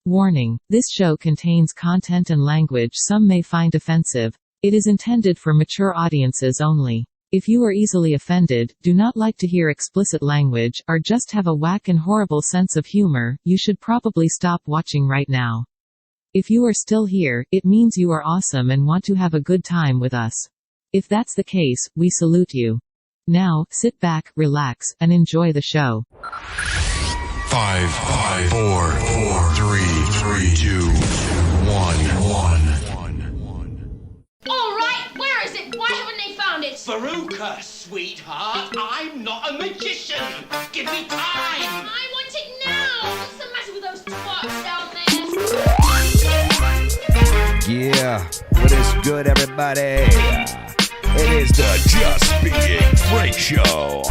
Warning: this show contains content and language some may find offensive. It is intended for mature audiences only. If you are easily offended, do not like to hear explicit language, or just have a whack and horrible sense of humor, you should probably stop watching right now. If you are still here, it means you are awesome and want to have a good time with us. If that's the case, we salute you. Now, sit back, relax, and enjoy the show. 5, 4, 3, 2, 1. All right, where is it? Why haven't they found it? Veruca, sweetheart, I'm not a magician. Give me time. I want it now. What's the matter with those twats down there? Yeah, what is good, everybody? It is the Just Being Frank Show.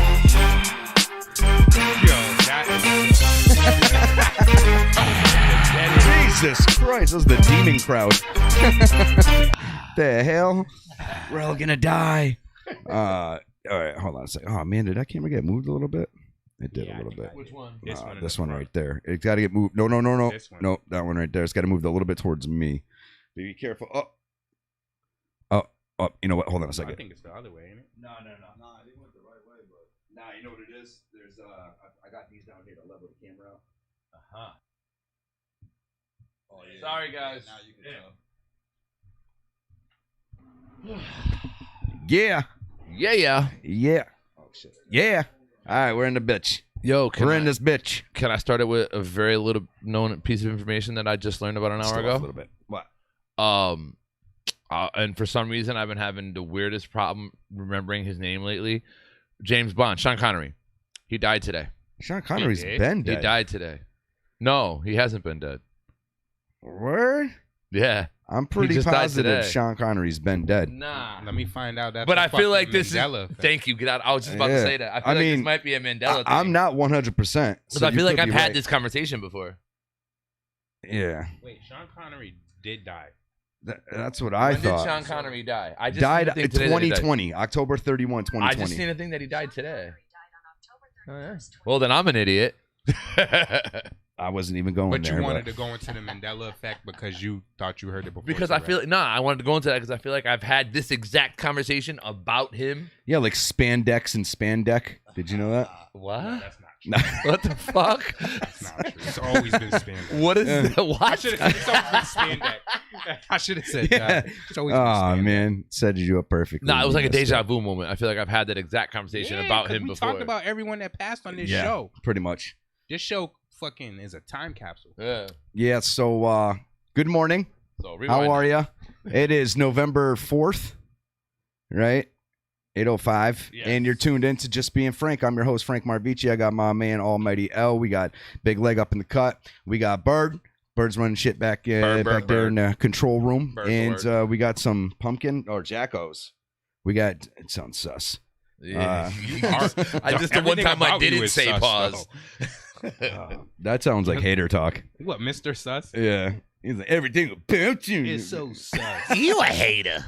Jesus Christ, this is the demon crowd. The hell? We're all gonna die. All right, hold on a second. Oh man, did that camera get moved a little bit? It did a little bit. Which one? This one right there. It's got to get moved. No. No, that one right there. It's got to move a little bit towards me. Be careful. Oh, you know what? Hold on a second. I think it's the other way, ain't it? No. I think it went the right way, but you know what it is? There's I got these down here to level the camera out. Oh, yeah. Sorry, guys. Now you can tell. Yeah. Oh shit. Yeah. All right, we're in the bitch. Yo, we're in this bitch. Can I start it with a very little known piece of information that I just learned about an hour ago? A little bit. What? And for some reason, I've been having the weirdest problem remembering his name lately. James Bond, Sean Connery. He died today. Sean Connery's been dead. He died today. No, he hasn't been dead. Word? Yeah. I'm pretty positive Sean Connery's been dead. Nah. Let me find out. That's but I feel like this Mandela is... Thank you. Get out. I was just about to say that. I feel like this might be a Mandela thing. I'm not 100%. Because I feel like I've had this conversation before. Yeah. Wait, Sean Connery did die. That's what I thought. When did Sean Connery die? I just died in 2020, October 31, 2020. I just seen a thing that he died today. Oh, yeah. Well, then I'm an idiot. I wasn't even going there. But you wanted to go into the Mandela Effect because you thought you heard it before. Because I feel like, I wanted to go into that because I feel like I've had this exact conversation about him. Yeah, like spandex and spandeck. Did you know that? What? No, that's not true. What the fuck? That's not true. It's always been spandex. What is that? What? I should have said it's always been spandex. I should have said that. It's always been spandex. Man, set you up perfectly. It was like a deja vu moment. I feel like I've had that exact conversation about him before. We talked about everyone that passed on this show. Pretty much. This show fucking is a time capsule. Yeah, so good morning. How are you? It is November 4th, right? 8:05, and you're tuned in to Just Being Frank. I'm your host, Frank Marvici. I got my man, Almighty L. We got Big Leg up in the cut. We got Bird. Bird's running shit back there in the control room. And we got some pumpkin or Jackos. We got, it sounds sus. Yeah. I just the one time I didn't say sus, pause. That sounds like hater talk. What, Mr. Sus? Yeah. He's like, everything about you is so sus. You a hater.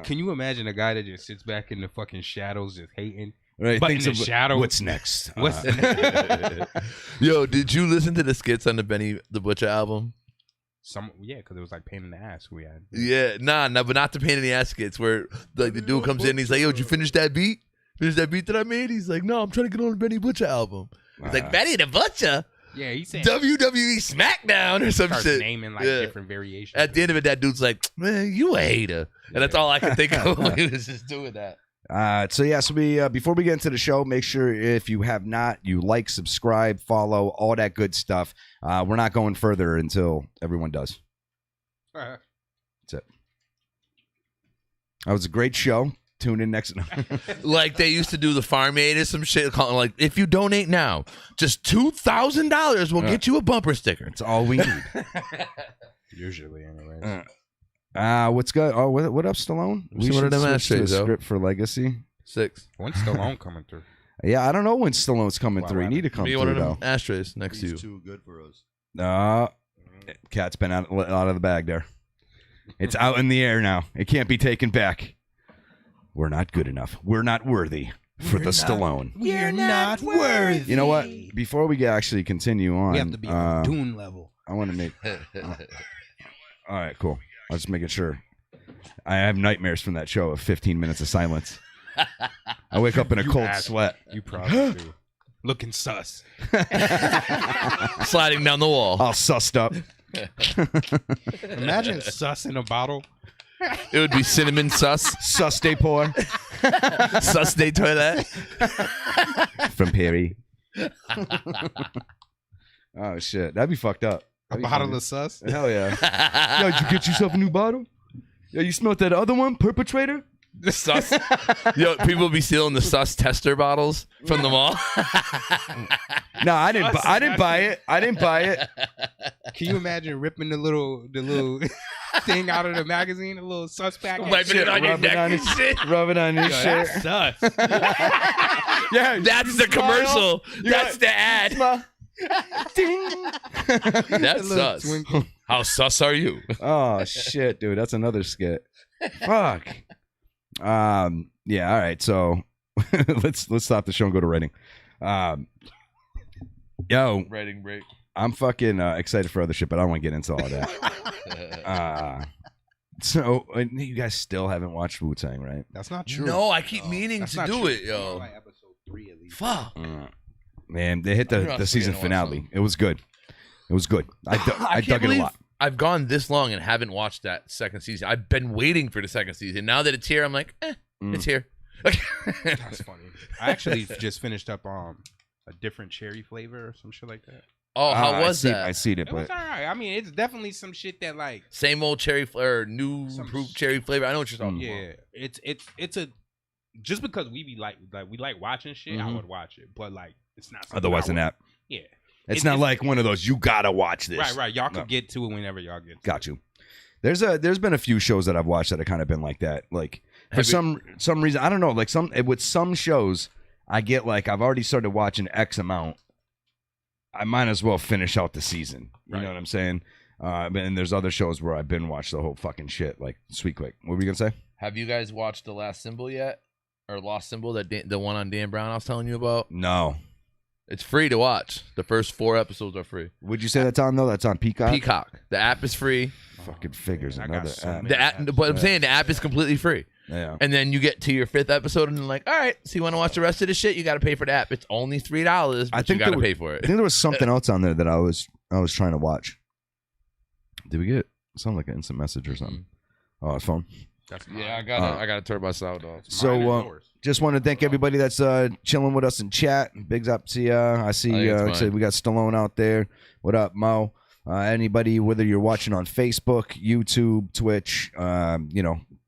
Can you imagine a guy that just sits back in the fucking shadows just hating? Right, but in the shadows. What's next? Yo, did you listen to the skits on the Benny the Butcher album? Because it was like pain in the ass we had. Yeah, but not the pain in the ass skits where like the dude comes in and he's like, yo, did you finish that beat? Finish that beat that I made? He's like, no, I'm trying to get on the Benny Butcher album. He's like, Benny the Butcher? Yeah, he said WWE SmackDown or some shit. Naming like different variations. At the end of it, that dude's like, man, you a hater. And that's all I could think of when he was just doing that. So we before we get into the show, make sure if you have not, you like, subscribe, follow, all that good stuff. We're not going further until everyone does. That's it. That was a great show. Tune in next. Like they used to do the Farm Aid or some shit. Like if you donate now, just $2,000 will get you a bumper sticker. That's all we need. Usually, anyways. What's good? Oh, what up, Stallone? We should switch to a script for Legacy. 6. When's Stallone coming through? Yeah, I don't know when Stallone's coming through. You need to come through, one of them though. ashtrays next to you. He's too good for us. Cat's been out of the bag there. It's out in the air now. It can't be taken back. We're not good enough. We're not worthy for the Stallone. We're not worthy. You know what? Before we actually continue on, we have to be on Dune level. I want to make. All right, cool. I was just making sure. I have nightmares from that show of 15 minutes of silence. I wake up in a cold sweat. You probably do. Looking sus. Sliding down the wall. All sussed up. Imagine sus in a bottle. It would be cinnamon sus. Sus de pour. Sus de toilet. From Perry. Oh, shit. That'd be fucked up. A bottle of sus? Hell yeah. Yo, did you get yourself a new bottle? Yo, you smelled that other one? Perpetrator? The sus. Yo, people be stealing the sus tester bottles from the mall. No, I didn't buy it. I didn't buy it. Can you imagine ripping the little thing out of the magazine, a little sus packet? Wiping it on your neck and shit. Rub it on your shit. Sus. Yeah, that's the commercial. That's the ad. Ding. That's sus. Twinkle. How sus are you? Oh shit, dude, that's another skit. Fuck. Yeah. All right. So let's stop the show and go to writing. Yo, Writing break. I'm fucking excited for other shit, but I don't want to get into all that. So you guys still haven't watched Wu-Tang, right? That's not true. No, I keep meaning to do it, yo. Like episode 3 at least. Fuck. Man, they hit the season finale. It was good. It was good. I dug it a lot. I've gone this long and haven't watched that second season. I've been waiting for the second season. Now that it's here, I'm like, it's here. That's funny. I actually just finished up a different cherry flavor or some shit like that. Oh, how was that? I seen it, It was but alright. I mean, it's definitely some shit that like same old cherry flavor, new improved cherry flavor. I know what you're talking about. yeah. It's a just because we be like we like watching shit, I would watch it, but like it's not. otherwise than that, yeah. it's not like one of those you gotta watch this. Right. Y'all can get to it whenever y'all get to it. Got you. There's been a few shows that I've watched that have kind of been like that. Like for some reason, I don't know. Like with some shows, I get like I've already started watching X amount. I might as well finish out the season. You know what I'm saying? And there's other shows where I've been watched the whole fucking shit. Like Sweet Quick. What were you gonna say? Have you guys watched The Last Symbol yet? Or Lost Symbol, the one on Dan Brown I was telling you about? No. It's free to watch. The first 4 episodes are free. Would you say that's on though? That's on Peacock. Peacock. The app is free. Fucking figures I another got so app. many The app, but I'm saying the app is completely free. Yeah. And then you get to your 5th episode and you're like, all right, so you want to watch the rest of the shit? You got to pay for the app. It's only $3, but you got to pay for I it. think there was something else on there that I was trying to watch. Did we get something like an instant message or something? Oh, it's phone. Yeah, I got to turn my sound off. So just want to thank everybody that's chilling with us in chat. Bigs up to you. I see like I said, we got Stallone out there. What up, Mo? Anybody, whether you're watching on Facebook, YouTube, Twitch,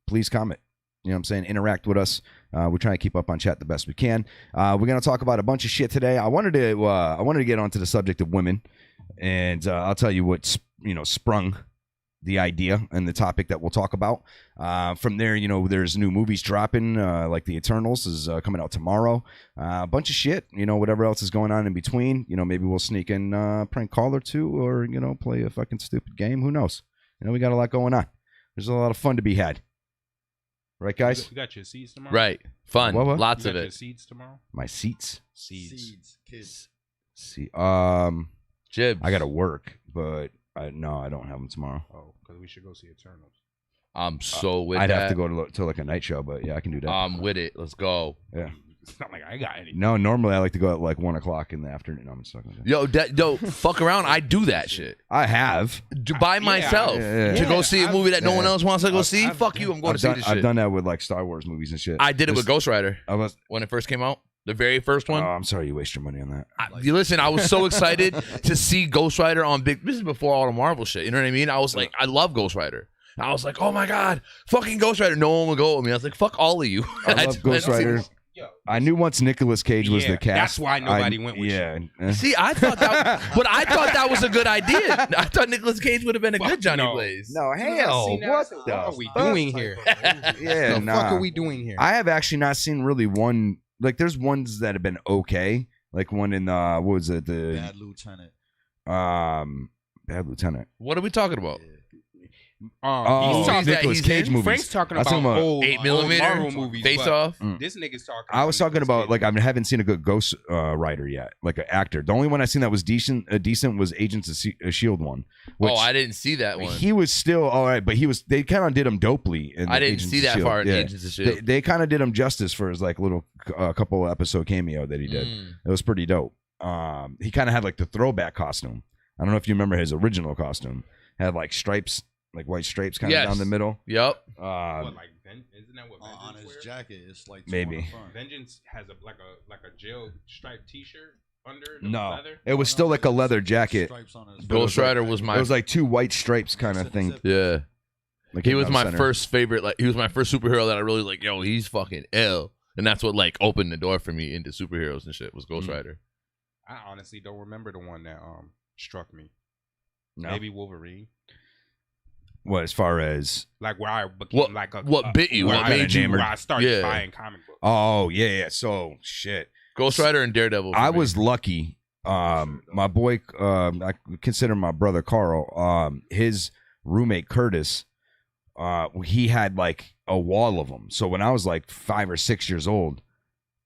please comment. You know what I'm saying? Interact with us. We're trying to keep up on chat the best we can. We're going to talk about a bunch of shit today. I wanted to get onto the subject of women, and I'll tell you what sprung the idea and the topic that we'll talk about. From there, there's new movies dropping, like The Eternals is coming out tomorrow. A bunch of shit, whatever else is going on in between. Maybe we'll sneak in a prank call or two, or play a fucking stupid game. Who knows? We got a lot going on. There's a lot of fun to be had. Right, guys? You got your seeds tomorrow? Right. Fun. What? Lots You of got your it. seeds tomorrow? My seats. Seeds. Kids. See, Jibs. I got to work, but I don't have them tomorrow. Oh, because we should go see Eternals. I'm so with I'd that. have to go to like a night show, but yeah, I can do that. I'm with it. Let's go. Yeah. It's not like I got any. No, normally I like to go at like 1 o'clock in the afternoon. I'm just talking about that. Yo, fuck around. I do that shit. I have. By myself. yeah. To go see a movie that no one Yeah. else wants to go see? I've- Fuck you. I'm going to see this shit. I've done that with like Star Wars movies and shit. I did it with Ghost Rider I was. when it first came out. The very first one. Oh, I'm sorry you waste your money on that. You listen, I was so excited to see Ghost Rider on big. This is before all the Marvel shit. You know what I mean? I was like, I love Ghost Rider. I was like, oh my God, fucking Ghost Rider. No one would go with me. I was like, fuck all of you. I love Ghost Rider. I knew once Nicolas Cage was the cast. That's why nobody went with you. See, I thought that was a good idea. I thought Nicolas Cage would have been a good Johnny no. Blaze. No, hell, what are we doing here? Yeah, The nah. fuck are we doing here? I have actually not seen really one. Like, there's ones that have been okay. Like one in what was it? The Bad Lieutenant. Bad Lieutenant. What are we talking about? He's talking Nicolas Cage movies. Frank's talking I was about talking about old 8mm Marvel movies. Face but Off. This nigga's talking. I was talking about like I haven't seen a good Ghost Rider yet, like an actor. The only one I seen that was decent was Agents of Shield one. Which I didn't see that one. He was still all right, but they kind of did him dopely. In I didn't Agents see of that Shield. far in Agents of Shield. They kind of did him justice for his like little couple episode cameo that he did. It was pretty dope. He kind of had like the throwback costume. I don't know if you remember his original costume. Had like stripes, like white stripes kind of down the middle. Yep. What, like isn't that what Vengeance on his wears? jacket? It's like Maybe. Vengeance has a jail striped T-shirt under. No, leather? it was still like a leather jacket. Ghost Rider was my. It was like two white stripes kind of thing. Yeah. Like He was my first favorite. Like he was my first superhero that I really like. Yo, he's fucking ill, and that's what like opened the door for me into superheroes and shit. Was Ghost Rider. I honestly don't remember the one that struck me. No. Maybe Wolverine. What, as far as like where I became what bit you? What made you? Where I started buying comic books. Oh yeah. So shit. Ghost Rider and Daredevil. I was lucky. My boy, I consider my brother Carl. His roommate Curtis, he had like a wall of them. So when I was like 5 or 6 years old,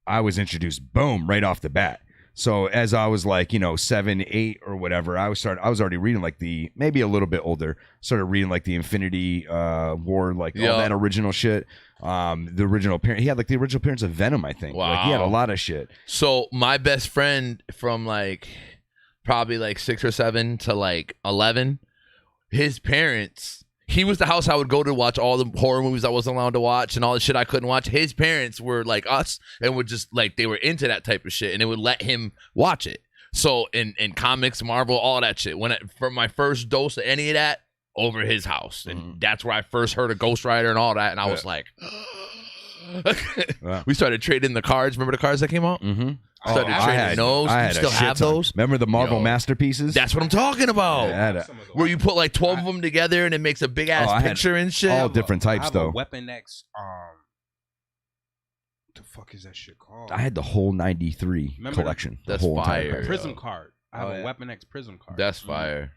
I was introduced, boom, right off the bat. So as I was like, 7, 8 or whatever, I was already reading like maybe a little bit older, started reading like the Infinity War, like all that original shit. The original appearance, he had like the original appearance of Venom, I think. Wow. Like he had a lot of shit. So my best friend from like probably like 6 or 7 to like 11, his parents, he was the house I would go to watch all the horror movies I wasn't allowed to watch and all the shit I couldn't watch. His parents were like us and would just like, they were into that type of shit and it would let him watch it. So in comics, Marvel, all that shit. For my first dose of any of that, over his house. And that's where I first heard of Ghost Rider and all that. And I was like, we started trading the cards. Remember the cards that came out? Mm-hmm. Started trading those. I You had still a shit have ton. those? Remember the Marvel masterpieces? That's what I'm talking about. Yeah, where you put like 12 of them together and it makes a big ass picture and shit. All different types I have though. A Weapon X. What the fuck is that shit called? I had the whole 93 collection. That's the whole fire. Prism card. I have a Weapon X Prism card. That's fire.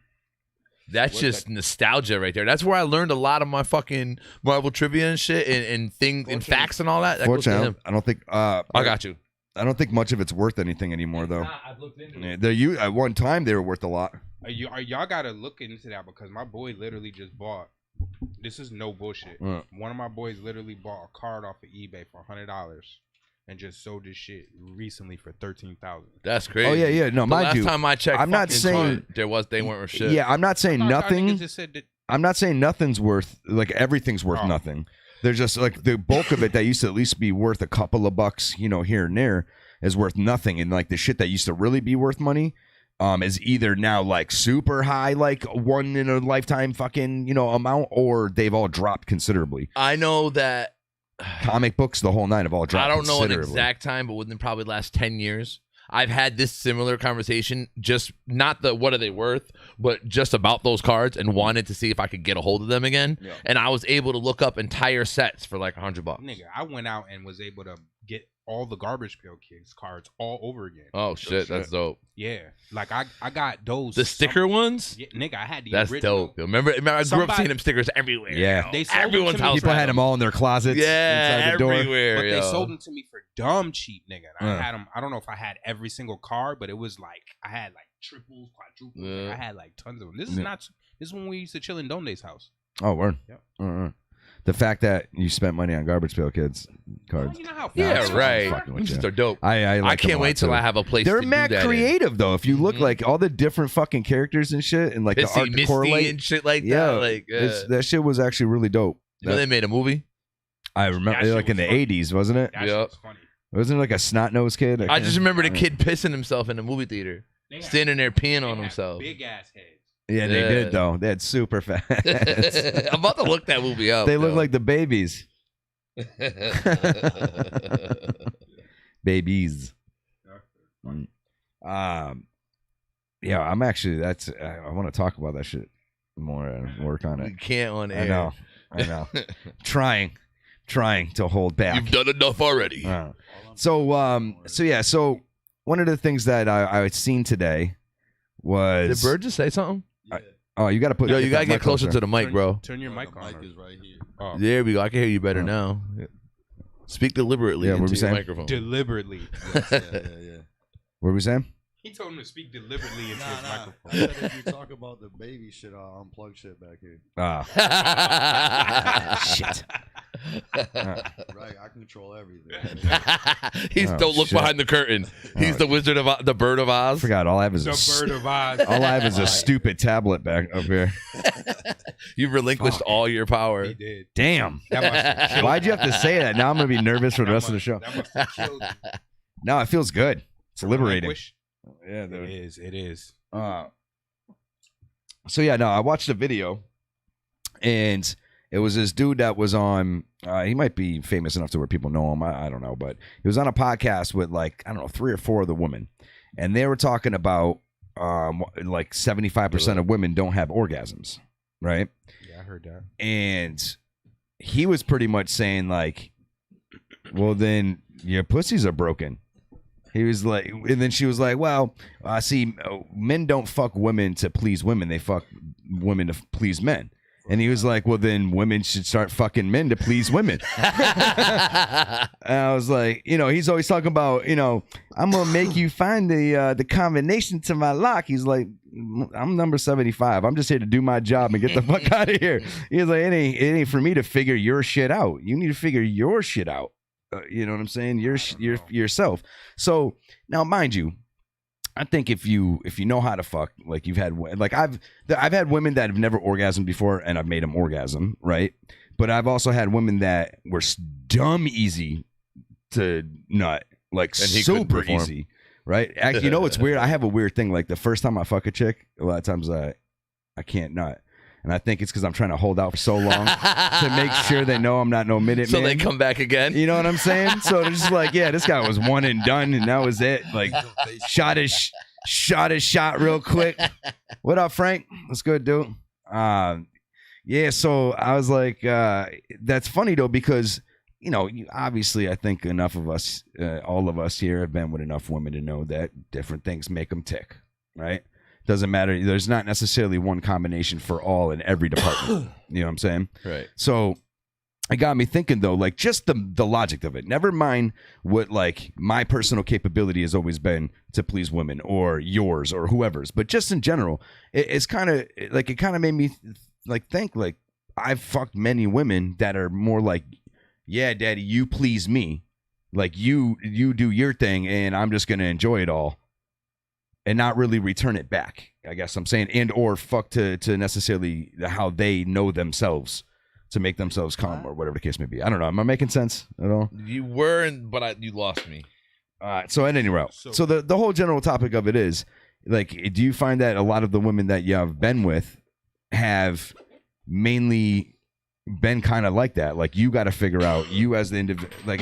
That's just nostalgia right there. That's where I learned a lot of my fucking Marvel trivia and shit and things and facts and all that. That goes to him. I don't think. I got you. I don't think much of it's worth anything anymore, though. I've looked into it. At one time they were worth a lot. Y'all gotta look into that because my boy literally just bought. This is no bullshit. One of my boys literally bought a card off of eBay for $100 and just sold this shit recently for $13,000. That's crazy. Oh yeah. No, the last time I checked, I'm not saying they weren't worth shit. Yeah, I'm not saying nothing. I'm not saying nothing's worth like everything's worth nothing. There's just like the bulk of it that used to at least be worth a couple of bucks, here and there, is worth nothing. And like the shit that used to really be worth money, is either now like super high, like one in a lifetime fucking, amount, or they've all dropped considerably. I know that comic books, the whole nine have all dropped. I don't know an exact time, but within probably the last 10 years, I've had this similar conversation, just not the what are they worth, but just about those cards and wanted to see if I could get a hold of them again. Yeah. And I was able to look up entire sets for like $100. Nigga, I went out and was able to get all the Garbage Pail Kids cards all over again. Oh shit, that's dope. Yeah, like I got those. The sticker ones? Yeah, nigga, I had the that's original. Dope. Remember I grew up seeing them stickers everywhere. Yeah, everyone's house. People had them all in their closets. Yeah, inside the everywhere. Door. But they sold them to me for dumb cheap, nigga. And I had them. I don't know if I had every single card, but it was like I had like triples, quadruples. Yeah. Like I had like tons of them. This is not. This is when we used to chill in Donde's house. Oh, word. Yep. The fact that you spent money on Garbage Pail Kids cards. You know how right. They're dope. I can't wait till I have a place. They're to mad do that creative though. If you look like all the different fucking characters and shit, and like the art to correlate and shit like that. Like that shit was actually really dope. You know they made a movie. I remember, like in the '80s, wasn't it? Yeah. Wasn't it like a snot-nosed kid? I just remember the kid pissing himself in the movie theater, standing there peeing on himself. Big ass heads. Yeah, they did though. They had super fat. I'm about to look that movie up. They look like the babies. Babies. Yeah, I'm actually. I want to talk about that shit more and work on it. You can't on air. I know. trying to hold back. You've done enough already. So one of the things that I had seen today was. Did Bird just say something? Oh, you got to put. Yo, you that gotta get mic closer to the mic, bro. Turn your mic The on. mic is right here. Oh. There we go. I can hear you better now. Speak deliberately Yeah, what into we your saying? microphone. Deliberately. Yeah. What were we saying? He told him to speak deliberately into his I microphone. said if you talk about the baby shit, I'll unplug shit back here. Shit. Right, I control everything. He's Oh, don't look shit. behind the curtain. He's the Wizard of the Bird of I Oz. forgot. All I have is The a bird of Oz. all I have is a stupid tablet back up here. You've relinquished all your power. He did. Damn. That must have killed Why'd you have to say that? Now I'm gonna be nervous for the rest of the show. That must have killed you. No, it feels good. It's liberating. Relinquish? Yeah, It is. It is. So yeah, no, I watched a video, and it was this dude that was on. He might be famous enough to where people know him. I don't know, but he was on a podcast with like, I don't know, 3 or 4 of the women, and they were talking about like 75% of women don't have orgasms, right? Yeah, I heard that. And he was pretty much saying like, well, then your pussies are broken. He was like, and then she was like, well, see, men don't fuck women to please women. They fuck women to please men. And he was like, well, then women should start fucking men to please women. And I was like, he's always talking about, I'm going to make you find the combination to my lock. He's like, I'm number 75. I'm just here to do my job and get the fuck out of here. He's like, it ain't for me to figure your shit out. You need to figure your shit out. You know what I'm saying? Yourself. So now, mind you, I think if you know how to fuck, like you've had, like I've had women that have never orgasmed before, and I've made them orgasm, right? But I've also had women that were dumb easy to nut, like super easy, right? Actually, it's weird. I have a weird thing. Like the first time I fuck a chick, a lot of times I can't nut. And I think it's because I'm trying to hold out for so long to make sure they know I'm not no minute So man. they come back again. You know what I'm saying? So they're just like, yeah, this guy was one and done, and that was it. Like, shot his shot real quick. What up, Frank? What's good, dude? Yeah. So I was like, that's funny though, because obviously I think enough of us, all of us here, have been with enough women to know that different things make them tick, right? Doesn't matter. There's not necessarily one combination for all in every department. You know what I'm saying? Right. So it got me thinking though, like just the logic of it. Never mind what like my personal capability has always been to please women or yours or whoever's, but just in general, it's kind of like, it kind of made me like think like I've fucked many women that are more like, yeah, daddy, you please me. Like you do your thing and I'm just going to enjoy it all. And not really return it back, I guess I'm saying, and or fuck to necessarily how they know themselves to make themselves come or whatever the case may be. I don't know. Am I making sense at all? You were, but you lost me. All right. So at any rate, so the whole general topic of it is like, do you find that a lot of the women that you have been with have mainly been kind of like that? Like you got to figure out you as the individual. Like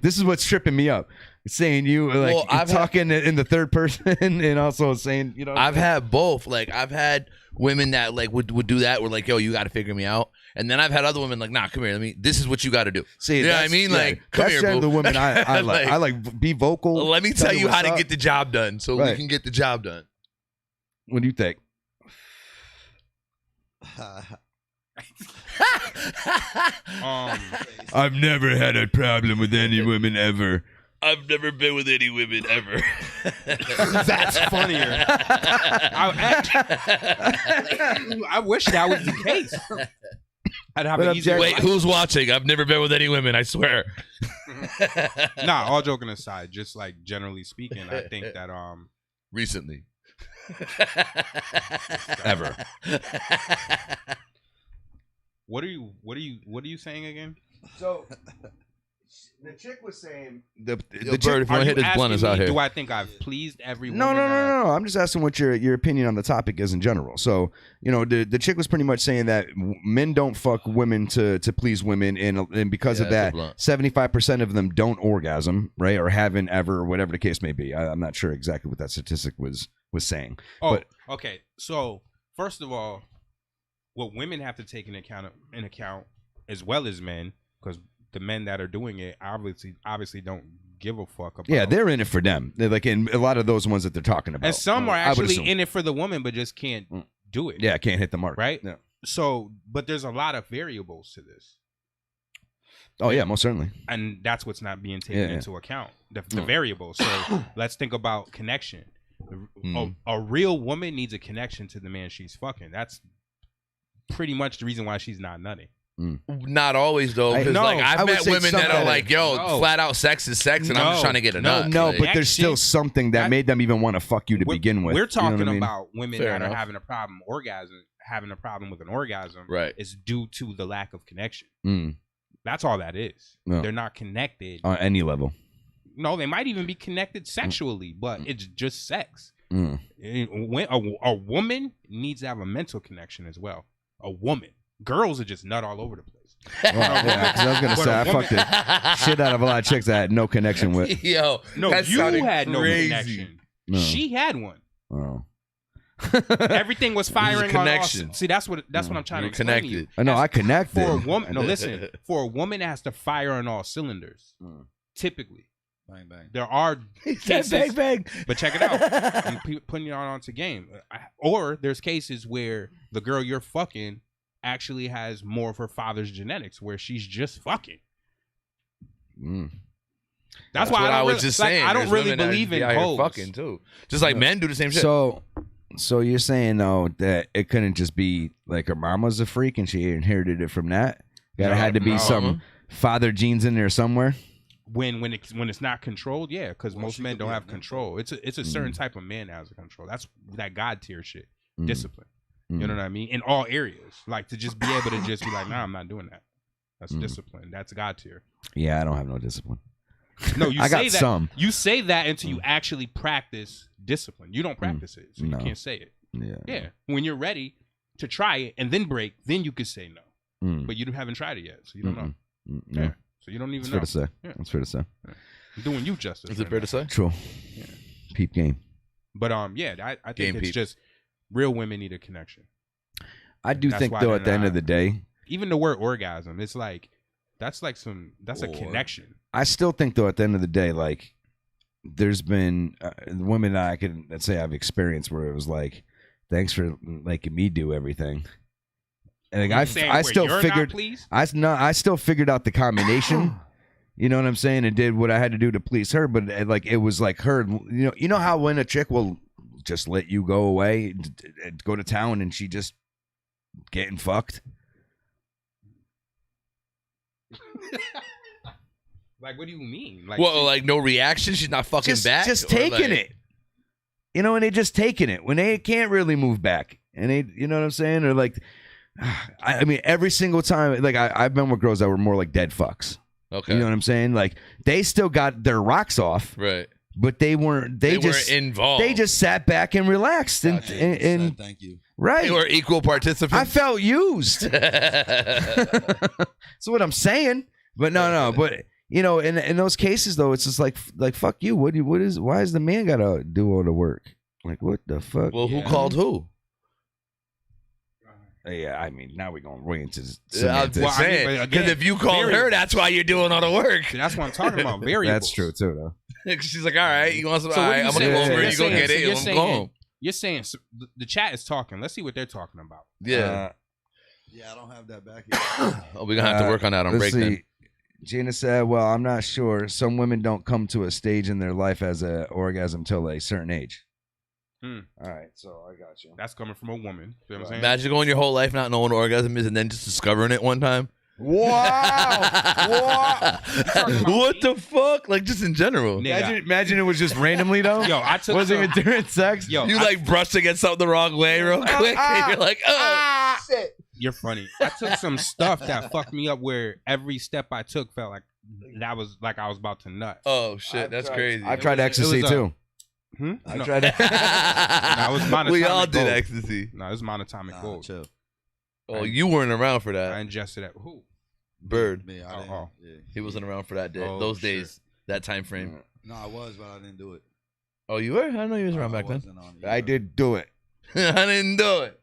this is what's tripping me up. Saying you like well, I'm talking in the third person and also saying I've had both. Like I've had women that like would do that. We're like, yo, you got to figure me out. And then I've had other women like, nah, come here. This is what you got to do. See, you know what I mean? Like, come here, bro. The women I like. I like be vocal. Let me tell you how to get the job done, so we can get the job done. What do you think? I've never had a problem with any women ever. I've never been with any women ever. That's funnier. I wish that was the case. I'd have an easier Wait, who's watching? I've never been with any women, I swear. Nah, all joking aside, just like generally speaking, I think that recently. Ever. What are you saying again? So the chick was saying the bird. If you want to hit this blunt, is out here. Do I think I've pleased every woman? No. I'm just asking what your opinion on the topic is in general. So the chick was pretty much saying that men don't fuck women to please women, and because of that, 75% of them don't orgasm, right, or haven't ever, or whatever the case may be. I'm not sure exactly what that statistic was saying. Oh, but, okay. So first of all, what women have to take in account as well as men, because the men that are doing it obviously don't give a fuck about. Yeah, they're in it for them. They're like in a lot of those ones that they're talking about. And some are actually in it for the woman, but just can't do it. Yeah, can't hit the mark. Right? Yeah. So, but there's a lot of variables to this. Oh yeah, most certainly. And that's what's not being taken into account. The variables. So let's think about connection. A real woman needs a connection to the man she's fucking. That's pretty much the reason why she's not nutting. Not always though, because I've met women that are like, "Yo, flat out sex is sex," and I'm just trying to get a nut. No, but there's still something that made them even want to fuck you to begin with. We're talking about women that are having a problem having a problem with an orgasm. Right, is due to the lack of connection. That's all that is. No. They're not connected on any level. No, they might even be connected sexually, but it's just sex. When a woman needs to have a mental connection as well. A woman. Girls are just nut all over the place. Well, yeah, 'cause I was gonna say I fucked the shit out of a lot of chicks I had no connection with. Yo, no, you had no connection. No. She had one. Oh. Everything was firing on all. See, that's what I'm trying to explain to you. I know I connected. For a woman, no, listen. For a woman, it has to fire on all cylinders. Typically, bang bang. There are cases, bang bang. But check it out. I'm putting it onto game. Or there's cases where the girl you're fucking actually has more of her father's genetics, where she's just fucking. That's why I was just saying. I don't really believe in hoes. Fucking too. Just like men do the same shit. So you're saying though that it couldn't just be like her mom was a freak and she inherited it from that? Had to be some father genes in there somewhere. When it's not controlled, yeah, because most men don't have control. It's a certain type of man that has a control. That's that God tier shit, discipline. You know what I mean? In all areas, like to just be able to just be like, nah, I'm not doing that. That's discipline. That's God tier. Yeah, I don't have no discipline. No, you I say got that. some. You say that until you actually practice discipline. You don't practice it, so you can't say it. Yeah. When you're ready to try it and then break, then you could say no. But you haven't tried it yet, so you don't know. Yeah. So you don't even know. know. That's fair to say. Yeah. That's fair to say. Yeah. I'm doing you justice. Is it fair to say? True. Yeah. Peep game. But I think it's just real women need a connection. I do think though at the end of the day, even the word orgasm, it's like that's a connection. I still think though at the end of the day, like there's been women that I can say I've experienced where it was like, thanks for making me do everything. And like, I still figured I still figured out the combination. You know what I'm saying? And did what I had to do to please her, but like it was like her. You know how when a chick will just let you go away, go to town, and she just getting fucked. Like, what do you mean? Like, well, like no reaction. She's not fucking back. Just taking it. You know, and they just taking it when they can't really move back, and they, you know what I'm saying? Or like, I mean, every single time, like I've been with girls that were more like dead fucks. Okay, you know what I'm saying? Like they still got their rocks off, right? But they weren't. They just weren't involved. They just sat back and relaxed and thank you. Right. They were equal participants. I felt used. That's what I'm saying. But no. But you know, in those cases though, it's just like fuck you. Why is the man gotta do all the work? Like what the fuck? Well, who called who? Yeah, I mean, now we're going way into I'm just saying, because if you call her, that's why you're doing all the work. See, that's what I'm talking about. Variables. That's true too, though. She's like, all right, you want some? All right, I'm gonna go over. You go get it. I'm going. You're saying the chat is talking. Let's see what they're talking about. Yeah. Yeah, I don't have that back here. Oh, we're gonna have to work on that on break then. Gina said, "Well, I'm not sure. Some women don't come to a stage in their life as an orgasm till a certain age." All right, so I got you. That's coming from a woman. You know what I'm saying? Imagine going your whole life not knowing what orgasm is and then just discovering it one time. Wow! What the fuck? Like just in general. Imagine it was just randomly though. Yo, I took wasn't even during sex. Yo, you like brushed against something the wrong way real quick, and you're like, oh shit. You're funny. I took some stuff that fucked me up where every step I took felt like that was like I was about to nut. Oh shit, that's crazy. I tried ecstasy too. I tried it. No, it was monatomic we all did gold. ecstasy. No, it was monatomic gold. Chill. Oh, you weren't around for that. I ingested that. Who? Bird. Me, yeah. He wasn't around for that day. Those days, that time frame. No, I was, but I didn't do it. Oh, you were? I didn't know you was around back then. I did do it. I didn't do it.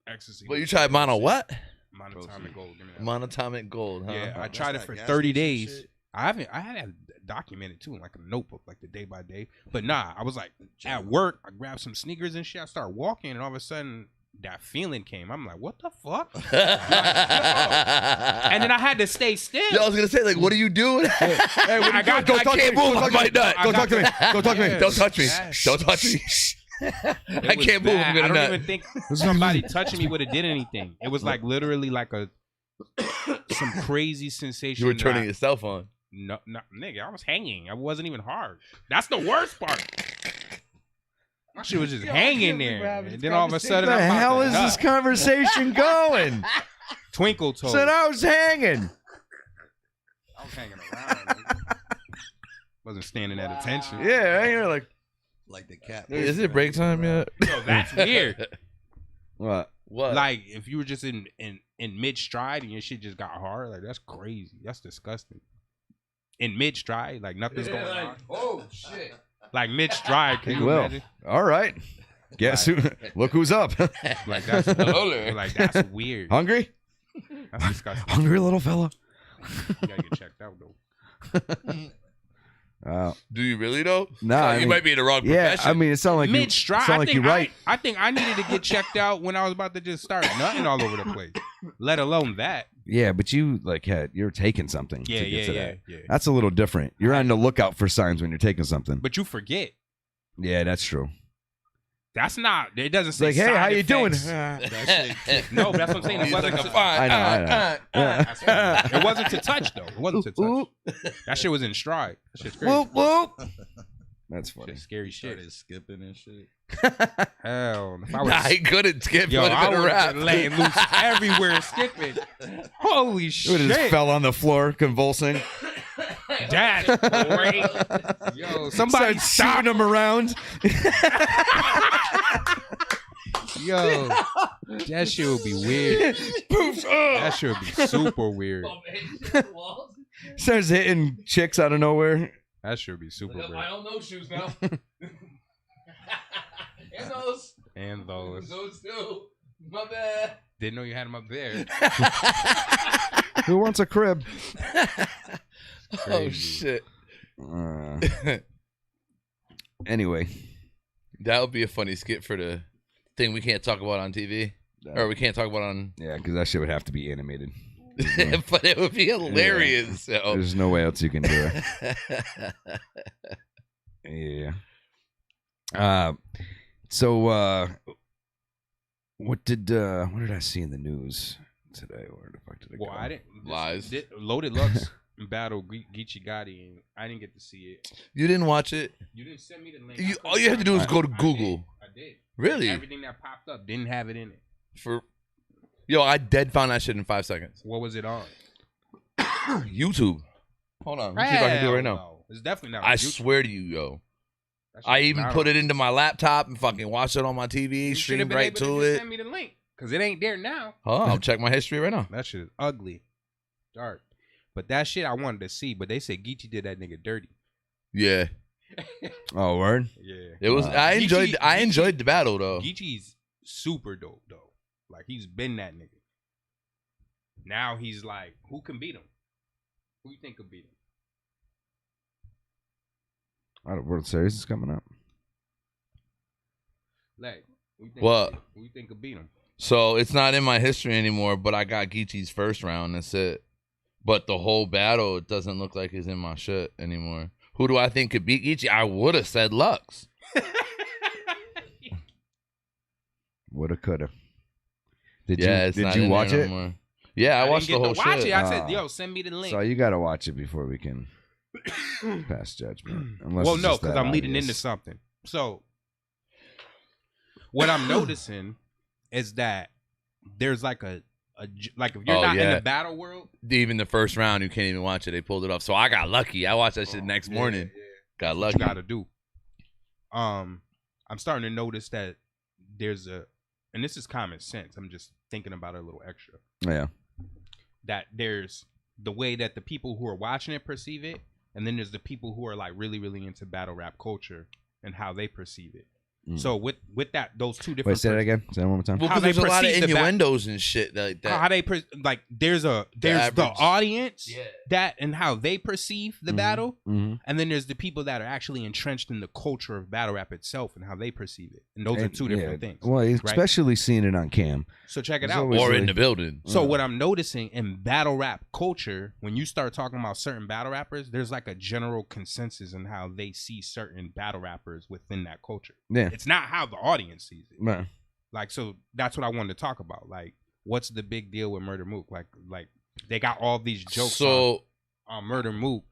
Ecstasy. But you tried mono what? Monatomic gold. Give me that. Monatomic gold, huh? Yeah, I tried it for 30 days. I had to document it too in like a notebook, like the day by day. But nah, I was like at work, I grabbed some sneakers and shit. I started walking, and all of a sudden that feeling came. I'm like, what the fuck? Like, and then I had to stay still. Yo, I was gonna say, like, what are you doing? Hey, I can't move. I might not. Go talk to me. Go talk to me. Don't touch me. Don't touch me. I can't move. I'm gonna I don't nut. even think somebody touching me would have did anything. It was like literally like some crazy sensation. You were turning yourself on. No, nigga, I was hanging. I wasn't even hard. That's the worst part. My shit was just hanging there, and then all of a sudden, Where the I'm hell about is to this nut. conversation going? Twinkle toes. Said I was hanging. I was hanging around. Nigga. Wasn't standing at attention. Yeah, you're like the cat. Is it break time yet? Yo, that's weird. what? What? Like if you were just in mid stride and your shit just got hard, like that's crazy. That's disgusting. In mid stride, like nothing's going on. Oh shit! Like mid stride, can you Well, imagine? all right. Guess who? Look who's up. Like that's weird. Hungry? That's disgusting. Hungry little fella. You gotta get checked out though. Do you really though? Nah, you might be in the wrong yeah, profession. I mean, it sounds like Mid stride. Sound like you're right. I think I needed to get checked out when I was about to just start nutting all over the place. Let alone that. Yeah, but you you're taking something. Yeah, to get to that. yeah. That's a little different. You're on the lookout for signs when you're taking something. But you forget. Yeah, that's true. That's not. It doesn't say. Like, hey, side how you doing? effects. No, but that's what I'm saying. It wasn't. I know. That's fine. It wasn't to touch though. It wasn't to touch. That shit was in stride. That shit's crazy. Whoop, whoop. That's funny. Shit's scary shit. Started skipping and shit. Hell, if I Nah, was, he couldn't skip. yo, I would would have have been laying loose everywhere, skipping. Holy It shit! just fell on the floor, convulsing. That's great. Yo, somebody Started shooting him around. Yo, that shit would be weird. That shit would be super weird. Starts hitting chicks out of nowhere. That shit would be super weird. I don't know shoes now. And those. Those too. My bad. Didn't know you had them up there. Who wants a crib? Oh shit. Anyway, That would be a funny skit for the thing we can't talk about on TV. Or we can't talk about on. yeah, because that shit would have to be animated. But it would be hilarious. So. There's no way else you can do it. Yeah. So what did I see in the news today? Where the fuck did it go? Well, I didn't. Lies. Loaded Lux battle Geechee Gotti, and I didn't get to see it. You didn't watch it? You didn't send me the link. All you had to do was go to Google. I did. Really? Everything that popped up didn't have it in it. Yo, I dead found that shit in 5 seconds. What was it on? YouTube. Hold on. Let me see if I can do it right now. No. It's definitely not. I on YouTube. swear to you, yo. That shit I is even not put on. it into my laptop and fucking watched it on my TV, You should've streamed been right able to just it. Send me the link because it ain't there now. Oh, I'll check my history right now. That shit is ugly, dark. But that shit I wanted to see. But they said Geechee did that nigga dirty. Yeah. Oh, word. Yeah. It was I enjoyed the battle though. Geechee's super dope though. Like he's been that nigga. Now he's like, who can beat him? Who you think could beat him? World Series is coming up. Like, who you think What? Who you think could beat him? So it's not in my history anymore, but I got Geechee's first round. That's it. But the whole battle, it doesn't look like it's in my shit anymore. Who do I think could beat Geechee? I would have said Lux. Woulda, coulda. Did you watch it? Anymore. Yeah, I watched the whole watch shit. it. I said, yo, send me the link. So you got to watch it before we can pass judgment. Unless Well, it's no, just because that I'm leading obvious. into something. So, what I'm noticing is that there's like like if you're not in the battle world, Even the first round, you can't even watch it. They pulled it off. So I got lucky. I watched that shit next morning. Got what lucky. you got to do. I'm starting to notice that there's and this is common sense. I'm just thinking about it a little extra. Yeah. That there's the way that the people who are watching it perceive it, and then there's the people who are like really, really into battle rap culture and how they perceive it. So with that, those two different. Wait, say that again. Say that one more time. Well, How because they there's a lot of perceive the innuendos and shit like that. How they like there's the average- audience Yeah. that and how they perceive the battle, Mhm. and then there's the people that are actually entrenched in the culture of battle rap itself and how they perceive it, and those are two different things. Well, right? especially seeing it on cam. So check it It's out. always Or like- in the building. So what I'm noticing in battle rap culture, when you start talking about certain battle rappers, there's like a general consensus in how they see certain battle rappers within that culture. Yeah. It's not how the audience sees it. Right. Like, so that's what I wanted to talk about. Like, what's the big deal with Murder Mook? Like they got all these jokes on Murder Mook,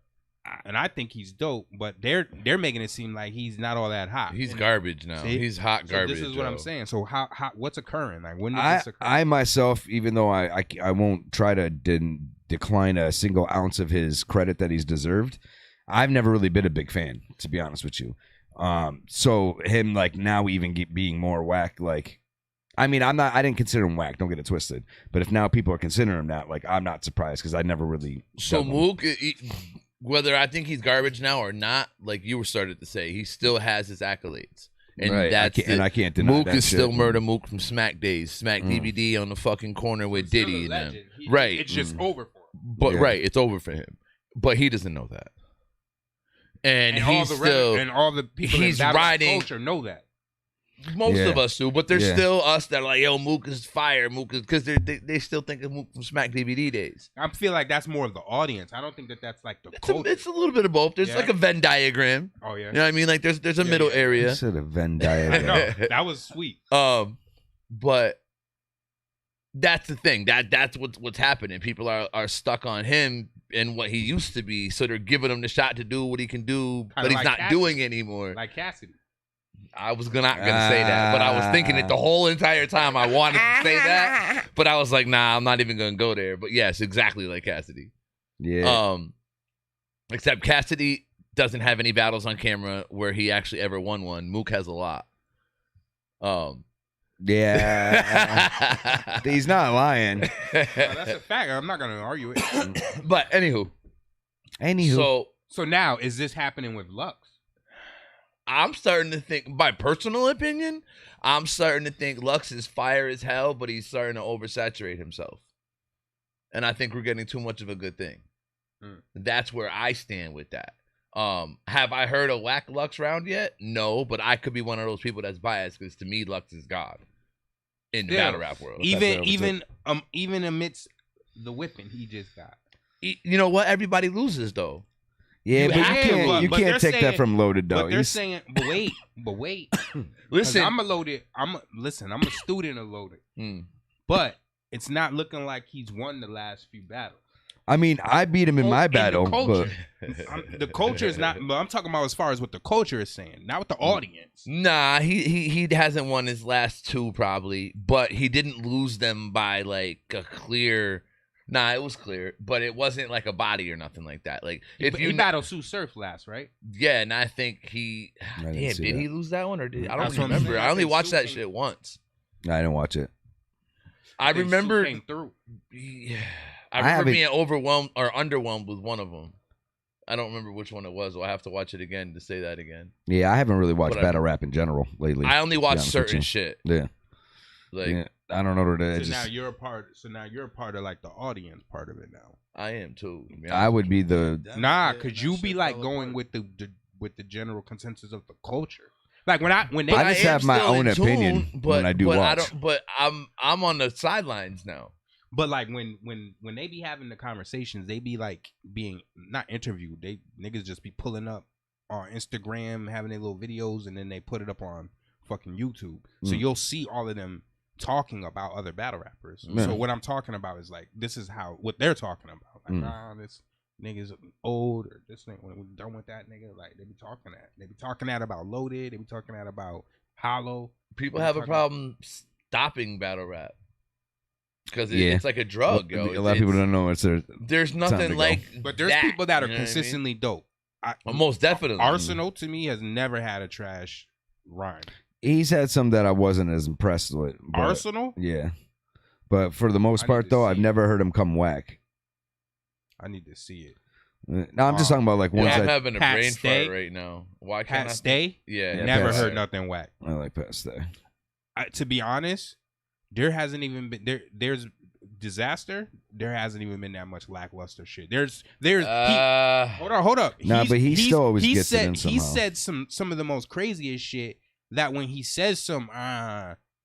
and I think he's dope, but they're making it seem like he's not all that hot. He's garbage now. See? He's hot So garbage. this is what I'm yo. saying. So how what's occurring? Like, when did this occur? I myself, even though I won't try to decline a single ounce of his credit that he's deserved, I've never really been a big fan, to be honest with you. So him like now even being more whack, like, I mean, I didn't consider him whack. Don't get it twisted. But if now people are considering him that, like, I'm not surprised because I never really. So dug him. Mook, whether I think he's garbage now or not, like you were started to say, he still has his accolades. And Right. that's I can't deny Mook that is still shit. Murder Mook from Smack Days, Smack DVD on the fucking corner with Still a Diddy and them. legend. Right. It's just over for him. But Yeah. right, it's over for him. But he doesn't know that. And he's still all the people he's in battle riding- culture know that. most Yeah. of us do, but there's Yeah. still us that are like, yo, Mook is fire, Mook is, because they still think of Mook from Smack DVD days. I feel like that's more of the audience. I don't think that's like the It's culture. a little bit of both. There's Yeah. like a Venn diagram. Oh yeah. You know what I mean? Like there's a Yeah, middle yeah. area. Instead of Venn I diagram. know. That was sweet. But that's the thing. That's what's happening. People are stuck on him and what he used to be, so they're giving him the shot to do what he can do, Kinda but he's like not Cassidy. doing anymore. Like Cassidy. I was not gonna say that, but I was thinking it the whole entire time. I wanted to say that, but I was like, nah, I'm not even gonna go there. But yes, exactly like Cassidy. Yeah. Except Cassidy doesn't have any battles on camera where he actually ever won one. Mook has a lot. Yeah. He's not lying. No, that's a fact. I'm not gonna argue it. But anywho, So now is this happening with Lux? I'm starting to think, my personal opinion, I'm starting to think Lux is fire as hell, but he's starting to oversaturate himself. And I think we're getting too much of a good thing. That's where I stand with that. Have I heard a whack Lux round yet? No, but I could be one of those people that's biased because to me, Lux is God in the battle rap world. Even amidst the whipping he just got. You know what? Everybody loses though. Yeah, You but have to, you but can't they're take saying- that from Loaded though. But they're He's- saying, but wait. Listen, I'm a student of Loaded. But it's not looking like he's won the last few battles. I mean, I beat him in my In the battle, but culture. The culture is not. But I'm talking about as far as what the culture is saying, not with the audience. Nah, he hasn't won his last two probably, but he didn't lose them by like a clear. Nah, it was clear, but it wasn't like a body or nothing like that. Like if He battled Sue Surf last, right? yeah, and I think he. didn't Damn, see did that. he lose that one or did I don't That's what I'm remember? saying. I only I think watched Sue that came- shit once. I didn't watch it. I think Sue remember. came through. Yeah, I I remember haven't- being overwhelmed or underwhelmed with one of them. I don't remember which one it was. So I have to watch it again to say that again. Yeah, I haven't really watched But battle rap in general lately. I only to be watch honest with certain you. shit. Yeah. Like Yeah, I don't know what it So is. now you're a part. So now you're a part of like the audience part of it now. I am too. to be I honest would with be you. the Nah, cause you be like going with the general consensus of the culture. Like when they I just am have my still own in tune, opinion when I do but watch. But I'm on the sidelines now. But like when they be having the conversations, they be like being not interviewed. They niggas just be pulling up on Instagram, having their little videos, and then they put it up on fucking YouTube. So you'll see all of them talking about other battle rappers. Yeah. So what I'm talking about is like this is how what they're talking about. Like nah, this nigga's old or this nigga when we done with that nigga. Like they be talking that. They be talking that about Loaded. They be talking that about Hollow. People They be have a talking- problem stopping battle rap because Yeah. it's like a drug. Yo. A lot of people don't know it's their. There's to nothing go. like. But there's that, people that are you know what I mean? consistently dope. Most definitely. Arsenal to me has never had a trash rhyme. He's had some that I wasn't as impressed with. But, Arsenal? Yeah. But for the most I need part, to though, see I've it. never heard him come whack. I need to see it. No, I'm just talking about like ones I'm that having a Pat brain Stay. fart right now. Why can't Pat I? Stay. Yeah, Never Pat heard Stay. nothing whack. I like Pat Stay. To be honest, there hasn't even been there's disaster. There hasn't even been that much lackluster shit. There's hold up. Nah, but he still always gets it in He somehow. said some of the most craziest shit that when he says some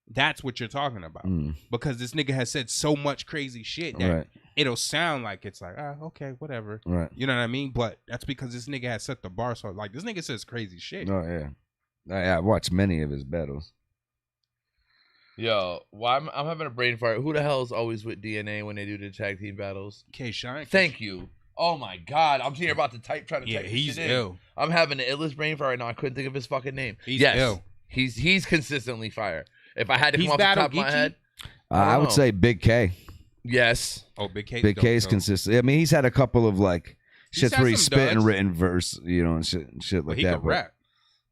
that's what you're talking about. Because this nigga has said so much crazy shit that it'll sound like it's like, okay, whatever. Right. You know what I mean? But that's because this nigga has set the bar so like this nigga says crazy shit. Oh yeah. I watched many of his battles. Yo, why I'm having a brain fart. Who the hell is always with DNA when they do the tag team battles? K-Shine. Thank you. Oh my God, I'm here about to type trying to type. He's shit in. ill. I'm having the illest brain fart right now. I couldn't think of his fucking name. He's ill. He's consistently fire. If I had to He's come off the top of my Geechee? head, I would say Big K. yes. Oh, Big K. Big K is consistent. I mean, he's had a couple of like He's shits had where he's some spitting duds. written verse, you know, and shit But like he that. can rap.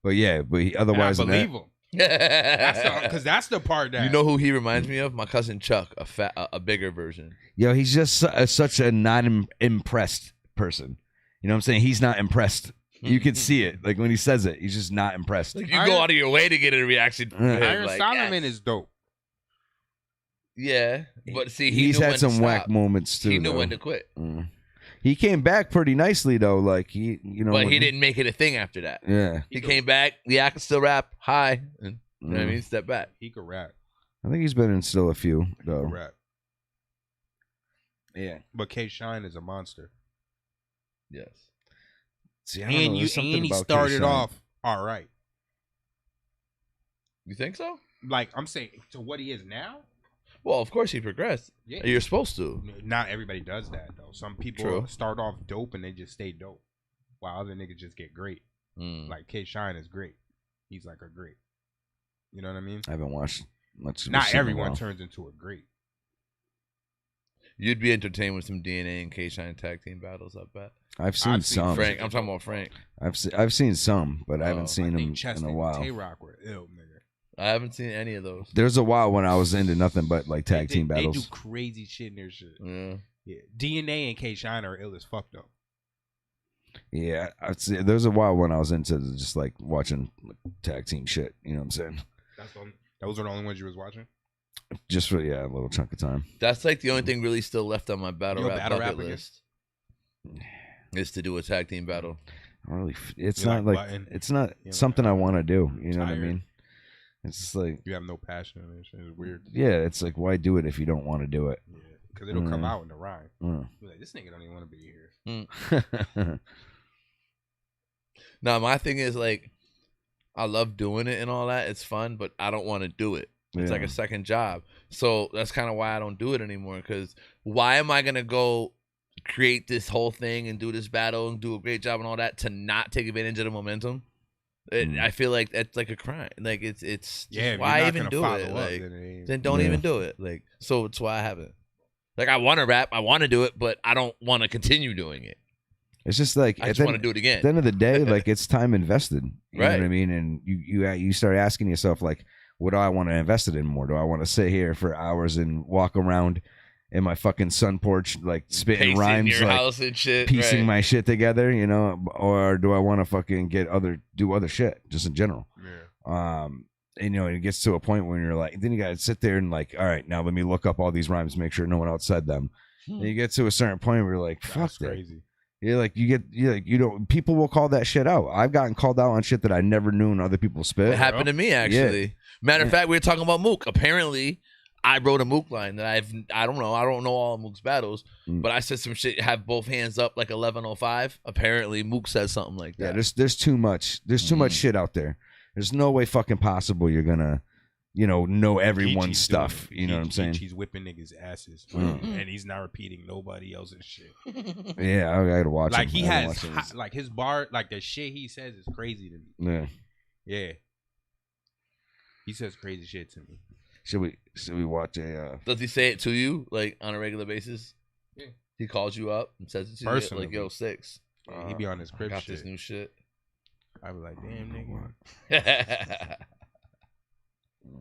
But yeah, but he, And I otherwise, believe him. Because Because that's the part that you know who he reminds me of? My cousin Chuck, a bigger version. yo, he's just such a not impressed person. You know what I'm saying? He's not impressed. You can see it. Like when he says it, he's just not impressed. Like you go out of your way to get a reaction. From him, Iron like, Solomon yes. is dope. Yeah, but see, he's knew had when some to whack stop. moments too. He knew though. when to quit, He came back pretty nicely though. Like he, you know, but when he didn't make it a thing after that. Yeah, He came back. Yeah, I can still rap. Hi, and you know what I mean, step back. He could rap. I think he's been in still a few He though. could rap. Yeah, But K-Shine is a monster. Yes. see, I don't know, there's something And he about started K-Shine. off all right. You think so? Like I'm saying, to what he is now. Well, of course he progressed. Yeah. You're supposed to. Not everybody does that though. Some people True. start off dope and they just stay dope, while other niggas just get great. Like K-Shine is great. He's like a great. You know what I mean? I haven't watched much. of Not this in a everyone while. turns into a great. You'd be entertained with some DNA and K-Shine tag team battles, I bet. I've seen some. Frank, I'm talking about Frank. I've seen some, but I haven't seen I him think Chesney in a and while. Tay-Rock were ill, nigga. I haven't seen any of those. There's a while when I was into nothing but like tag team They battles. do crazy shit in their shit. Yeah. Yeah, DNA and K-Shine are ill as fuck though. Yeah, there's a while when I was into just like watching tag team shit. You know what I'm saying? Those are the only ones you was watching. Just for a little chunk of time. That's like the only thing really still left on my battle You a rap battle bucket rap again? list. Is to do a tag team battle. I don't really, it's You not like like button? it's not You something like- I want to do. You know what I tired? mean? It's just like You have no passion in it. Shit. It's weird. yeah, it's like why do it if you don't want to do it? Yeah, because it'll come out in the rhyme. Mm. You're like, this nigga don't even want to be here. Now my thing is like, I love doing it and all that. It's fun, but I don't want to do it. It's like Yeah. a second job. So that's kind of why I don't do it anymore. Because why am I gonna go create this whole thing and do this battle and do a great job and all that to not take advantage of the momentum? I feel like that's like a crime. Like it's just, Yeah, if why you're not even gonna do follow it? up, Like then it ain't- then don't Yeah. even do it. Like so it's why I haven't. Like I want to rap, I want to do it, but I don't want to continue doing it. It's just like I at just the- want to do it again. At the end of the day, like it's time invested. You know what I Right. mean? And you start asking yourself like, what do I want to invest it in more? Do I want to sit here for hours and walk around in my fucking sun porch like spitting Pacing rhymes, your like house and shit, piecing right. my shit together, you know, or do I want to fucking do other shit just in general? Yeah. And you know, it gets to a point when you're like, then you gotta sit there and like, all right, now let me look up all these rhymes, make sure no one else said them. And you get to a certain point where you're like, fuck That's that. crazy. You're like, you don't. People will call that shit out. I've gotten called out on shit that I never knew and other people spit. It happened to me actually. Matter of fact, we were talking about Mook. Apparently, I wrote a Mook line that I don't know all of Mook's battles, but I said some shit. Have both hands up like 11:05. Apparently, Mook says something like that. Yeah, there's too much. There's too much shit out there. There's no way fucking possible you're gonna, know everyone's Geechee's stuff. doing it. You know what I'm saying? He's whipping niggas' asses, and he's not repeating nobody else's shit. Yeah, I gotta watch. Like him. he I haven't has, watched him. like his bar, like the shit he says is crazy to me. Yeah. Yeah, he says crazy shit to me. Should we watch a? Does he say it to you like on a regular basis? Yeah. He calls you up and says it to you Personally. like, "Yo, Six, Yeah, he be on his I crib got shit. this new shit." I be like, damn nigga,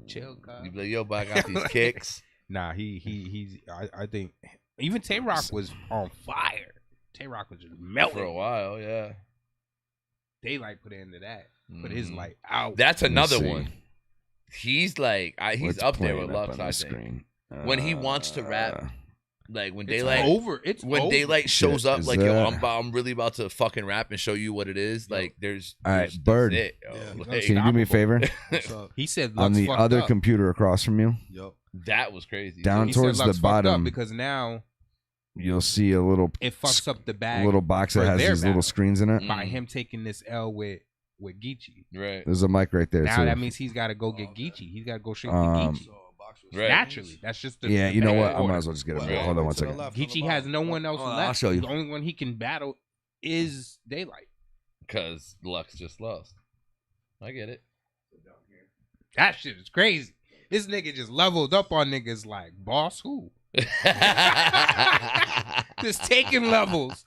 chill, cuz. You be like, "Yo, but I got these kicks." Nah, he's. I think even Tay Rock was on fire. Tay-Rock was just melting for a while. Yeah, Daylight put an end to that. Put his light out. That's another see. one. He's like, he's What's up there playing with up Lux. on I the think screen? when he wants to rap, like when It's Daylight over. It's when over. Daylight shows Shit, up, is like yo, that- I'm really about to fucking rap and show you what it is. Like there's All right, that's Bird. it, yo. Yeah, Like, Can you do me a favor? What's up? He said On Lux the fucked other up. computer across from you, Yup. that was crazy. Down He towards said Lux the fucked up bottom, because now you'll see a little it fucks up the bag. little box for that has their these little battle. screens in it. By him taking this L with Geechee. Right. There's a mic right there Now too. that means he's got to go get Geechee. He's got to go straight to Um, Geechee. Right. Naturally, that's just the Yeah, the you know bad what? I order. might as well just get him. Right. Hold on one second. Geechee has no one else left. I'll show you. The only one he can battle is Daylight. Because Lux just lost. I get it. That shit is crazy. This nigga just leveled up on niggas like boss who? Just taking levels.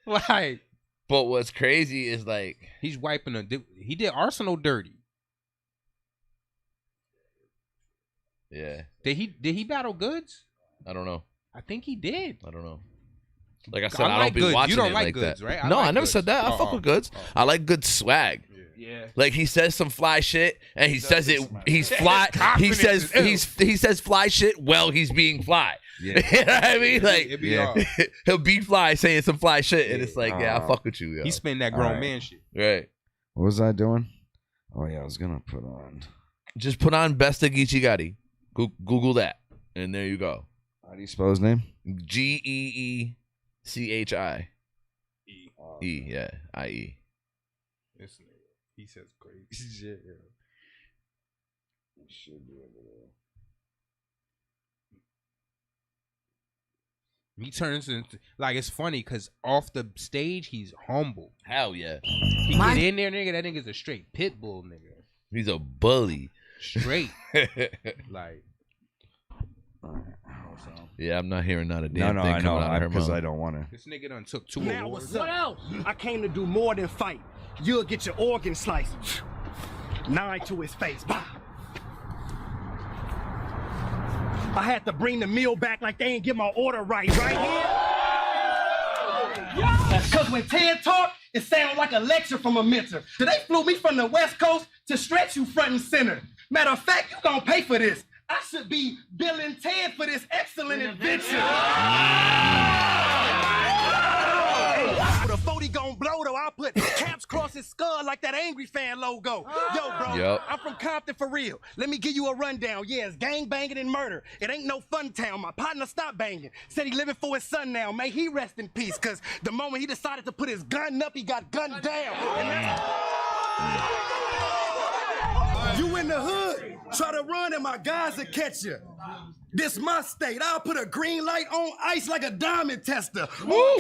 Like But what's crazy is like he's wiping he did Arsenal dirty. yeah, Did he battle Goods? I don't know. I think he did. I don't know. Like I said, I, like don't be Goods. watching You don't it like like Goods, that. right? I No, like I never Goods. said that. I fuck with Goods. I like good swag. Yeah. Like he says some fly shit, and he says it. He's fly. He confidence says is ill. he says fly shit. Well, he's being fly. Yeah. You know what I mean? Like It be Yeah. hard. he'll be fly saying some fly shit, and it's like, yeah, I fuck with you. Yo. He spin that grown Alright. man shit. Right. What was I doing? Oh yeah, I was gonna put on. Just put on Best of Geechee Gotti. Google that, and there you go. How do you spell his name? Geechi. Yeah, IE. This nigga, he says crazy shit. Yeah. He turns into like it's funny because off the stage he's humble. Hell yeah. He get in there, nigga. That nigga's a straight pit bull, nigga. He's a bully. Straight, like Yeah, I'm not hearing not a No, damn no, thing I coming know out of her because mouth. I don't want to. this nigga done took 2 Now awards. what's up? I came to do more than fight. You'll get your organ sliced. 9 to his face. Bah. I had to bring the meal back like they ain't get my order right here. Cause when Ted talk, it sounds like a lecture from a mentor. So they flew me from the West Coast to stretch you front and center. Matter of fact, you gonna pay for this. I should be billing Ted for this excellent adventure. The 40 gon' blow though. I'll put caps across his skull like that Angry Fan logo. Yo, bro, Yup. I'm from Compton for real. Let me give you a rundown. Yeah, it's gang banging and murder. It ain't no fun town. My partner stopped banging. Said he living for his son now. May he rest in peace. Cause the moment he decided to put his gun up, he got gunned down. And that's... You in the hood, try to run and my guys will catch you. This my state. I'll put a green light on ice like a diamond tester. You know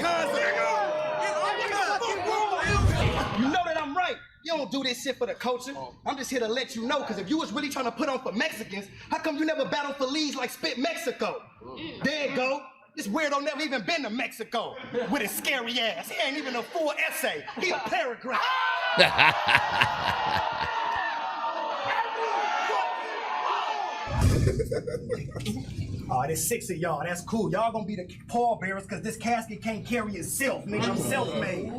that I'm right. You don't do this shit for the culture. I'm just here to let you know, because if you was really trying to put on for Mexicans, how come you never battled for leads like Spit Mexico? There you go. This weirdo never even been to Mexico with his scary ass. He ain't even a full essay. He a paragraph. Oh, there's 6 of y'all. That's cool. Y'all gonna be the pallbearers because this casket can't carry itself. Nigga, I'm self-made.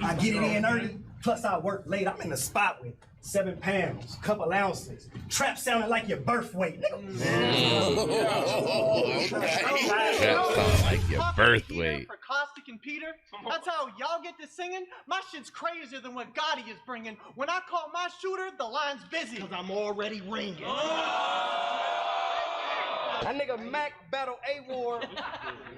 I get it in early. Plus, I work late. I'm in the spot with 7 pounds, couple ounces. Trap sounding like your birth weight. Nigga. That sounds like your birth weight. For Caustic and Peter, that's how y'all get to singing. My shit's crazier than what Gotti is bringing. When I call my shooter, the line's busy. Cause I'm already ringing. That nigga Mac battled A-War,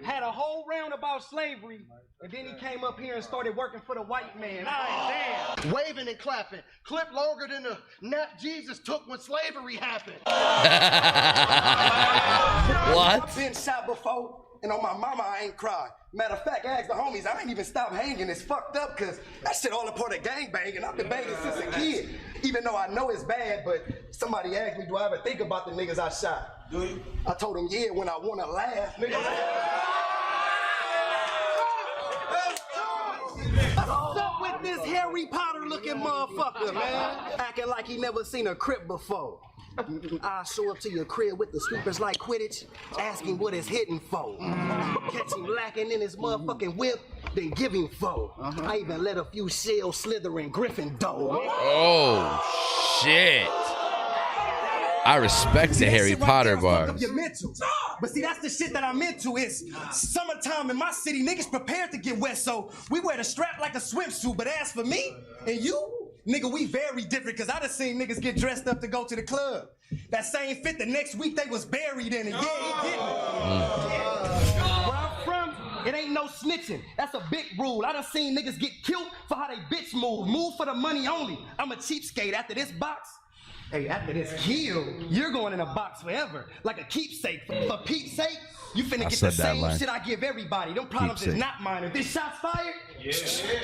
had a whole round about slavery, and then he came up here and started working for the white man. Damn. Waving and clapping. Clip longer than the nap Jesus took when slavery happened. What? I've been shot before, and on my mama, I ain't cried. Matter of fact, I asked the homies, I ain't even stopped hanging. It's fucked up, because that shit all a part of gangbanging. I've been banging since a kid. Even though I know it's bad, but somebody asked me, do I ever think about the niggas I shot? Do you? I told them, yeah, when I want to laugh, nigga. What's up with this Harry Potter looking motherfucker, man? Acting like he never seen a Crip before. I show up to your crib with the sweepers like Quidditch, asking what it's hitting for. Catch him lacking in his motherfucking whip, then give him four. I even let a few shells slither in Gryffindor. Oh, shit. I respect the Harry Potter bars. But see, that's the shit that I'm into. It's summertime in my city. Niggas prepared to get wet, so we wear the strap like a swimsuit. But as for me and you, nigga, we very different. Cause I done seen niggas get dressed up to go to the club. That same fit the next week they was buried in it. Yeah, he didn't. Where I'm from, it ain't no snitching. That's a big rule. I done seen niggas get killed for how they bitch move. Move for the money only. I'm a cheapskate. After this box, hey, after this kill, you're going in a box forever, like a keepsake. For Pete's sake, you finna get the same shit I give everybody. Them problems is not mine. If this shots fired,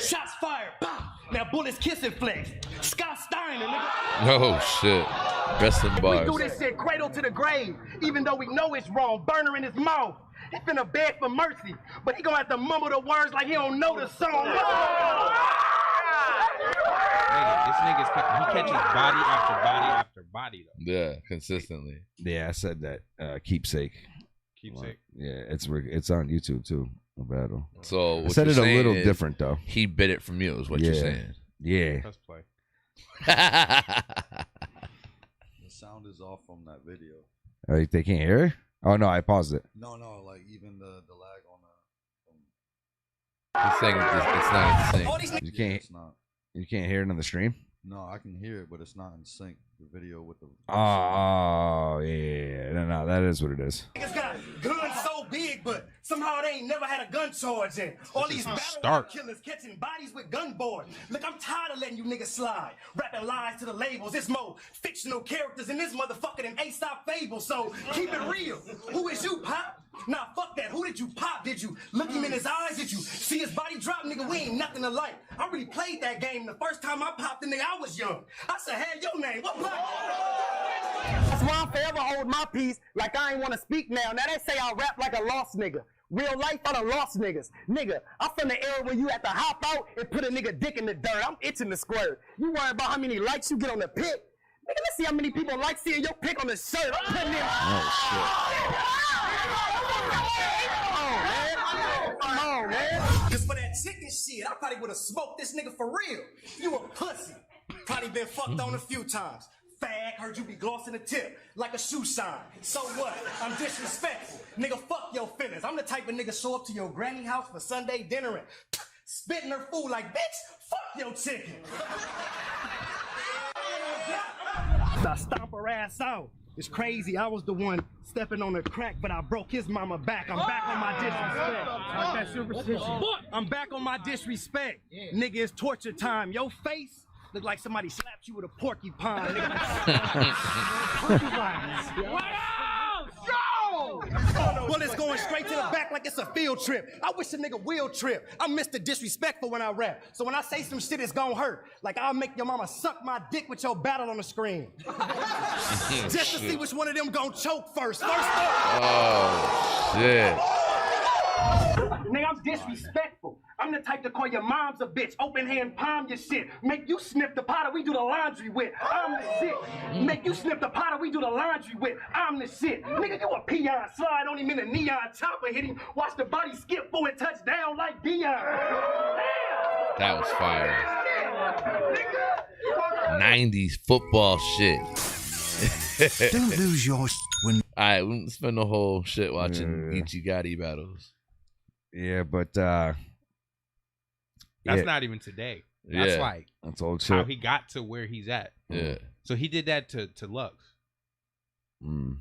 shots fired. Bah! Now bullets kissing flex. Scott Steiner, nigga. Oh, shit. Rest in bars. We do this shit cradle to the grave, even though we know it's wrong. Burner in his mouth. He finna beg for mercy, but he gonna have to mumble the words like he don't know the song. This nigga's he catches body after body after body though. Yeah, consistently. Yeah, I said that. Keepsake. Keepsake. Yeah, it's on YouTube too. A battle. So I what said you're it a saying little is different though. He bit it from you, is what you're saying. Yeah. Let's play. The sound is off from that video. Oh, they can't hear it? Oh no, I paused it. No, like even the lag on He's saying it's not in sync. You can't. It's not. You can't hear it on the stream. No, I can hear it, but it's not in sync. The video with the. Oh yeah. No, that is what it is. Niggas got guns so big, but somehow they ain't never had a gun charge in. All these battle killers catching bodies with gun boards. Look, I'm tired of letting you niggas slide. Rapping lies to the labels. It's more fictional characters in this motherfucker than Aesop Fable. So keep it real. Who is you, Pop? Nah, fuck that. Who did you pop? Did you look him in his eyes? Did you see his body drop? Nigga, we ain't nothing alike. I really played that game the first time I popped the nigga. I was young. I said, hey, your name. What pop? That's why I'm forever hold my peace like I ain't want to speak now. Now they say I rap like a lost nigga. Real life, I done lost niggas. Nigga, I'm from the era where you have to hop out and put a nigga dick in the dirt. I'm itching to squirt. You worry about how many likes you get on the pic? Nigga, let's see how many people like seeing your pic on the shirt. I'm putting in. Oh, shit. Come on, man. Cause for that chicken shit, I probably would have smoked this nigga for real. You a pussy. Probably been fucked on a few times. Fag, heard you be glossing the tip like a shoe shine. So what? I'm disrespectful. Nigga, fuck your feelings. I'm the type of nigga show up to your granny house for Sunday dinner and spitting her food like, bitch, fuck your chicken. I stomp her ass out. It's crazy. I was the one stepping on the crack, but I broke his mama back. I'm back on my disrespect. Like that superstition. I'm back on my disrespect. Nigga, it's torture time. Your face look like somebody slapped you with a porcupine. Bullets going straight to the back like it's a field trip. I wish a nigga will trip. I'm Mr. Disrespectful when I rap. So when I say some shit, it's gonna hurt. Like I'll make your mama suck my dick with your battle on the screen. Just to see which one of them gonna choke first. Oh, shit. Nigga, I'm disrespectful. I'm the type to call your mom's a bitch. Open hand palm your shit. Make you snip the pot we do the laundry with. I'm the shit. Make you snip the pot we do the laundry with. I'm the shit. Nigga, you a peon. Slide on him in a neon chopper. Hit him. Watch the body skip for it. Touchdown like Dion. That was fire. 90s football shit. Don't lose your when. Alright, we spend the whole shit watching Ichigati battles. Yeah, but that's not even today. That's like that's old shit. How he got to where he's at. Yeah. So he did that to Lux. And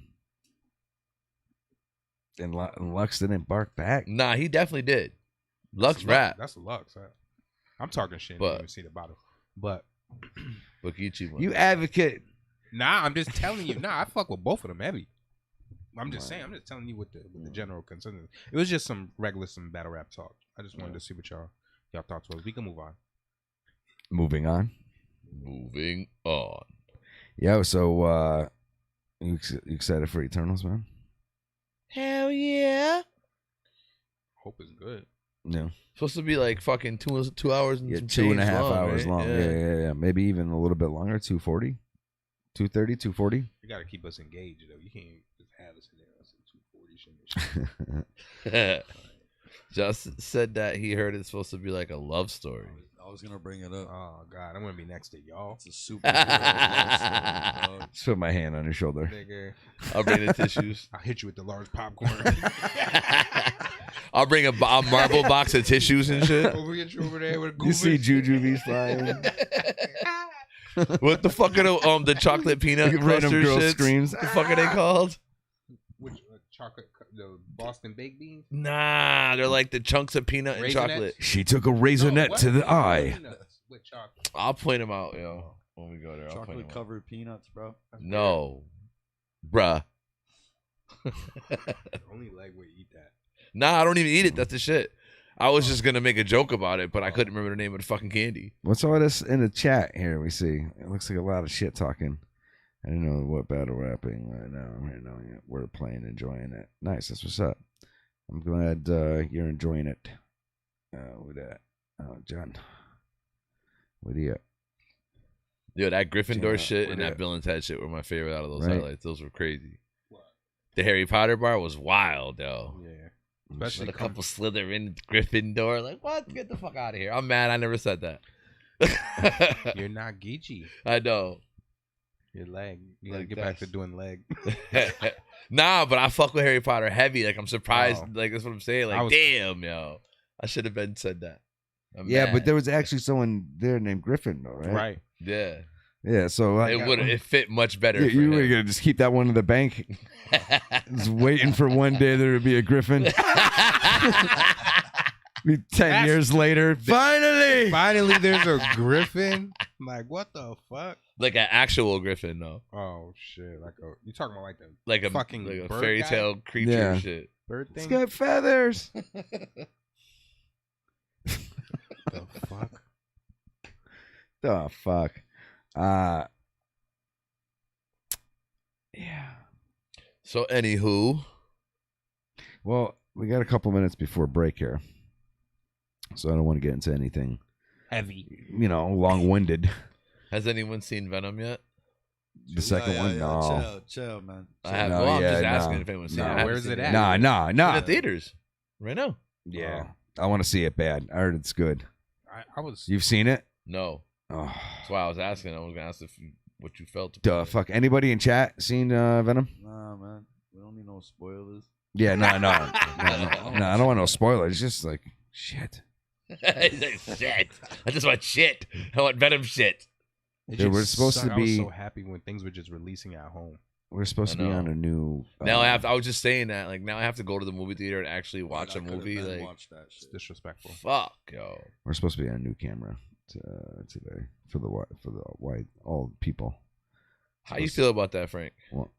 Lux didn't bark back. Nah, he definitely did. Lux rap. That's Lux. I'm talking shit. But, I didn't even see the bottle. But you advocate. Nah, I'm just telling you. Nah, I fuck with both of them heavy. I'm just saying. I'm just telling you what the general consensus. It was just some battle rap talk. I just wanted to see what y'all thoughts was. We can move on. Moving on. Yeah. So, you excited for Eternals, man? Hell yeah. Hope it's good. Yeah. Supposed to be like fucking 2 hours and some 2.5 hours long. Yeah. Maybe even a little bit longer. 240. 230, 240. You gotta keep us engaged though. You can't just have us in there. 240 shit. Justin said that he heard it's supposed to be like a love story. I was gonna bring it up. Oh God, I'm gonna be next to y'all. It's a superhero love story, dog. Just put my hand on your shoulder. Nigga. I'll bring the tissues. I'll hit you with the large popcorn. I'll bring a marble box of tissues and shit. Over get you over there with a You see Jujubes flying. What the fuck are the chocolate peanut Random cluster girl shits? screams. The fuck are they called? Which chocolate? The Boston baked beans? Nah, they're like the chunks of peanut and Raisinets? chocolate. She took a raisinette to the eye. With chocolate. I'll point them out, yo. When we go there, I'll point Chocolate 'em out. covered peanuts, bro. No, bruh. Only leg would eat that. Nah, I don't even eat it. That's the shit. I was just gonna make a joke about it, but I couldn't remember the name of the fucking candy. What's all this in the chat here? We see. It looks like a lot of shit talking. I don't know what battle rapping right now. Yeah, we're playing, enjoying it. Nice. That's what's up. I'm glad you're enjoying it. With that, John. What do you? Yo, that Gryffindor Yeah, shit what and is that it? Bill and Ted shit were my favorite out of those Right. highlights. Those were crazy. The Harry Potter bar was wild, though. Yeah. With Especially a couple Slytherin, Gryffindor. Like, what? Get the fuck out of here. I'm mad I never said that. You're not Geechee. I know. Your leg. You gotta Like get back to doing leg. Nah, but I fuck with Harry Potter heavy. Like, I'm surprised. Oh. Like, that's what I'm saying. Like, damn, yo. I should have been said that. I'm Yeah, mad. but there was actually someone there named Griffin, though, right? Right. Yeah. Yeah, so It fit much better. You, for you him. were gonna just keep that one in the bank, just waiting for one day there to be a Griffin. Be 10 years later, finally. Finally, there's a Griffin. Like, what the fuck? Like an actual Griffin, though. Oh shit! Like a you talking about Like a fucking like a bird fairy guy? tale creature Yeah. shit. bird It's thing? got feathers. The fuck? Oh fuck. Yeah. So, anywho, Well, we got a couple minutes before break here, so I don't want to get into anything, Heavy. long-winded. has anyone seen Venom yet? The second one, no. Chill, man. I have. No, well, I'm yeah, just no. asking if anyone's seen No. it. I haven't Where's seen it yet. at? Nah. In the theaters right now. Yeah, I want to see it bad. I heard it's good. I was. You've seen it? No, Oh, that's why I was asking. I was gonna ask what you felt. duh. Fuck. Anybody in chat seen Venom? Nah, man. We don't need no spoilers. Yeah, no. I don't want no spoilers. It's just like shit. He's like, shit. I just want shit. I want Venom shit. It Dude, we're just supposed sucked. to I was be- so happy when things were just releasing at home. We're supposed I to be know. on a new. Now I have. I was just saying that. Like now I have to go to the movie theater and actually watch a I could've movie. been Like watched that It's shit. disrespectful. fuck, yo. We're supposed to be on a new camera today for the white all people. How you feel about that, Frank? Well,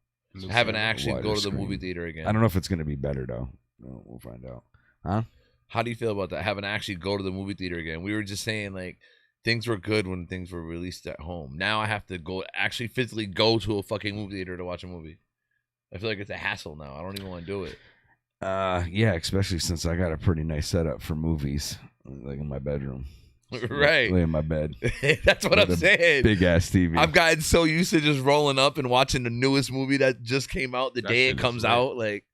Having to actually wider go to the screen. movie theater again. I don't know if it's gonna be better though. No, we'll find out. Huh? How do you feel about that? Having to actually go to the movie theater again. We were just saying like things were good when things were released at home. Now I have to go actually physically go to a fucking movie theater to watch a movie. I feel like it's a hassle now. I don't even want to do it. Yeah, especially since I got a pretty nice setup for movies, like in my bedroom. Right. Lay in my bed. That's what With I'm a saying. Big ass TV. I've gotten so used to just rolling up and watching the newest movie that just came out the That day shit it is comes lit. out, like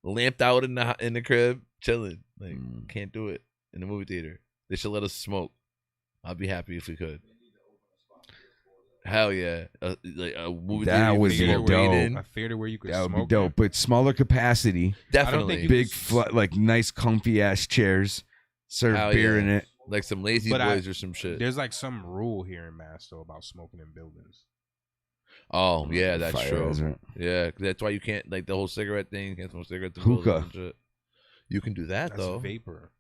lamped out in the crib, chilling. Like Mm. can't do it in the movie theater. They should let us smoke. I'd be happy if we could. Hell yeah, like a movie That theater. would you be can dope. smoke weed in. A theater where you could That would be smoke dope, but smaller capacity. Definitely. you Big, could like nice, comfy ass chairs. Serve Hell beer yeah. in it. Like some lazy But boys or some shit. There's like some rule here in Mass though about smoking in buildings. Oh yeah, that's Fire true. hazard. Yeah, that's why you can't like the whole cigarette thing. You can't smoke cigarettes. in Hookah. buildings and shit. You can do that That's though. vapor.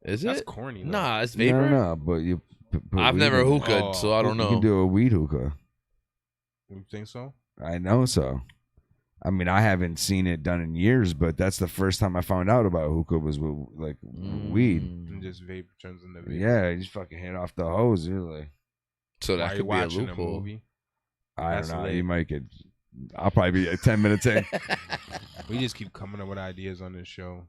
Is That's it? corny. Though. Nah, it's vapor. No, but you. Put I've weed never in it. hookah, Oh. so I don't You can know. do a weed hookah. You think so? I know so. I mean, I haven't seen it done in years, but that's the first time I found out about hookah was with like weed. And just vapor turns into vapor. Yeah, you just fucking hit off the hose. You're like, So that While could you're be a watching a loophole. movie. I That's don't know. lit. You might get. I'll probably be 10 minutes in. We just keep coming up with ideas on this show.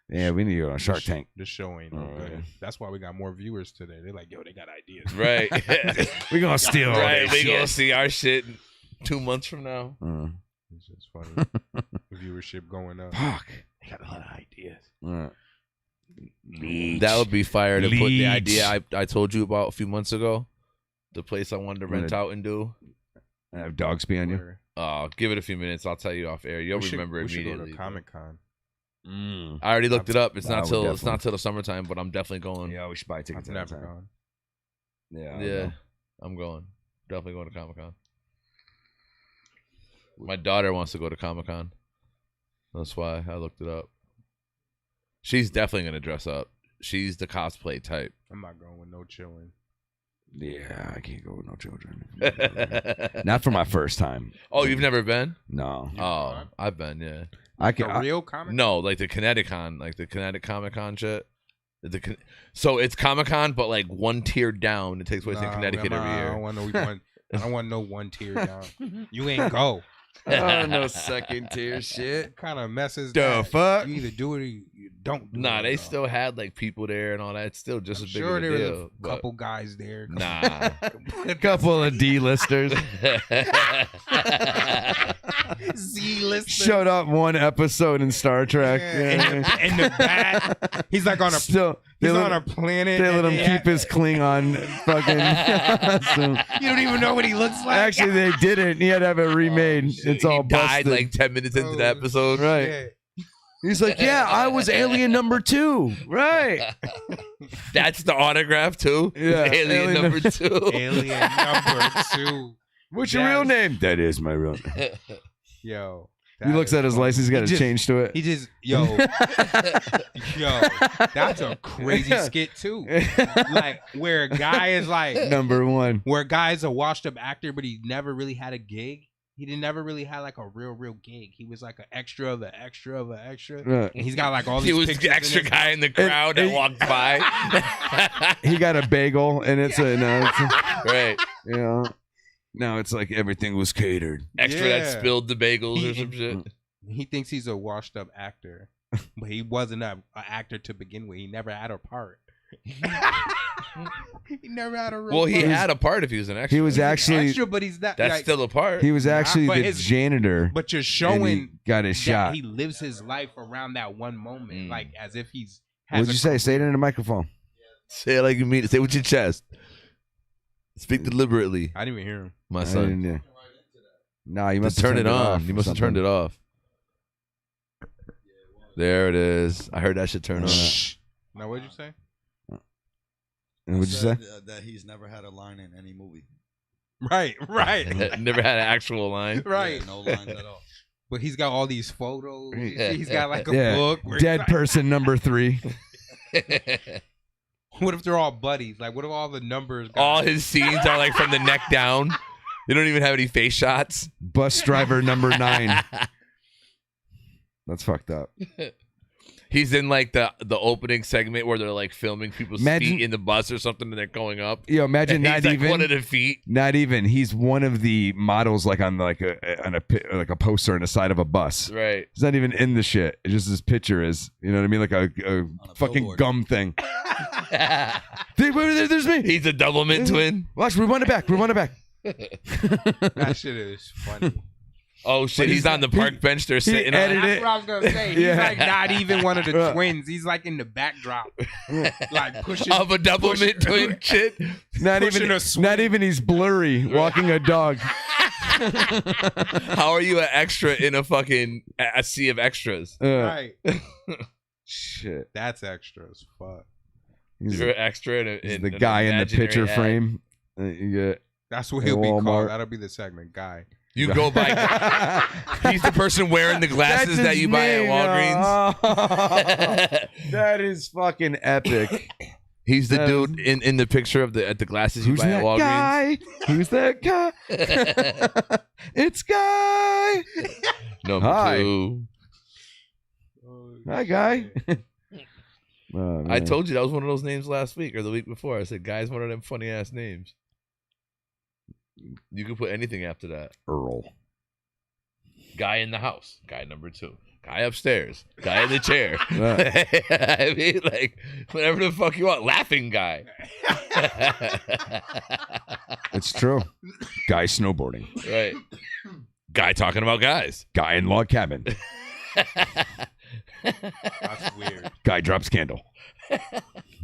Yeah, we need to go on Shark Tank. This show ain't no good. That's why we got more viewers today. They're like, yo, they got ideas. Right. We're going to steal all right. that We shit. going to see our shit 2 months from now. It's just funny. Viewership going up. Fuck. They got a lot of ideas. That would be fire to put the Leech. idea I told you about a few months ago. The place I wanted to rent Wanna- out and do. I have dogs behind you. Give it a few minutes. I'll tell you off air. You'll We should immediately. go to Comic-Con. I already looked it up. It's I not would till definitely. the summertime, but I'm definitely going. Yeah, we should buy tickets. I've at that never time. gone. Yeah. I Yeah, know. I'm going. Definitely going to Comic-Con. My daughter wants to go to Comic-Con. That's why I looked it up. She's definitely going to dress up. She's the cosplay type. I'm not going with no chilling. Yeah, I can't go with no children. Not for my first time. Oh, you've never been? No. Oh, I've been, yeah. I can. The real comic? No, like the Connecticut, like the Connecticut Comic-Con shit. So it's Comic-Con, but like one tier down. It takes place in Connecticut every year. I don't want no one tier down. You ain't go. Oh, no second tier shit. What kind of messes The that? fuck? You either do it or you don't do it. Nah, they though. still had like people there and all that. It's still just I'm as big sure of a there deal. was a couple guys there. Nah. A couple of D-listers Z-listers. showed up one episode in Star Trek. In the back, he's like on a Still, he's they on let, a planet. they let and him keep his Klingon fucking. So, You don't even know what he looks like. actually, they didn't. He had to have it remade. It's all he died busted. like 10 minutes into the episode. Right. Yeah. He's like, yeah, I was alien number 2. Right. That's the autograph too. Yeah, Alien number 2. Alien number 2. What's your real name? That is my real name. Yo. He looks at his license. He's got to change to it. He just, yo, that's a crazy skit too. Like where a guy is like Number 1. where a guy's a washed up actor, but he never really had a gig. He didn't never really had like a real gig. He was like an extra of an extra of an extra. Right. And he's got like all these He was pictures the in extra his- guy in the crowd that walked by. He got a bagel, and it's a no. It's a, Right. you know, no, it's like everything was catered. Extra that Yeah. spilled the bagels or some shit. He thinks he's a washed up actor, but he wasn't an actor to begin with. He never had a part. He never had a real Well, he part. had a part if he was an extra. He was actually extra, but he's not. That's like, still a part. he was actually but the his- janitor. But you're and he showing got his that shot. he lives his life around that one moment, like as if he's. has What'd a you say? Say it in the microphone. Say it like you mean it. Say it with your chest. Speak deliberately, I didn't even hear him. my I son. didn't, no, you Just must have turn it turned on. off You or must have turned it off. There it is. I heard that shit turn on. Shh. Now, what'd you say? And what'd you say? That he's never had a line in any movie. Right. Never had an actual line. Right. Yeah, no lines at all. But he's got all these photos. Yeah. He's got like a Yeah, book. where dead he's like- person number 3. What if they're all buddies? Like, what if all the numbers? All his scenes are like from the neck down. They don't even have any face shots. Bus driver number 9. That's fucked up. He's in like the opening segment where they're like filming people's feet in the bus or something, and they're going up. Yo, imagine And not he's like even one of the feet. Not even. He's one of the models, like on like a poster on the side of a bus. Right. He's not even in the shit. It's just his picture is. You know what I mean? Like a fucking billboard. gum thing. There's me. He's a Doublemint twin. Watch, rewind it back. Rewind it back. That shit is funny. Oh shit! But He's on the park bench. They're sitting on. edited That's it. what I was gonna say. He's Yeah. like not even one of the twins. He's like in the backdrop, like pushing Of a Doublemint twin shit. Not Pushing even. a swing. Not even. He's blurry walking a dog. How are you an extra in a sea of extras? Right. Shit. That's extra as fuck. He's You're an extra in he's in the an guy in the imaginary picture ad. frame. You get. That's what At he'll be Walmart. called. That'll be the segment, guy. You go by. He's the person wearing the glasses that you buy at Walgreens. Walgreens. That is fucking epic. He's the That dude in the picture of the glasses you Who's buy that at Walgreens. guy? Who's that guy? It's Guy. Number Hi. 2. Hi, Guy. I told you that was one of those names last week or the week before. I said, "Guy's one of them funny ass names." You can put anything after that. Earl. Guy in the house. Guy number 2. Guy upstairs. Guy in the chair. I mean, like, whatever the fuck you want. Laughing guy. It's true. Guy snowboarding. Right. Guy talking about guys. Guy in log cabin. That's weird. Guy drops candle.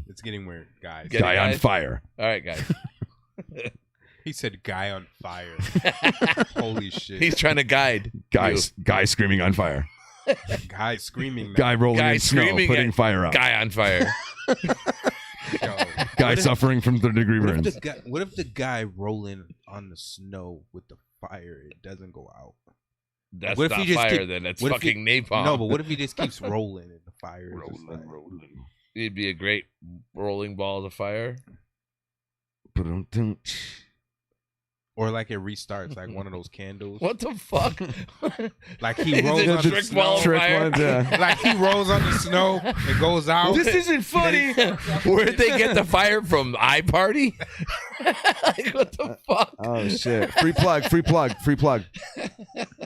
It's getting weird, guys. Guy on fire. All right, guys. He said guy on fire. Holy shit. He's trying to guide. Guy screaming on fire. Guy screaming. Guy rolling Guy in snow, screaming putting at fire out. Guy on fire. Yo, Guy suffering from third-degree what burns. what if the guy rolling on the snow with the fire, it doesn't go out? That's What if not he just fire keep- then. That's what if he- fucking napalm. No, but what if he just keeps rolling and the fire is just like, Rolling. It'd be a great rolling balls of fire. or like it restarts like one of those candles. What the fuck? Like he Is rolls it a on the trick snow. ball of fire? Like he rolls on the snow, it goes out. This isn't funny. Where'd they get the fire from? iParty? Like, what the fuck? Oh shit! Free plug.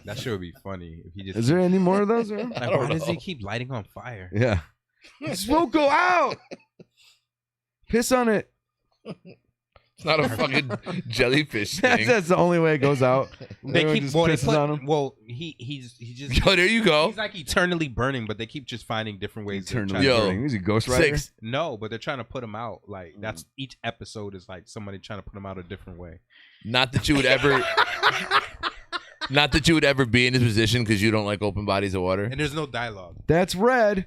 That shit would be funny if he just. Is there any more of those? Like, why does he keep lighting on fire? Yeah. This won't go out. Piss on it. It's not a fucking jellyfish thing. That's the only way it goes out. They Everyone keep just well, they pisses put, on him. well, he just. Yo, there you go. He's like eternally burning, but they keep just finding different ways. Eternally Yo. burning. Is he Ghost Rider? 6. No, but they're trying to put him out. Like that's each episode is like somebody trying to put him out a different way. Not that you would ever. Not that you would ever be in this position because you don't like open bodies of water. And there's no dialogue. That's red.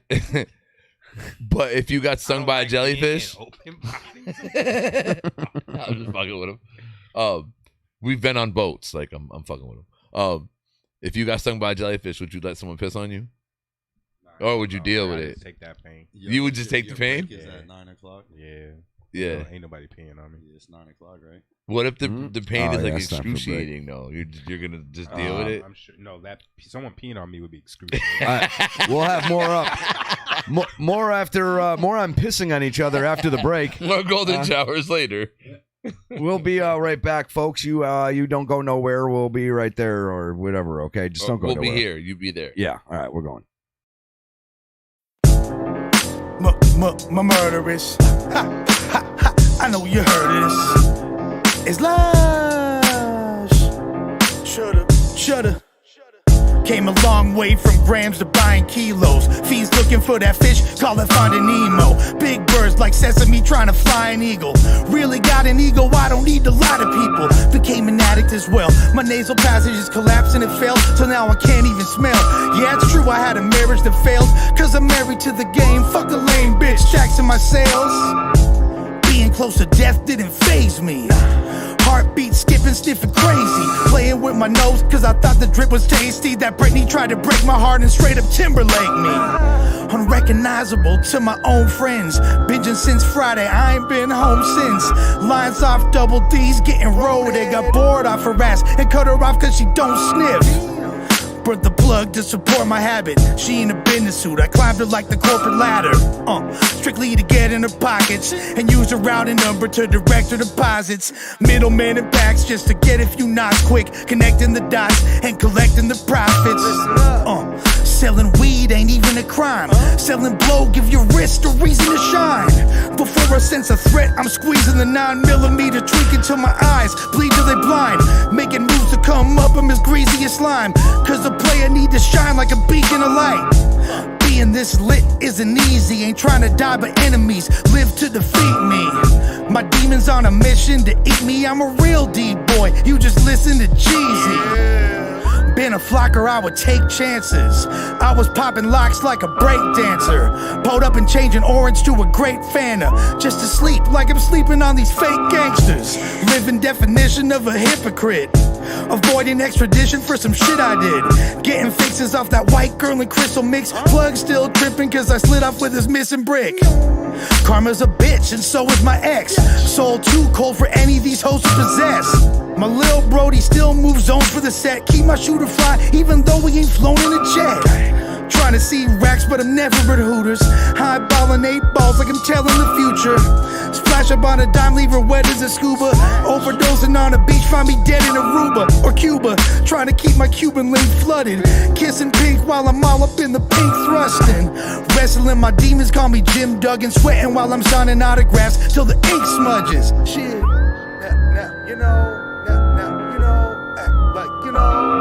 But if you got stung by a jellyfish, Open bodies. I'm just fucking with him. We've been on boats. Like I'm fucking with him. If you got stung by a jellyfish, would you let someone piss on you, or would you deal with I'd it? just take that pain. You would just take the pain? Is at 9 o'clock? Yeah. Yeah. No, ain't nobody peeing on me. Yeah, it's 9 o'clock, right? What if the pain Oh, is like yeah, it's not for excruciating? though you're gonna just deal with it. I'm sure. No, that someone peeing on me would be excruciating. We'll have more up. More after. More on pissing on each other after the break. More golden showers later. We'll be right back, folks. You don't go nowhere. We'll be right there or whatever. Okay, just don't go We'll nowhere. be here. You be there. Yeah. All right, we're going. My murderess. Ha, ha, ha. I know you heard this. It's lush. Shoulda. Came a long way from grams to buying kilos. Fiends looking for that fish, call it Finding Nemo. Big birds like sesame trying to fly an eagle. Really got an ego, I don't need a lot of people. Became an addict as well. My nasal passages collapsed and it failed, so now I can't even smell. Yeah, it's true I had a marriage that failed, cause I'm married to the game. Fuck a lame bitch, jacks in my sails. Being close to death didn't faze me. Heartbeat skipping, stiff and crazy. Playing with my nose, cause I thought the drip was tasty. That Britney tried to break my heart and straight up Timberlake me. Unrecognizable to my own friends. Binging since Friday, I ain't been home since. Lines off double D's, getting rolled. They got bored off her ass and cut her off cause she don't sniff. Brought the plug to support my habit. She in a business suit, I climbed her like the corporate ladder. Strictly to get in her pockets and use her routing number to direct her deposits. Middlemen and backs just to get a few knots quick, connecting the dots and collecting the profits. Selling weed ain't even a crime. Selling blow, give your wrist a reason to shine. Before I sense a threat, I'm squeezing the 9mm, tweaking till my eyes bleed till they blind. Making moves to come up, I'm as greasy as slime. Cause the player need to shine like a beacon of light. Being this lit isn't easy, ain't trying to die but enemies live to defeat me. My demons on a mission to eat me, I'm a real D-boy, you just listen to Jeezy. Been a flocker, I would take chances. I was popping locks like a break dancer. Pulled up and changing orange to a great Fanta. Just to sleep like I'm sleeping on these fake gangsters. Living definition of a hypocrite. Avoiding extradition for some shit I did. Getting fixes off that white girl and crystal mix. Plug still tripping cause I slid off with his missing brick. Karma's a bitch and so is my ex. Soul too cold for any of these hoes to possess. My lil brody still moves zones for the set. Keep my shooter fly even though we ain't flown in a jet. Trying to see racks, but I'm never at Hooters. Highballing 8 balls like I'm telling the future. Splash up on a dime, leave her wet as a scuba. Overdosing on a beach, find me dead in Aruba or Cuba. Trying to keep my Cuban link flooded. Kissing pink while I'm all up in the pink thrusting. Wrestling my demons, call me Jim Duggan. Sweating while I'm signing autographs till the ink smudges. Shit. Now, you know, act like, you know.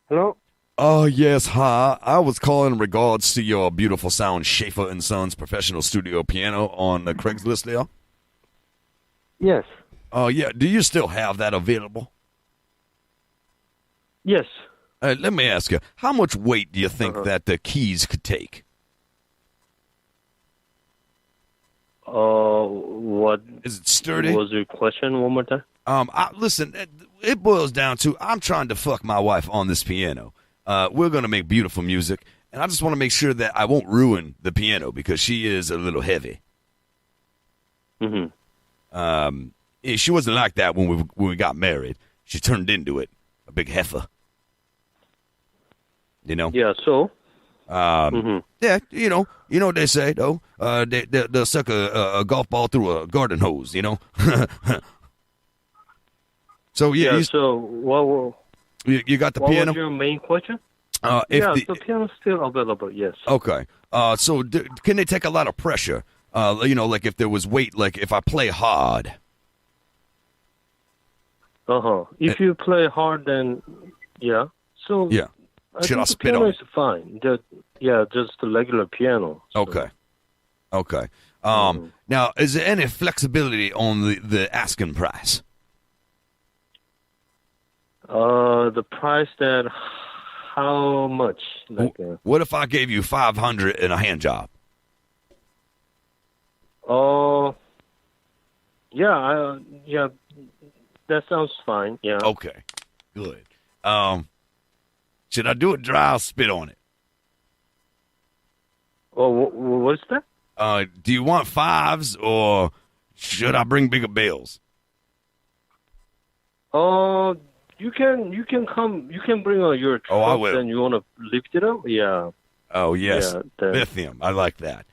Hello? Oh, yes, hi. I was calling in regards to your beautiful sound Schaefer and Sons professional studio piano on the Craigslist there. Yes. Oh, yeah. Do you still have that available? Yes. Let me ask you, how much weight do you think that the keys could take? What is it sturdy? Was your question one more time? Listen, it boils down to I'm trying to fuck my wife on this piano. We're gonna make beautiful music, and I just want to make sure that I won't ruin the piano because she is a little heavy. She wasn't like that when we got married. She turned into it, a big heifer. You know? Yeah. So. Yeah, you know what they say though. They'll suck a golf ball through a garden hose. You know. So yeah. So what? You got the what piano. What was your main question? The piano's still available. Yes. Okay. So can they take a lot of pressure? Like if there was weight, like if I play hard. If you play hard, then yeah. So yeah. Should I spit on it? Is fine. Just the regular piano. So. Okay. Now, is there any flexibility on the asking price? The price that how much? Like, what if I gave you $500 in a hand job? Yeah, that sounds fine. Yeah. Okay. Good. Should I do it dry or spit on it? Oh, what's that? Do you want fives or should I bring bigger bills? You can come. You can bring your truck. Oh, I will. And you want to lift it up? Yeah. Oh yes, lithium. I like that.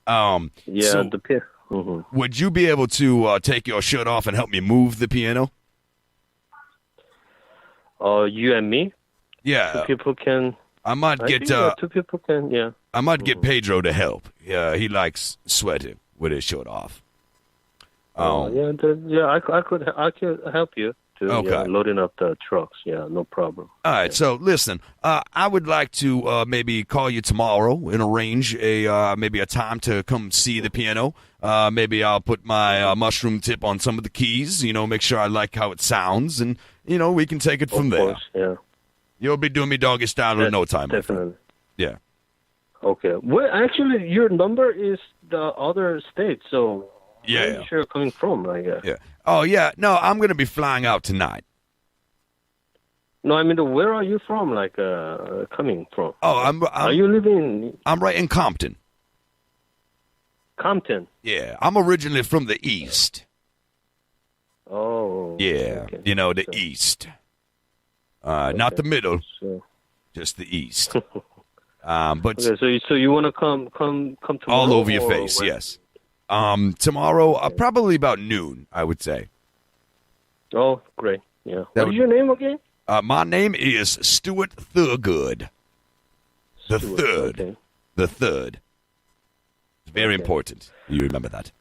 So would you be able to take your shirt off and help me move the piano? You and me? Yeah. 2 people can. I might get. 2 people can. Yeah. I might get Pedro to help. Yeah, he likes sweating with his shirt off. I could help you too. Okay. Yeah, loading up the trucks. Yeah, no problem. All right. So listen, I would like to maybe call you tomorrow and arrange maybe a time to come see the piano. Maybe I'll put my mushroom tip on some of the keys. Make sure I like how it sounds, and we can take it from there. Of course, yeah. You'll be doing me doggy style in no time. Definitely. Yeah. Okay. Well, actually, your number is the other state, so where are you coming from? Yeah. Oh, yeah. No, I'm going to be flying out tonight. No, I mean, where are you from? Coming from? Oh, are you living? I'm right in Compton. Compton. Yeah, I'm originally from the East. Oh. Yeah, okay. The East. Not the middle, just the East. But so you want to come tomorrow? All over your face, yes. Tomorrow, probably about noon, I would say. Oh, great. Yeah. What is your name again? My name is Stuart Thurgood. The third. Okay. The third. It's very important. You remember that.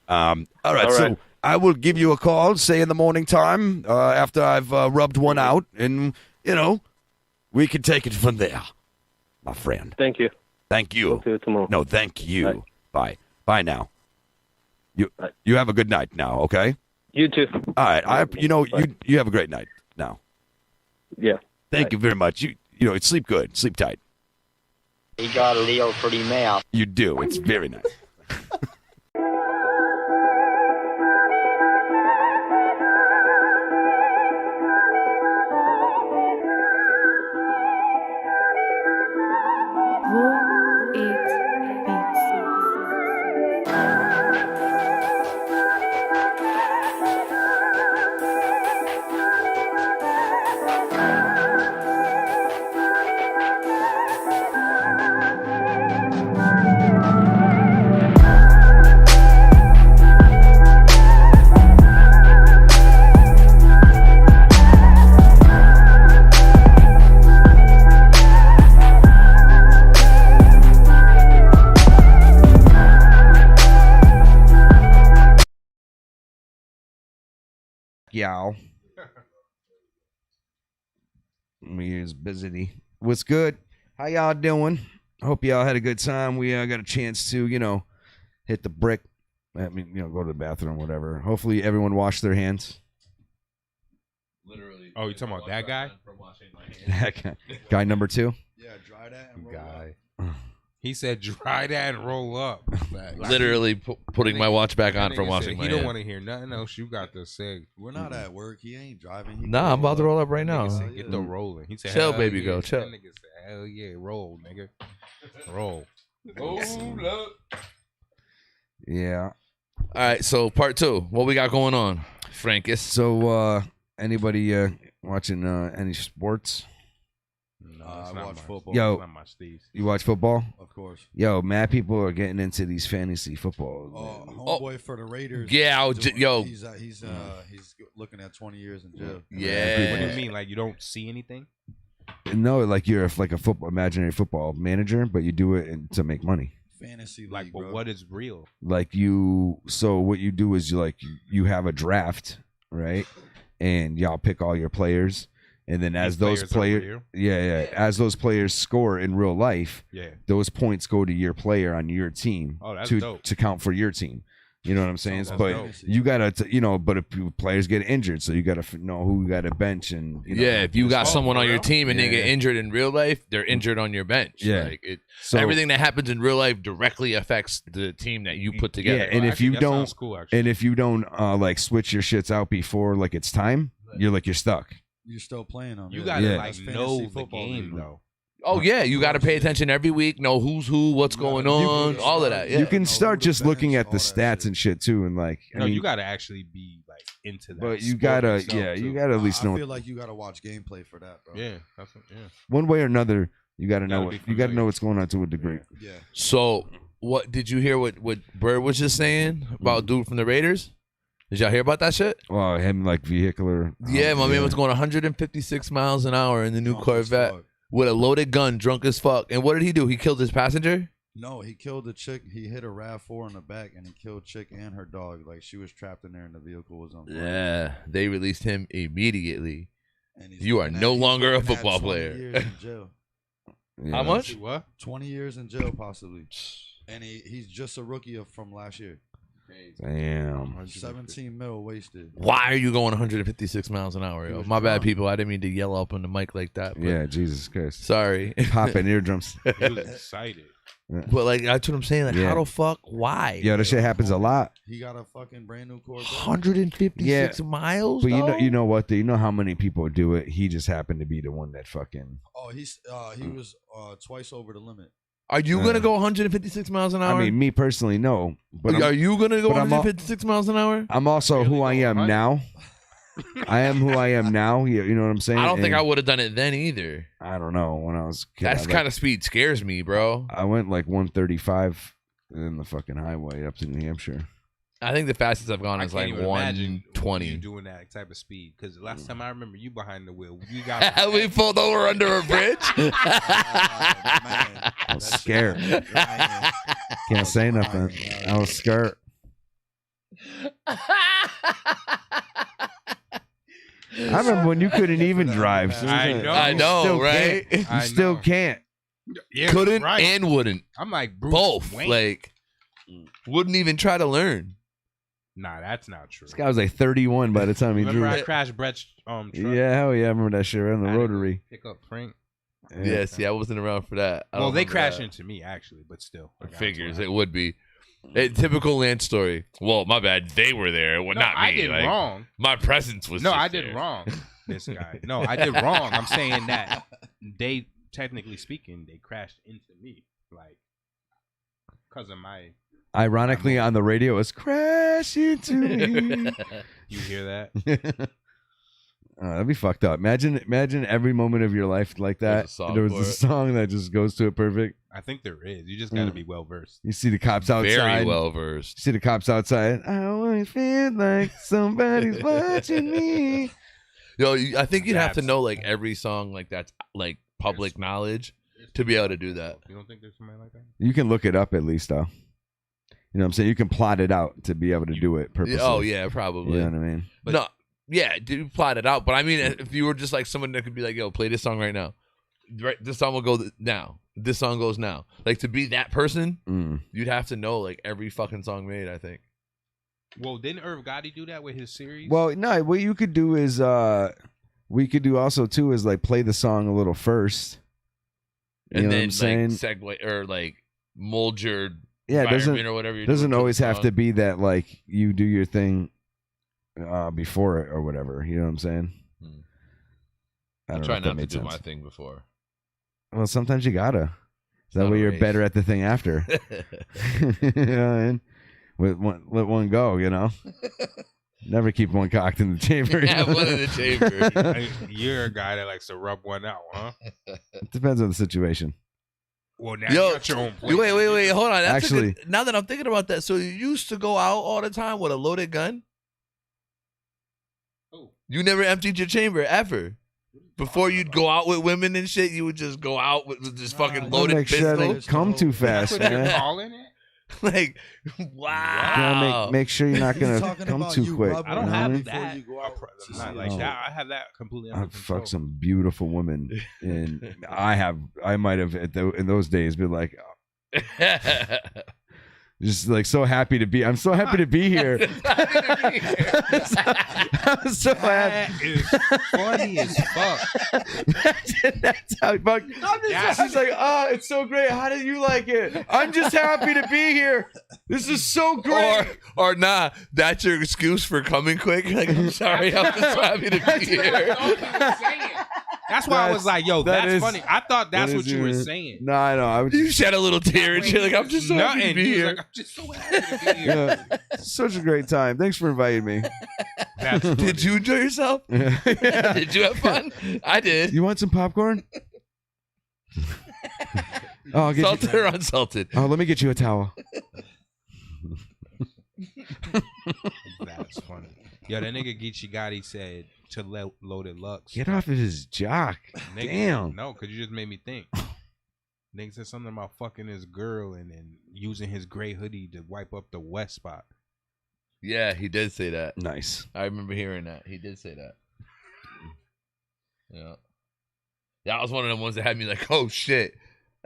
All right. So I will give you a call, say in the morning time, after I've rubbed one out, and, we can take it from there, my friend. Thank you. Thank you. Talk to you tomorrow. No, thank you. Bye. Bye now. You have a good night now, okay? You too. All right. You have a great night now. Yeah. Thank you very much. You sleep good. Sleep tight. You got a real pretty mouth. You do. It's very nice. y'all. Me is busy. What's good? How y'all doing? Hope y'all had a good time. We got a chance to, hit the brick. I mean, go to the bathroom, whatever. Hopefully everyone washed their hands. Literally. Oh, you talking about that guy? Guy number 2? Yeah, dry that and roll Guy. He said, "Dry that and roll up." Literally putting my watch back on from washing my hands. He don't want hands. to hear nothing else you got to say. We're not at work. He ain't driving. He Nah, I'm about to roll up right now. Nigga said, get the rolling. He said, Chill, hell baby, yeah. go, chill. That nigga said, hell yeah, roll, nigga. Roll. Roll up. Yeah. All right, so part 2. What we got going on, Frankus? So, anybody watching any sports? No, I watch football. Yo, Not my Steve's. you watch football? Of course. Yo, mad people are getting into these fantasy footballs. Homeboy for the Raiders. Yeah, He's looking at 20 years in jail. Yeah. What do you mean? Like you don't see anything? No, like you're like a imaginary football manager, but you do it to make money. Fantasy league, Like, but bro. what is real? Like so what you do is you have a draft, right? And y'all pick all your players. And then as those players, as those players score in real life, those points go to your player on your team to count for your team. You know what I'm saying? But you gotta, but if players get injured, so you gotta know who you gotta bench and. If you got someone on your team and they get injured in real life, they're injured on your bench. Yeah. Like So- everything that happens in real life directly affects the team that you put together. Yeah, and if you don't, like switch your shits out before like it's time, you're stuck. You're still playing on. You it. gotta That's know fantasy the football game league. though. Oh yeah, you got to pay attention every week. Know who's who, what's going on, all of that. Yeah. You can start just looking at the stats and shit too, and like, I mean, you gotta actually be like into that. but you sport gotta, yourself, you too. gotta at least know. I feel like you gotta watch gameplay for that, bro. Yeah, One way or another, you gotta know Gotta it. be You gotta know what's going on to a degree. Yeah. So, what did you hear? What Bird was just saying about dude from the Raiders? Did y'all hear about that shit? Well, him like vehicular. Yeah, my man was going 156 miles an hour in the new Corvette with a loaded gun, drunk as fuck. And what did he do? He killed his passenger? No, he killed the chick. He hit a RAV4 in the back, and he killed chick and her dog. Like she was trapped in there, and the vehicle was on fire. Yeah, they released him immediately. And You are no longer a football 20 player. years in jail. How much? What? 20 years in jail, possibly. And he's just a rookie from last year. Damn. 17 mil wasted. Why are you going 156 miles an hour? Yo? My bad, people. I didn't mean to yell up on the mic like that. But Yeah, Jesus Christ. sorry. Popping eardrums. He was excited. But like that's what I'm saying. Like, how the fuck? Why? Yeah, that shit happens a lot. He got a fucking brand new Corvette. 156 miles. But though? you know what? You know how many people do it. He just happened to be the one that fucking. Oh, he was twice over the limit. Are you gonna go 156 miles an hour? I mean, me personally, no. But are you gonna go but I'm 156 miles an hour? I'm also who I am now. I am who I am now. You know what I'm saying? I don't think And I would have done it then either. I don't know. When I was a kid, That's kind of speed scares me, bro. I went like 135 in the fucking highway up to New Hampshire. I think the fastest I've gone I is can't like even imagine 120. you doing that type of speed. Because the last time I remember you behind the wheel, we got we pulled over under a bridge. I was scared. Can't say nothing. I was scared. I remember when you couldn't even drive. I know, Still right? can't. You still can't. Yeah, Couldn't right. and wouldn't. I'm like Bruce Both. Wayne. Like, wouldn't even try to learn. Nah, that's not true. This guy was like 31 by the time he Remember drew. I crashed Brett's truck? Yeah, hell yeah, I remember that shit right on the rotary. Pick up Frank. Yeah, see, I wasn't around for that. I Well, don't they remember crashed that. into me actually, but still. It figures it would be. A typical Lance story. Well, my bad. They were there. Well, No, not me. I did Like, wrong. My presence was. No, just I did there. wrong. This guy. No, I did wrong. I'm saying that they, technically speaking, they crashed into me, like, because of my. Ironically, on the radio, it's crash into me. You hear that? That'd be fucked up. Imagine every moment of your life like that. There was a song that just goes to it perfect. I think there is. You just got to be well versed. You see the cops outside. Very well versed. You see the cops outside. I always feel like somebody's watching me. Yo, I think you'd have to know like every song like that's like public knowledge to be able to do that. You don't think there's somebody like that? You can look it up at least, though. You know what I'm saying? You can plot it out to be able to do it purposely. Oh yeah, probably. You know what I mean? No, Yeah, do plot it out. But I mean, if you were just like someone that could be like, yo, play this song right now. Right, this song will go now. This song goes now. Like, to be that person, you'd have to know like every fucking song made, I think. Well, didn't Irv Gotti do that with his series? Well, no, what you could do is we could do also too is like play the song a little first. You And know then what I'm saying? segue or like mold your Yeah, it environment or whatever you're doesn't doing always the have song. to be that like you do your thing before it or whatever. You know what I'm saying? I don't know try if that not to made do sense. my thing before. Well, sometimes you gotta. That not way a you're race. better at the thing after. You know what I mean? Let one go, you know? Never keep one cocked in the chamber. Yeah, one in the chamber. You're a guy that likes to rub one out, huh? It depends on the situation. Well, now you got your own place. Wait, hold on. That's Actually- now that I'm thinking about that, so you used to go out all the time with a loaded gun? You never emptied your chamber ever. Before you'd go out with women and shit, you would just go out with this fucking loaded Make sure I pistol. don't come too fast, man. Calling it? Like, You wow. gotta make sure you're not gonna come too quick. I don't you know what I have mean? that. Not like Oh. that. I have that completely under I've control. fucked some beautiful women, and I might have in those days been like, just like so happy to be. I'm so happy to be here. I'm so happy. That is funny as fuck. Imagine that's how fuck. She's like, oh, it's so great. How did you like it? I'm just happy to be here. This is so great. Or nah, that's your excuse for coming quick. Like, I'm sorry, I'm just happy to be here. That's why I was like, yo, that that's is- funny. I thought that's that what is you were your- saying. No, I know. I was You shed a little tear and shit. Like, I'm just so happy to Nothing. be He was here. like, I'm just so happy to be here. yeah, such a great time. Thanks for inviting me. That's funny. Did you enjoy yourself? Yeah. Did you have fun? I did. You want some popcorn? Oh, I'll get Salted you. or unsalted? Oh, let me get you a towel. That's funny. Yo, that nigga Geechee Gotti said to Loaded Lux. Get off of his jock. Nigga, Damn. No, because you just made me think. Nigga said something about fucking his girl and using his gray hoodie to wipe up the wet spot. Yeah, he did say that. Nice. I remember hearing that. He did say that. Yeah. Yeah, I was one of them ones that had me like, oh shit.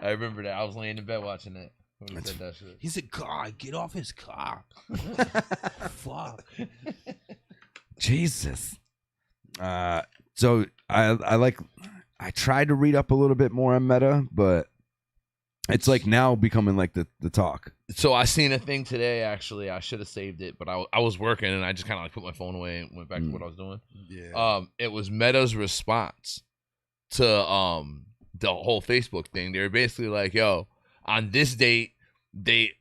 I remember that. I was laying in bed watching it when he said that shit. He said, God, get off his cock. Fuck. Jesus. So I tried to read up a little bit more on Meta, but it's like now becoming like the talk. So I seen a thing today, actually. I should have saved it, but I was working and I just kind of like put my phone away and went back to what I was doing. Yeah. It was Meta's response to the whole Facebook thing. They were basically like, yo, on this date, we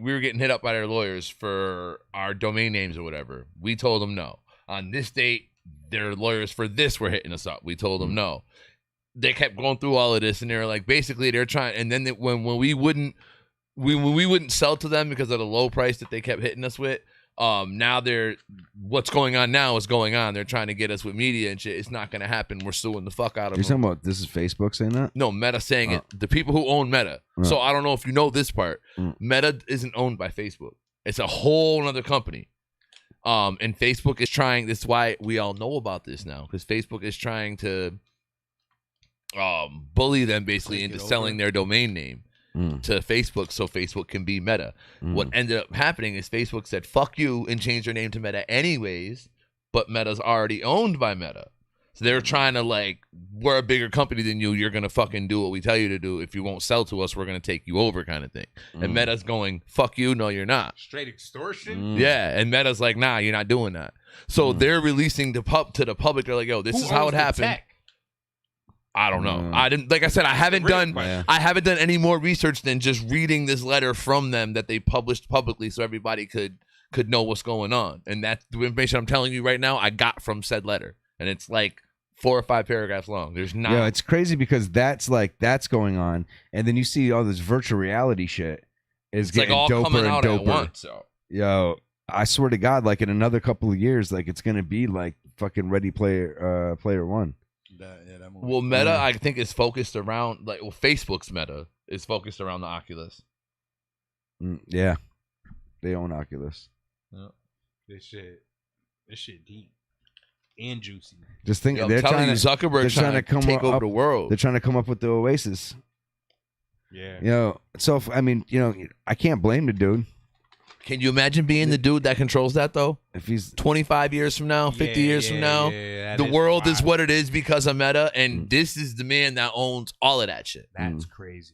were getting hit up by their lawyers for our domain names or whatever. We told them no. On this date, their lawyers for this were hitting us up. We told them no. They kept going through all of this, and they were like, basically, they're trying. And then when we wouldn't sell to them because of the low price that they kept hitting us with. Now what's going on now is going on. They're trying to get us with media and shit. It's not going to happen. We're suing the fuck out of You're them. talking about this is Facebook saying that? No, Meta saying it. The people who own Meta. So I don't know if you know this part. Meta isn't owned by Facebook. It's a whole other company. And Facebook is trying. This is why we all know about this now, because Facebook is trying to bully them basically into selling their domain name to Facebook so Facebook can be Meta. What ended up happening is Facebook said, fuck you, and changed their name to Meta anyways, but Meta's already owned by Meta. So they're trying to like, we're a bigger company than you. You're going to fucking do what we tell you to do. If you won't sell to us, we're going to take you over kind of thing. And Meta's going, fuck you. No, you're not. Straight extortion? Yeah. And Meta's like, nah, you're not doing that. So they're releasing to the public. They're like, yo, this is how it happened. I don't know. I didn't, like I said, I haven't done any more research than just reading this letter from them that they published publicly so everybody could know what's going on. And that's the information I'm telling you right now I got from said letter. And it's like 4 or 5 paragraphs long. There's not. Yeah, it's crazy because that's going on, and then you see all this virtual reality shit is It's like getting all doper coming and out doper. at once. So. Yo, I swear to God, like in another couple of years, like it's gonna be like fucking Ready Player One. That Well, Meta, I think, is focused around Facebook's Meta is focused around the Oculus. Yeah, they own Oculus. Yeah. This shit deep. and juicy. Just think, Yo, I'm they're telling trying you, to Zuckerberg's trying to take over the world. They're trying to come up with the Oasis. Yeah. You know, so I mean, you know, I can't blame the dude. Can you imagine being the dude that controls that though? If he's 25 years from now, 50 years from now, the world is what it is because of Meta, and this is the man that owns all of that shit. That's crazy.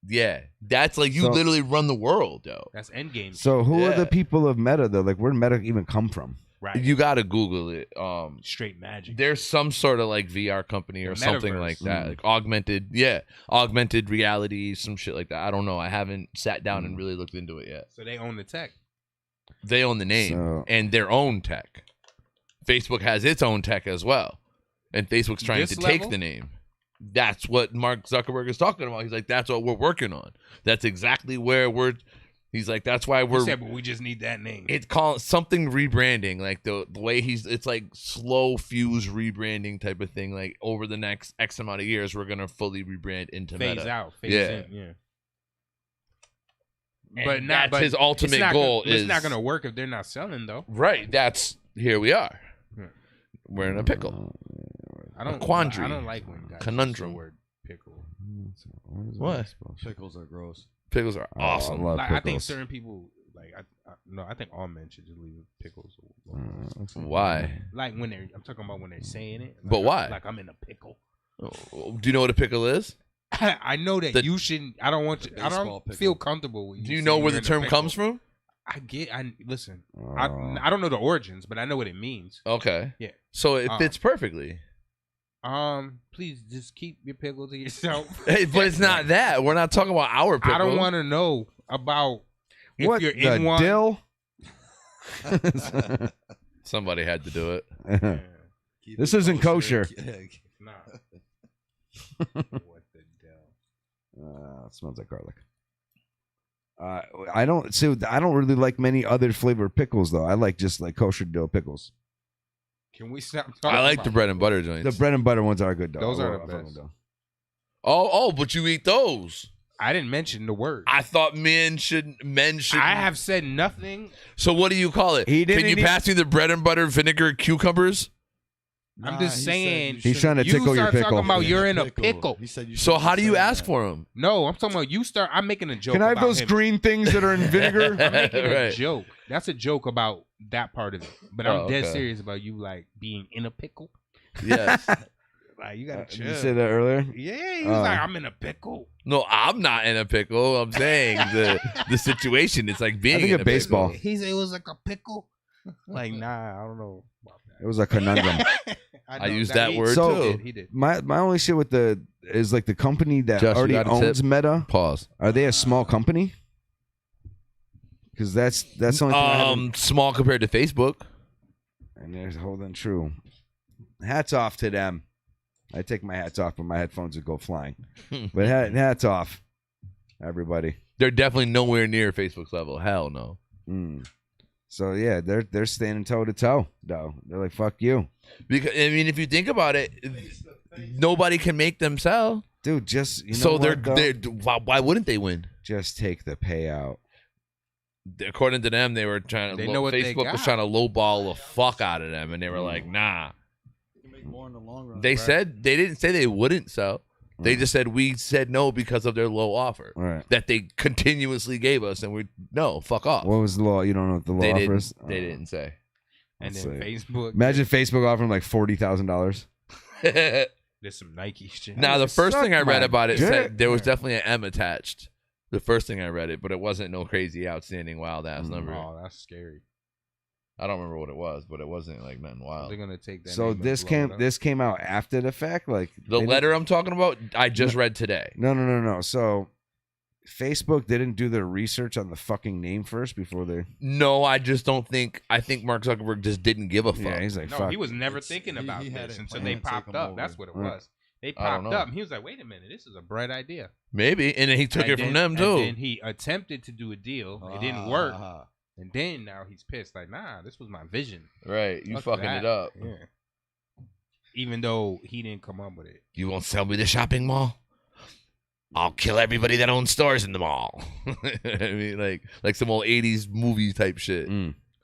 Yeah, that's like you literally run the world, yo. That's endgame. So who are the people of Meta though? Like, where did Meta even come from? Right. You gotta Google it. Straight magic. There's some sort of like VR company or something metaverse. like that, like augmented reality, some shit like that. I don't know. I haven't sat down and really looked into it yet. So they own the tech. They own the name and their own tech. Facebook has its own tech as well, and Facebook's trying to take the name. That's what Mark Zuckerberg is talking about. He's like, that's what we're working on. That's exactly where we're. He's like, that's why we're. He said, but we just need that name. It's called something rebranding, like the way it's like slow fuse rebranding type of thing. Like over the next X amount of years, we're gonna fully rebrand into phase Meta. Out, phase in, yeah. And But not. that's his ultimate goal. It's not gonna work if they're not selling though. Right. That's here we are. We're in a pickle. A quandary. I don't like when guys conundrum. use the word pickle. What? Pickles are gross. Pickles are awesome. I think certain people like. I think all men should just leave pickles. Why? Like when I'm talking about when they're saying it. Like, But why? Like I'm in a pickle. Oh, do you know what a pickle is? I know that you shouldn't. I don't want you. I don't feel comfortable with you. Do you know where the term comes from? Listen. I don't know the origins, but I know what it means. Okay. Yeah. So it fits perfectly. Please just keep your pickle to yourself. Hey, but it's not that. We're not talking about our pickle. I don't want to know about if what you're the in one. dill? Somebody had to do it. This isn't kosher. Nah. What the dill? It smells like garlic. I don't really like many other flavored pickles though. I like just like kosher dill pickles. Can we stop talking I like about the bread and butter joints. The bread and butter ones are good though. Those are the best. Oh, but you eat those. I didn't mention the word. I thought men should. I have said nothing. So what do you call it? Can you pass me the bread and butter vinegar cucumbers? I'm just saying. He's trying to tickle your start pickle. talking about you're in a pickle. He said you So how do you ask for them? No, I'm talking about you start. I'm making a joke. Can I have about those him. green things that are in vinegar? I'm making a Right. joke. That's a joke about that part of it. But I'm dead serious about you like being in a pickle. Yes. Like you gotta chill. Did you say that earlier? Yeah, he was like, I'm in a pickle. No, I'm not in a pickle. I'm saying the situation. It's like being I think in a baseball. He said it was like a pickle. Like, nah, I don't know about that. It was a conundrum. I used that word So too. He did. my only shit with is like the company that Josh, you already got a owns tip? Meta. Pause. Are they a small company? Because that's the only thing I haven't- Small compared to Facebook. and they're holding true. Hats off to them. I take my hats off, but my headphones would go flying. But hats off, everybody. They're definitely nowhere near Facebook's level. Hell no. So yeah, they're standing toe to toe though. They're like, fuck you, Because I mean, if you think about it, nobody can make them sell. dude. Just So what, though? why wouldn't they win? Just take the payout. According to them, they were trying to. They know what they Facebook was got. trying to lowball the fuck out of them, and they were like, "Nah." You can make more in the long run. They said they didn't say they wouldn't sell. They just said we said no because of their low offer Right. that they continuously gave us, and we no fuck off. What was the law? You don't know what the law They didn't. offers? They didn't say. And Let's then see. Facebook. Imagine Facebook offering like $40,000. There's some Nike shit. Now the first Suck thing I read my about it dick. said there was definitely an M attached. The first thing I read it, but it wasn't no crazy, outstanding, wild ass number. Oh, that's scary. I don't remember what it was, but it wasn't like nothing wild. They're gonna take that. So name and this blow it up. came out after the fact, like The they letter I'm talking about, I just read today. No. So Facebook didn't do their research on the fucking name first before they. No, I just don't think. I think Mark Zuckerberg just didn't give a fuck. Yeah, he's like, No, fuck. he was never thinking about he had this it until planned they to popped take 'em up. over. That's what it Right. was. They I don't popped know. up, and he was like, "Wait a minute, this is a bright idea." Maybe, and then he took And it from then- them too. And then he attempted to do a deal. It didn't work. And then now he's pissed. Like, nah, this was my vision. Right, you Fuck fucking that. it up. Yeah. Even though he didn't come up with it. You won't sell me the shopping mall? I'll kill everybody that owns stores in the mall. I mean, like some old '80s movie type shit,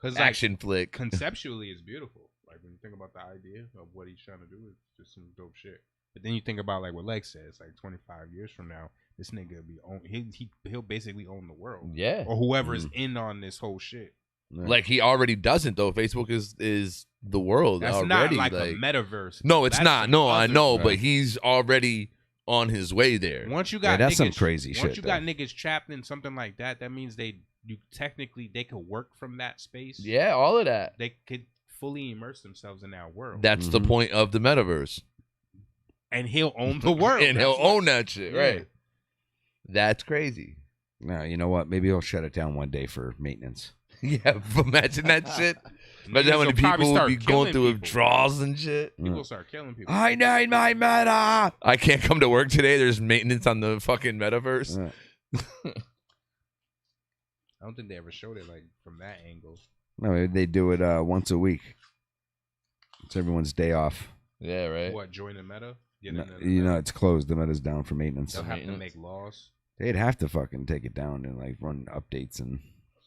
Because action flick. conceptually, it's beautiful. Like when you think about the idea of what he's trying to do, it's just some dope shit. But then you think about like what Lex says, like 25 years from now, this nigga will be on. He'll basically own the world. Yeah. Or whoever is in on this whole shit. Like he already doesn't though. Facebook is the world That's already. not like a metaverse. No, it's That's not. No, I know, Right. but he's already on his way there. Once you got that's niggas, some crazy shit. Once you got niggas trapped in something like that, that means they could work from that space. Yeah, all of that. They could fully immerse themselves in that world. That's the point of the metaverse. And he'll own the world. And he'll own that shit, Yeah. right? That's crazy. No, you know what? Maybe he'll shut it down one day for maintenance. Yeah, imagine that shit. Imagine how Niggas many will probably people would start be killing going through people. withdrawals and shit. People start killing people. I need my meta. I can't come to work today. There's maintenance on the fucking metaverse. I don't think they ever showed it like from that angle. No, they do it once a week. It's everyone's day off. Yeah, right. What, join the meta? Get No, in the you meta? know, it's closed. The meta's down for maintenance. They'll have to make laws. They'd have to fucking take it down and like run updates and.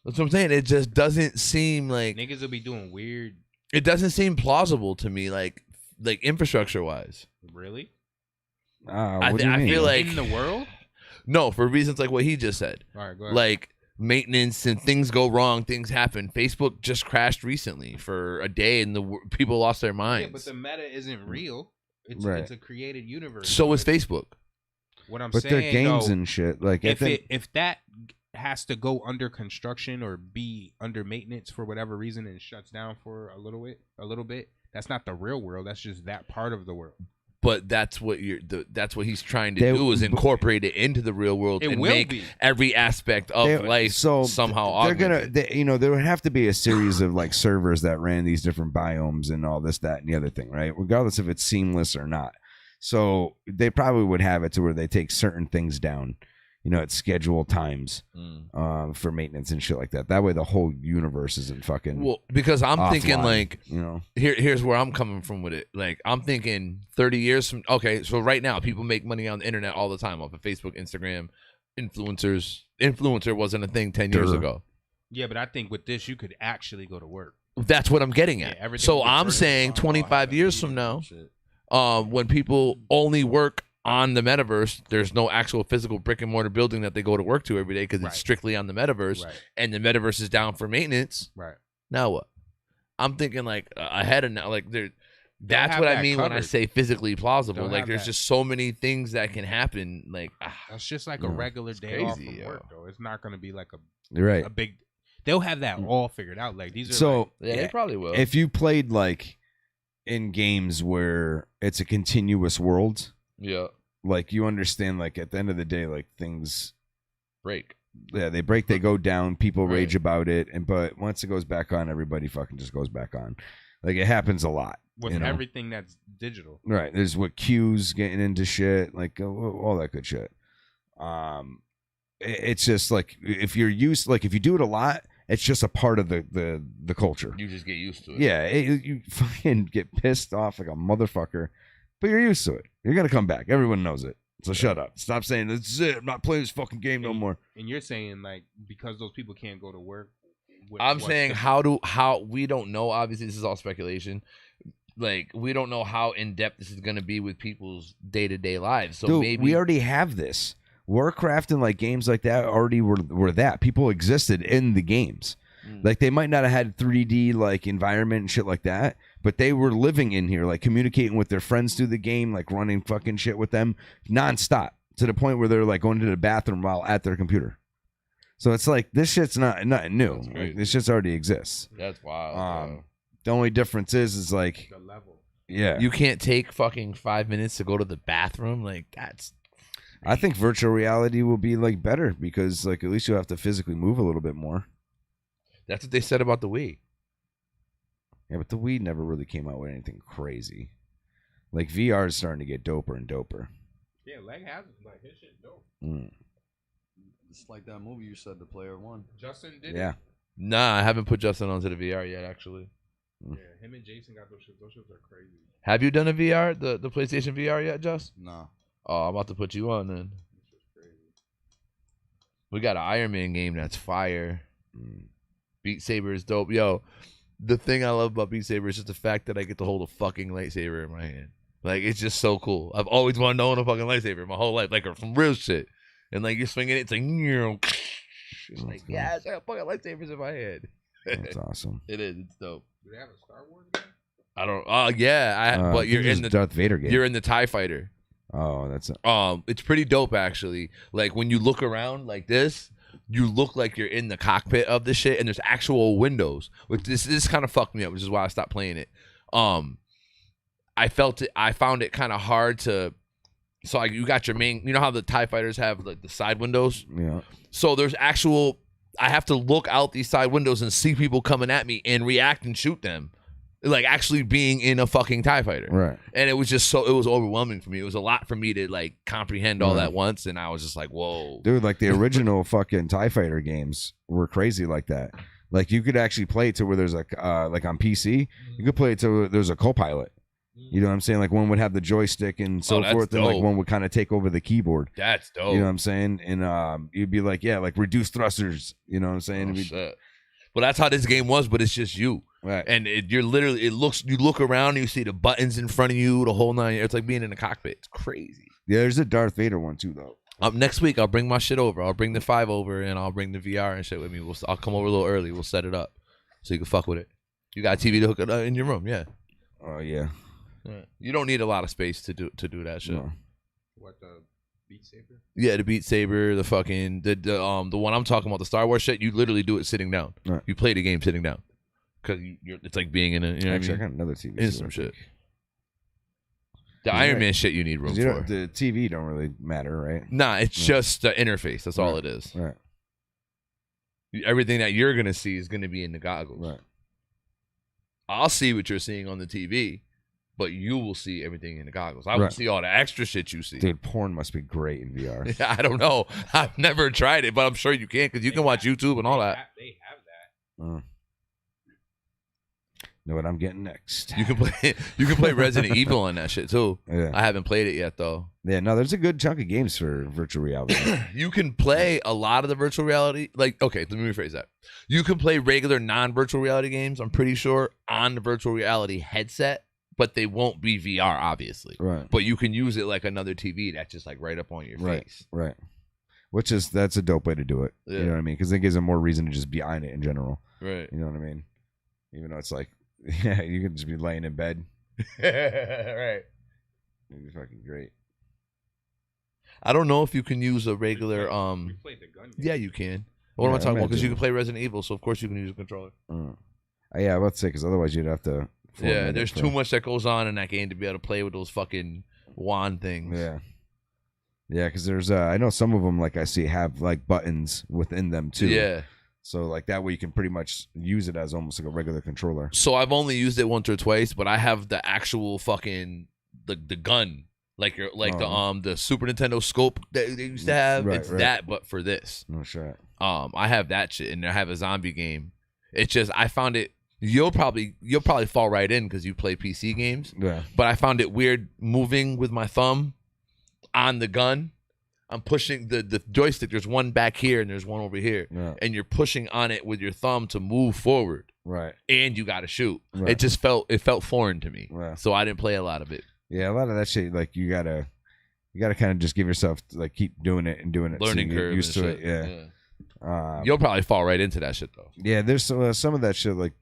That's what I'm saying. It just doesn't seem like Niggas will be doing weird. it doesn't seem plausible to me, like infrastructure wise. Really? What do you mean? feel like In the world? no, for reasons like what he just said. All right, go ahead. Like maintenance and things go wrong, things happen. Facebook just crashed recently for a day, and people lost their minds. Yeah, but the meta isn't real. It's Right. it's a created universe. So is Facebook. What I'm But saying, they're games though, and shit. Like if that has to go under construction or be under maintenance for whatever reason and shuts down for a little bit, that's not the real world. That's just that part of the world. But that's what that's what he's trying to do is incorporate it into the real world It and will make be. every aspect of life somehow they're augmented. gonna there would have to be a series of like servers that ran these different biomes and all this, that, and the other thing, right? Regardless if it's seamless or not. So they probably would have it to where they take certain things down, at scheduled times for maintenance and shit like that. That way the whole universe isn't fucking Well, because I'm thinking offline, like here's where I'm coming from with it. Like I'm thinking 30 years from so right now people make money on the internet all the time off of Facebook, Instagram, influencers. Influencer wasn't a thing 10 years ago. Yeah, but I think with this you could actually go to work. That's what I'm getting at. Yeah, everything So will be I'm virtual. saying 25 years from now, when people only work on the metaverse, there's no actual physical brick and mortar building that they go to work to every day because it's strictly on the metaverse, and the metaverse is down for maintenance. Right. Now what? I'm thinking like ahead of now, like there. That's have what I that mean when I covered. say physically plausible. They'll Like have there's that. just so many things that can happen. Like That's just like a regular day off from work, though. It's not going to be like You're right. a big. They'll have that all figured out. Like these are So yeah, they probably will. If you played like in games where it's a continuous world, yeah, like you understand, like at the end of the day, like things break. Yeah, they break, they go down, people rage about it, but once it goes back on, everybody fucking just goes back on. Like it happens a lot with everything that's digital. Right. There's what queues getting into shit, like all that good shit. It's just like if you're used, like if you do it a lot, it's just a part of the culture. You just get used to it. Yeah, you fucking get pissed off like a motherfucker, but you're used to it. You're gonna come back. Everyone knows it. So shut up. Stop saying this is it. I'm not playing this fucking game no more. And you're saying like because those people can't go to work. I'm saying how we don't know. Obviously, this is all speculation. Like we don't know how in depth this is gonna be with people's day-to-day lives. So Dude, maybe we already have this. Warcraft and like games like that already were that. People existed in the games. Like they might not have had 3D like environment and shit like that, but they were living in here, like communicating with their friends through the game, like running fucking shit with them nonstop to the point where they're like going to the bathroom while at their computer. So it's like this shit's not new. Like, this shit's already exists. That's wild. The only difference is like the level. Yeah, you can't take fucking 5 minutes to go to the bathroom. Like that's. I think virtual reality will be like better because like at least you'll have to physically move a little bit more. That's what they said about the Wii. Yeah, but the Wii never really came out with anything crazy. Like VR is starting to get doper and doper. Yeah, Leg has like his shit dope. It's like that movie you said, The Player One. Justin did Yeah. it. Nah, I haven't put Justin onto the VR yet. Actually, Yeah, him and Jason got those shits. Those shits are crazy. have you done a VR, the PlayStation VR yet, Just? No. Oh, I'm about to put you on then. We got an Iron Man game that's fire. Beat Saber is dope. Yo, the thing I love about Beat Saber is just the fact that I get to hold a fucking lightsaber in my hand. Like, it's just so cool. I've always wanted to own a fucking lightsaber my whole life, like from real shit. And like you're swinging it, it's like, it's like, yeah, I got fucking lightsabers in my hand. That's awesome. It is. It's dope. Do they have a Star Wars game? I don't. Oh yeah, but you're in the Darth Vader game. You're in the TIE Fighter. Oh, that's it's pretty dope actually. Like when you look around like this, you look like you're in the cockpit of the shit, and there's actual windows. Which this kind of fucked me up, which is why I stopped playing it. I found it kind of hard to. So like you got your main. You know how the TIE Fighters have like the side windows. Yeah. So there's actual. I have to look out these side windows and see people coming at me and react and shoot them. Like actually being in a fucking TIE Fighter. Right. And it was just it was overwhelming for me. It was a lot for me to like comprehend all at once. And I was just like, whoa. Dude, like the original fucking TIE Fighter games were crazy like that. Like you could actually play it to where there's like on PC, you could play it to where there's a co-pilot. You know what I'm saying? Like one would have the joystick and so forth, and like one would kind of take over the keyboard. That's dope. You know what I'm saying? And you'd be like, yeah, like reduce thrusters. You know what I'm saying? Shit. Well, that's how this game was, but it's just you. Right. And you look around and you see the buttons in front of you, the whole nine. It's like being in a cockpit. It's crazy. Yeah, there's a Darth Vader one too, though. Next week, I'll bring my shit over. I'll bring the 5 over, and I'll bring the VR and shit with me. I'll come over a little early. We'll set it up so you can fuck with it. You got a TV to hook it up in your room, yeah. Oh yeah. You don't need a lot of space to do that shit. No. What, the Beat Saber? Yeah, the Beat Saber, the fucking the one I'm talking about, the Star Wars shit. You literally do it sitting down. Right. You play the game sitting down because it's like being in a. You know Actually, what I got mean? another TV. In some shit. The Iron Man shit you need room for. The TV don't really matter, right? Nah, it's just the interface. That's all it is. Right. Everything that you're gonna see is gonna be in the goggles. Right. I'll see what you're seeing on the TV, but you will see everything in the goggles. I will see all the extra shit you see. Dude, porn must be great in VR. I don't know. I've never tried it, but I'm sure you can because you can watch YouTube and all that. They have that. Know what I'm getting next? You can play Resident Evil on that shit too. Yeah. I haven't played it yet though. Yeah, no, there's a good chunk of games for virtual reality. You can play a lot of the virtual reality. Like, okay, let me rephrase that. You can play regular non-virtual reality games, I'm pretty sure, on the virtual reality headset, but they won't be VR, obviously. Right. But you can use it like another TV that's just like right up on your face. Right. That's a dope way to do it. Yeah. You know what I mean? Because it gives them more reason to just be on it in general. Right. You know what I mean? Even though it's like, yeah, you can just be laying in bed. Right. It'd be fucking great. I don't know if you can use a regular You played the gun game. Yeah, you can. What am I Yeah, talking about? Because you imagine. can play Resident Evil, so of course you can use a controller. Yeah, I was about to say, because otherwise you'd have to. Yeah, there's too much that goes on in that game to be able to play with those fucking wand things. Yeah. Yeah, because there's, I know some of them, like I see, have like buttons within them too. Yeah. So like that way you can pretty much use it as almost like a regular controller. So I've only used it once or twice, but I have the actual fucking the gun, like the Super Nintendo scope that they used to have. Right, it's right. that, but for this. No shit. I have that shit, and I have a zombie game. It's just I found it. You'll probably fall right in because you play PC games. Yeah. But I found it weird moving with my thumb on the gun. I'm pushing the joystick. There's one back here and there's one over here. Yeah. And you're pushing on it with your thumb to move forward. Right. And you got to shoot. Right. It just felt foreign to me. Yeah. So I didn't play a lot of it. Yeah, a lot of that shit, like you gotta kind of just give yourself like keep doing it and doing it. Learning so you get curve used and to shit. it. Yeah. You'll probably fall right into that shit though. Yeah, there's some of that shit like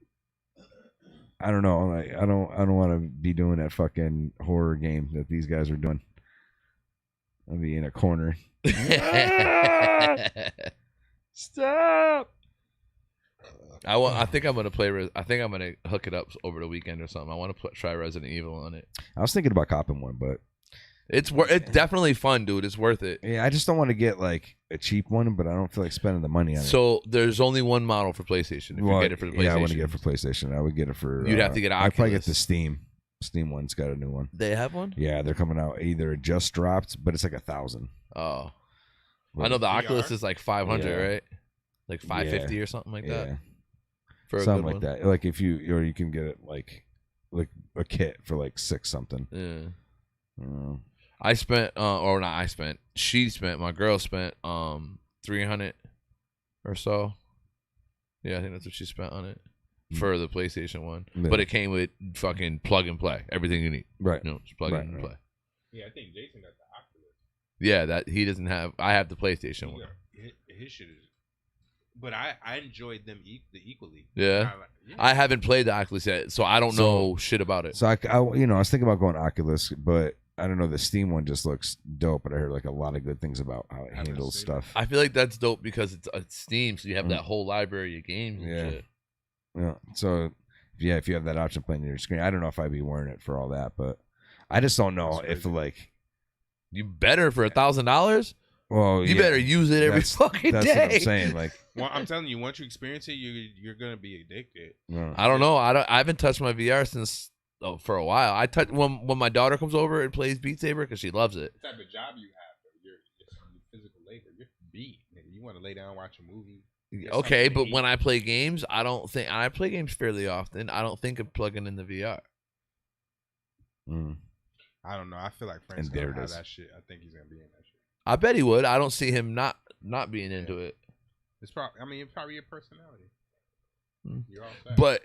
I don't know, like I don't want to be doing that fucking horror game that these guys are doing. I'll be in a corner. Stop. I think I'm gonna play. I think I'm gonna hook it up over the weekend or something. I want to try Resident Evil on it. I was thinking about copping one, but it's definitely fun, dude. It's worth it. Yeah, I just don't want to get like a cheap one, but I don't feel like spending the money on it. So there's only one model for PlayStation. If you get it for the PlayStation, yeah, I want to get it for PlayStation. I would get it for. You'd have to get I'd probably get Oculus. the Steam. Steam one's got a new one. They have one? Yeah, they're coming out. Either it just dropped, but it's like 1,000. Oh, I know the Oculus is like 500, Yeah. right? Like 550 or something like that. Yeah. For a something good like one. that. Like if you can get it like a kit for like 6 something. Yeah. I spent or not I spent. She spent, my girl spent 300 or so. Yeah, I think that's what she spent on it. for the PlayStation 1. Yeah. But it came with fucking plug and play. Everything you need. Right. You know, just plug in and play. Yeah, I think Jason got the Oculus. Yeah, that he doesn't have. I have the PlayStation 1. His shit is. But I enjoyed them equally. Yeah. I haven't played the Oculus yet, so I don't know shit about it. So I was thinking about going Oculus, but I don't know. The Steam one just looks dope, but I heard like a lot of good things about how it handles stuff. I feel like that's dope because it's Steam, so you have that whole library of games and shit. Yeah. So if you have that option playing on your screen, I don't know if I'd be wearing it for all that, but I just don't know if like you better for $1,000. Well, you better use it every fucking day. That's what I'm saying. Like, well, I'm telling you, once you experience it, you're gonna be addicted. I don't know. I haven't touched my VR since for a while. I touch when my daughter comes over and plays Beat Saber because she loves it. The type of job you have, you're physical labor. You're beat. Nigga. You want to lay down and watch a movie. Okay, but when I play games, I play games fairly often. I don't think of plugging in the VR. I don't know. I feel like Frank's gonna have that shit. I think he's gonna be in that shit. I bet he would. I don't see him not being into it. It's probably. I mean, it's probably your personality. You're all set. But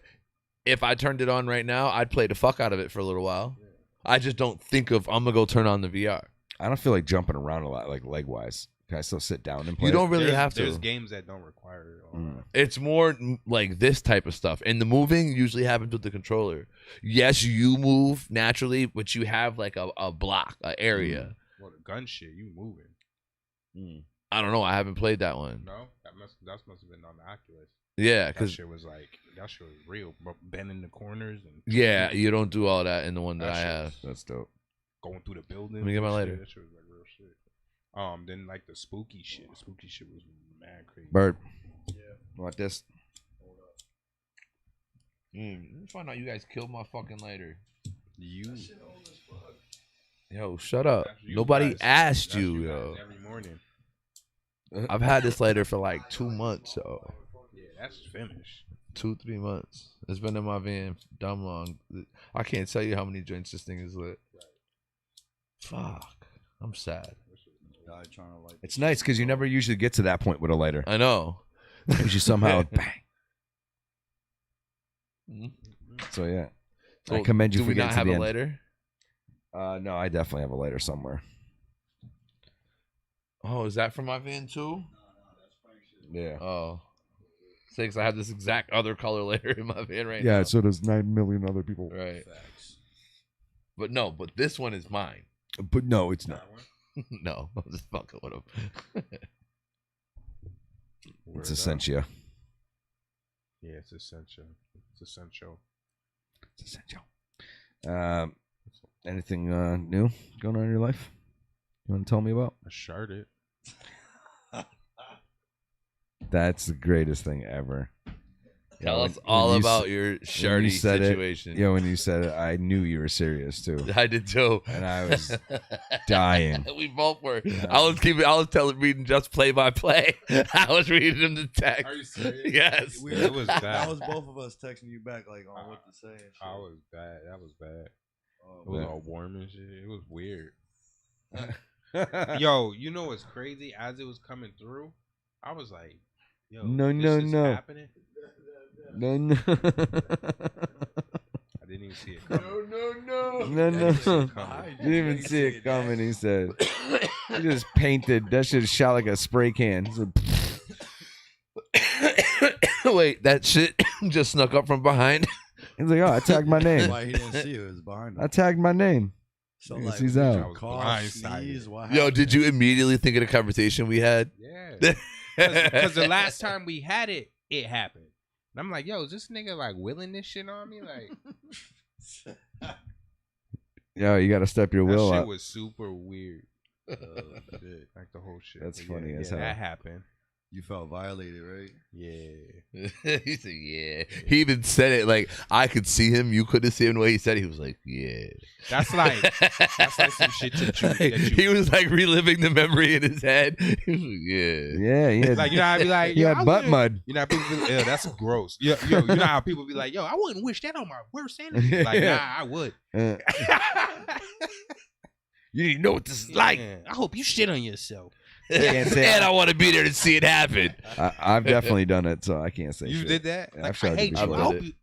if I turned it on right now, I'd play the fuck out of it for a little while. Yeah. I just don't think of I'm gonna go turn on the VR. I don't feel like jumping around a lot, like leg wise. Can I still sit down and play? You don't really have to. There's games that don't require it. It's more like this type of stuff. And the moving usually happens with the controller. Yes, you move naturally, but you have like a block, an area. Well, the gun shit, you moving. I don't know. I haven't played that one. No, that must have been on the Oculus. Yeah, that because shit was real. Bending the corners and yeah, you don't do all that in the one that I have. That's dope. Going through the building. Let me get my lighter. That shit was like real shit. Then like the spooky shit. The spooky shit was mad crazy. Bird. Yeah. Want this? Let me find out you guys killed my fucking lighter. Yo, shut up. Nobody asked you, yo. Every morning. I've had this lighter for like 2 months, so. Yeah, that's finished. 2-3 months. It's been in my van dumb long. I can't tell you how many joints this thing is lit. Fuck. I'm sad. It's nice because you never usually get to that point with a lighter. I know. Because you somehow bang. So yeah, So I commend you do for we getting not to have the a end. lighter? No, I definitely have a lighter somewhere. Oh, is that from my van too? Yeah. Oh. Six. I have this exact other color lighter in my van right now. Yeah, so does 9 million other people. Right. But no, but this one is mine. But no, it's not. No, I'm just fucking with him. It's Essentia. Yeah, it's essential. It's essential. It's essential. Anything new going on in your life? You want to tell me about? I sharded. That's the greatest thing ever. Tell us all about your shardy situation. Yeah, when you said it, I knew you were serious too. I did too, and I was dying. We both were. I was reading just play by play. I was reading him the text. Are you serious? Yes, it was bad. That was both of us texting you back like on what to say. And shit. I was bad. That was bad. It was all warm and shit. It was weird. Yo, you know what's crazy? As it was coming through, I was like, "Yo, no. happening?" No. I didn't even see it coming. No. Didn't even see it coming. He said, "He just painted. That shit shot like a spray can." Wait, that shit just snuck up from behind. He's like, "Oh, I tagged my name." Why he didn't see it? It was behind him. I tagged my name. So Yes, like, he's out. Yo, did you immediately think of the conversation we had? Yeah. Because the last time we had it, it happened. And I'm like, yo, is this nigga like willing this shit on me? Like, Yo, you got to step your will that shit up. was super weird. Shit. Like the whole shit. That's But funny yeah, as yeah, hell. that happened. You felt violated, right? Yeah. He said, yeah. He even said it like I could see him. You couldn't see him the way he said it. He was like, yeah. That's like some shit that you He was like reliving the memory in his head. He was like, yeah. Yeah, he had, like, you know how I be like, he yo, had I butt wouldn't- mud. You know how people be like, yeah, that's gross. Yo, you know how people be like, yo, I wouldn't wish that on my worst enemy. Like, Yeah. nah, I would. You didn't know what this is like. Yeah, I hope you shit on yourself. Can't say and I want to be there to see it happen. I've definitely done it, so I can't say You shit. did that? Yeah, Like, I've sharded I hate the you. shit. I hope you.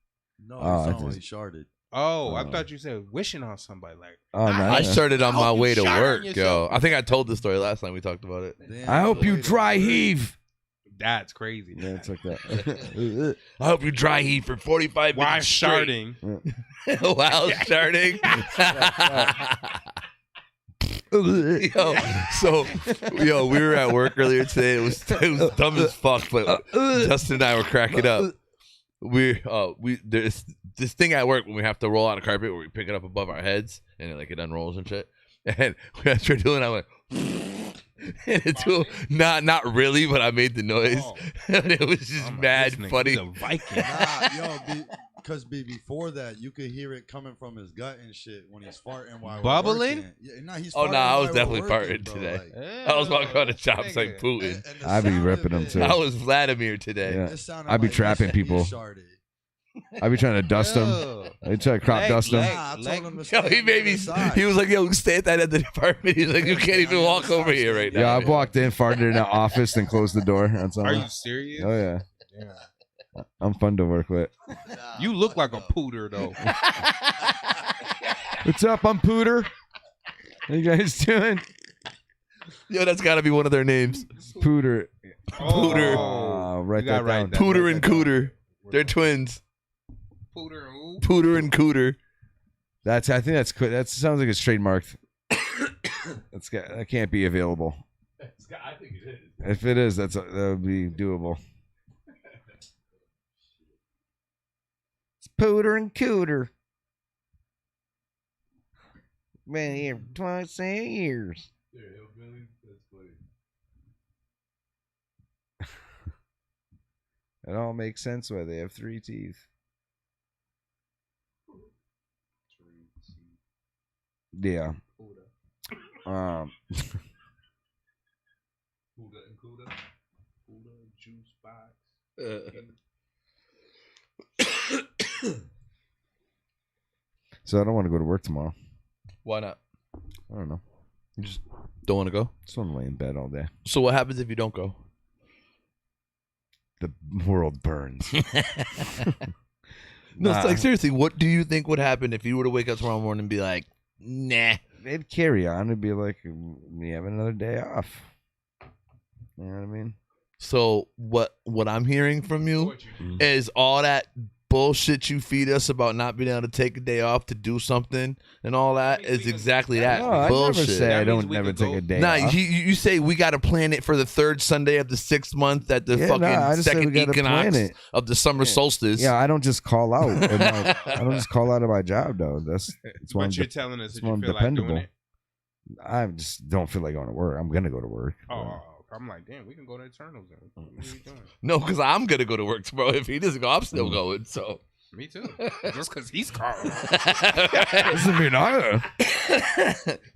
No, Oh, it I sounded like just- sharded. Oh, I thought you said wishing on somebody. Like, Oh, no, I no. started on my hope you way to shot on work, yourself. yo. I think I told the story last time we talked about it. Damn, I hope you wait a dry minute. heave. that's crazy. Yeah, it's like that. I hope you dry heat for 45 Why minutes straight. sharding? While sharding. yo, we were at work earlier today. It was dumb as fuck, but Justin and I were cracking up. There's this thing at work when we have to roll out a carpet where we pick it up above our heads and it unrolls and shit. And we tried doing it, I went and it's not really, but I made the noise. And it was just mad funny. Viking. Because before that, you could hear it coming from his gut and shit when he's farting while we're Bubbling? working. Yeah, nah, he's Oh, farting no, I was while we're definitely working, farting bro, today. like- I was walking on the chops like Putin. and the I be sound ripping of them it- too. I was Vladimir today. Yeah. it sounded I be like trapping he people. sharded. I be trying to dust them. I try to crop dust them. Nah, I told him to Yo, stay he on made the me. side. He was like, "Yo, stay at that end of the department." He's like, "You can't even walk over here right now." Yeah, I've walked in, farted in the office, and closed the door on Are someone. you serious? Oh yeah, I'm fun to work with. You look like a pooter though. What's up? I'm Pooter. How you guys doing? Yo, that's got to be one of their names. Pooter. Pooter. Write You gotta that down. write that. Pooter and Cooter. They're twins. Pooter and who? Pooter and Cooter. I think that's that sounds like it's trademarked. That can't be available. I think it is. If it is, that would be doable. It's Pooter and Cooter. Been here 27 years. It all makes sense why they have 3 teeth. Yeah. Pooter and Cooter. Pooter juice box. So I don't want to go to work tomorrow. Why not? I don't know. You just don't want to go? Just want to lay in bed all day. So what happens if you don't go? The world burns. No, Nah. it's like seriously, what do you think would happen if you were to wake up tomorrow morning and be like, nah? They'd carry on. It'd be like, we have another day off. You know what I mean? So what I'm hearing from you is all that bullshit you feed us about not being able to take a day off to do something and all that is exactly that No, I bullshit. never say I don't never take a day off. You say we got to plan it for the 3rd Sunday of the 6th month at the Yeah, I just say we second gotta plan equinox it. of the summer solstice. Yeah, I don't just call out. I don't just call out of my job, though. It's one. But you're telling us it's that you one feel like dependable. doing it. I just don't feel like going to work. I'm gonna go to work. Oh, I'm like, damn, we can go to Eternals then. What are you doing? No, because I'm gonna go to work tomorrow. If he doesn't go, I'm still going. So Me too. Just because he's calling. Doesn't mean I.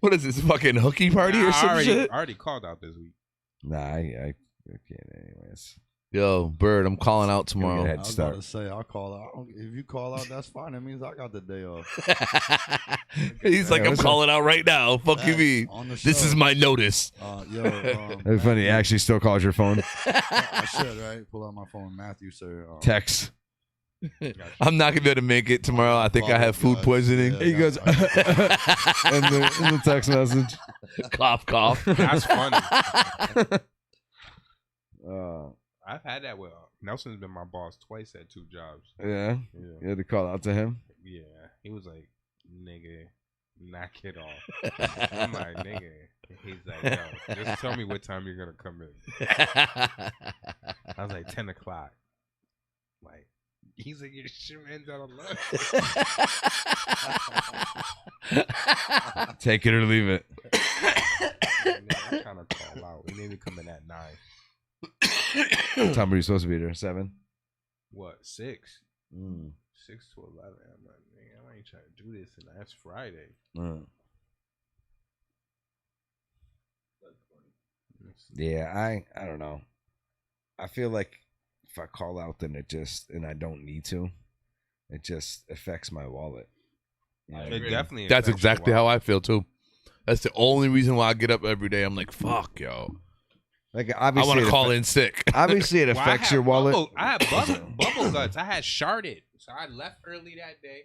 What is this fucking hooky party or some shit? I already called out this week. Nah, I can't. Anyways. Yo, Bird, I'm calling out tomorrow. I was about to say, I'll call out. If you call out, that's fine. That means I got the day off. He's like, I'm calling out right now. Fuck you, me. This is my notice. It's funny. He actually still calls your phone. I should, right? Pull out my phone. Matthew, sir. Text. I'm not gonna be able to make it tomorrow. I think I have food poisoning. He goes in the text message. Cough, cough. That's funny. Uh, I've had that with Nelson's been my boss twice at 2 jobs. yeah. You had to call out to him. Yeah, he was like, "Nigga, knock it off." I'm like, "Nigga," he's like, "Yo, just tell me what time you're gonna come in." I was like, 10 o'clock. Like, he's like, "Your shit ends at 11." Take it or leave it. I kind of call out. He made me come in at 9. What time were you supposed to be there? 7? What, 6? Mm. 6 to 11. I'm like, man, I ain't trying to do this, and that's Friday. Yeah, I don't know. I feel like if I call out, then and I don't need to, it just affects my wallet. You know? It definitely. That's exactly how I feel too. That's the only reason why I get up every day. I'm like, fuck, yo. Like I obviously, want to call in sick. Obviously, it affects your wallet. I had bubble guts. I had sharded, so I left early that day,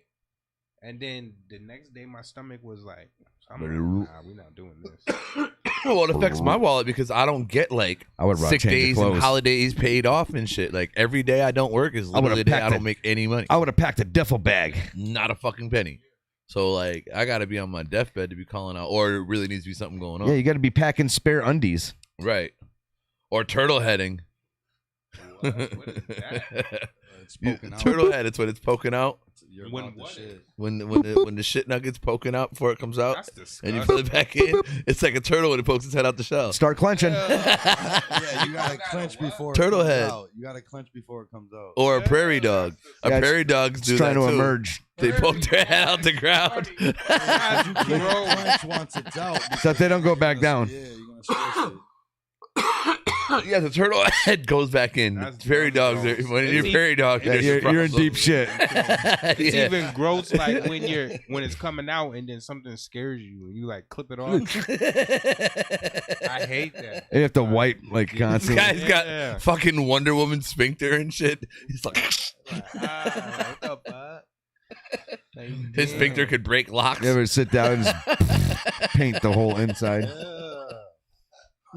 and then the next day my stomach was like, "Nah, we're not doing this." Well, it affects my wallet because I don't get like sick days and holidays paid off and shit. Like every day I don't work is literally the day I don't make any money. I would have packed a duffel bag. Not a fucking penny. So like I got to be on my deathbed to be calling out, or it really needs to be something going on. Yeah, you got to be packing spare undies. Right. Or turtle heading. What is that? It's poking out. Turtle head, it's when it's poking out. When what? When the shit nugget's poking out before it comes out. That's disgusting. And you put it back in. It's like a turtle when it pokes its head out the shell. Start clenching. Yeah, you gotta clench before Turtle it comes head. out. You gotta clench before it comes out. Or a prairie dog. Prairie dogs do trying that to too. emerge. They poke their head out the ground. You can't clench once it's out. So they don't go back down. Yeah, you're gonna squish it. Yeah, the turtle head goes back in. Prairie dogs are, when you're prairie dog, you're in deep shit. It's even gross, like when it's coming out and then something scares you and you like clip it off. I hate that. You have to wipe like constantly. This guy's got fucking Wonder Woman sphincter and shit. He's like, what the fuck? His sphincter could break locks. You ever sit down and just paint the whole inside?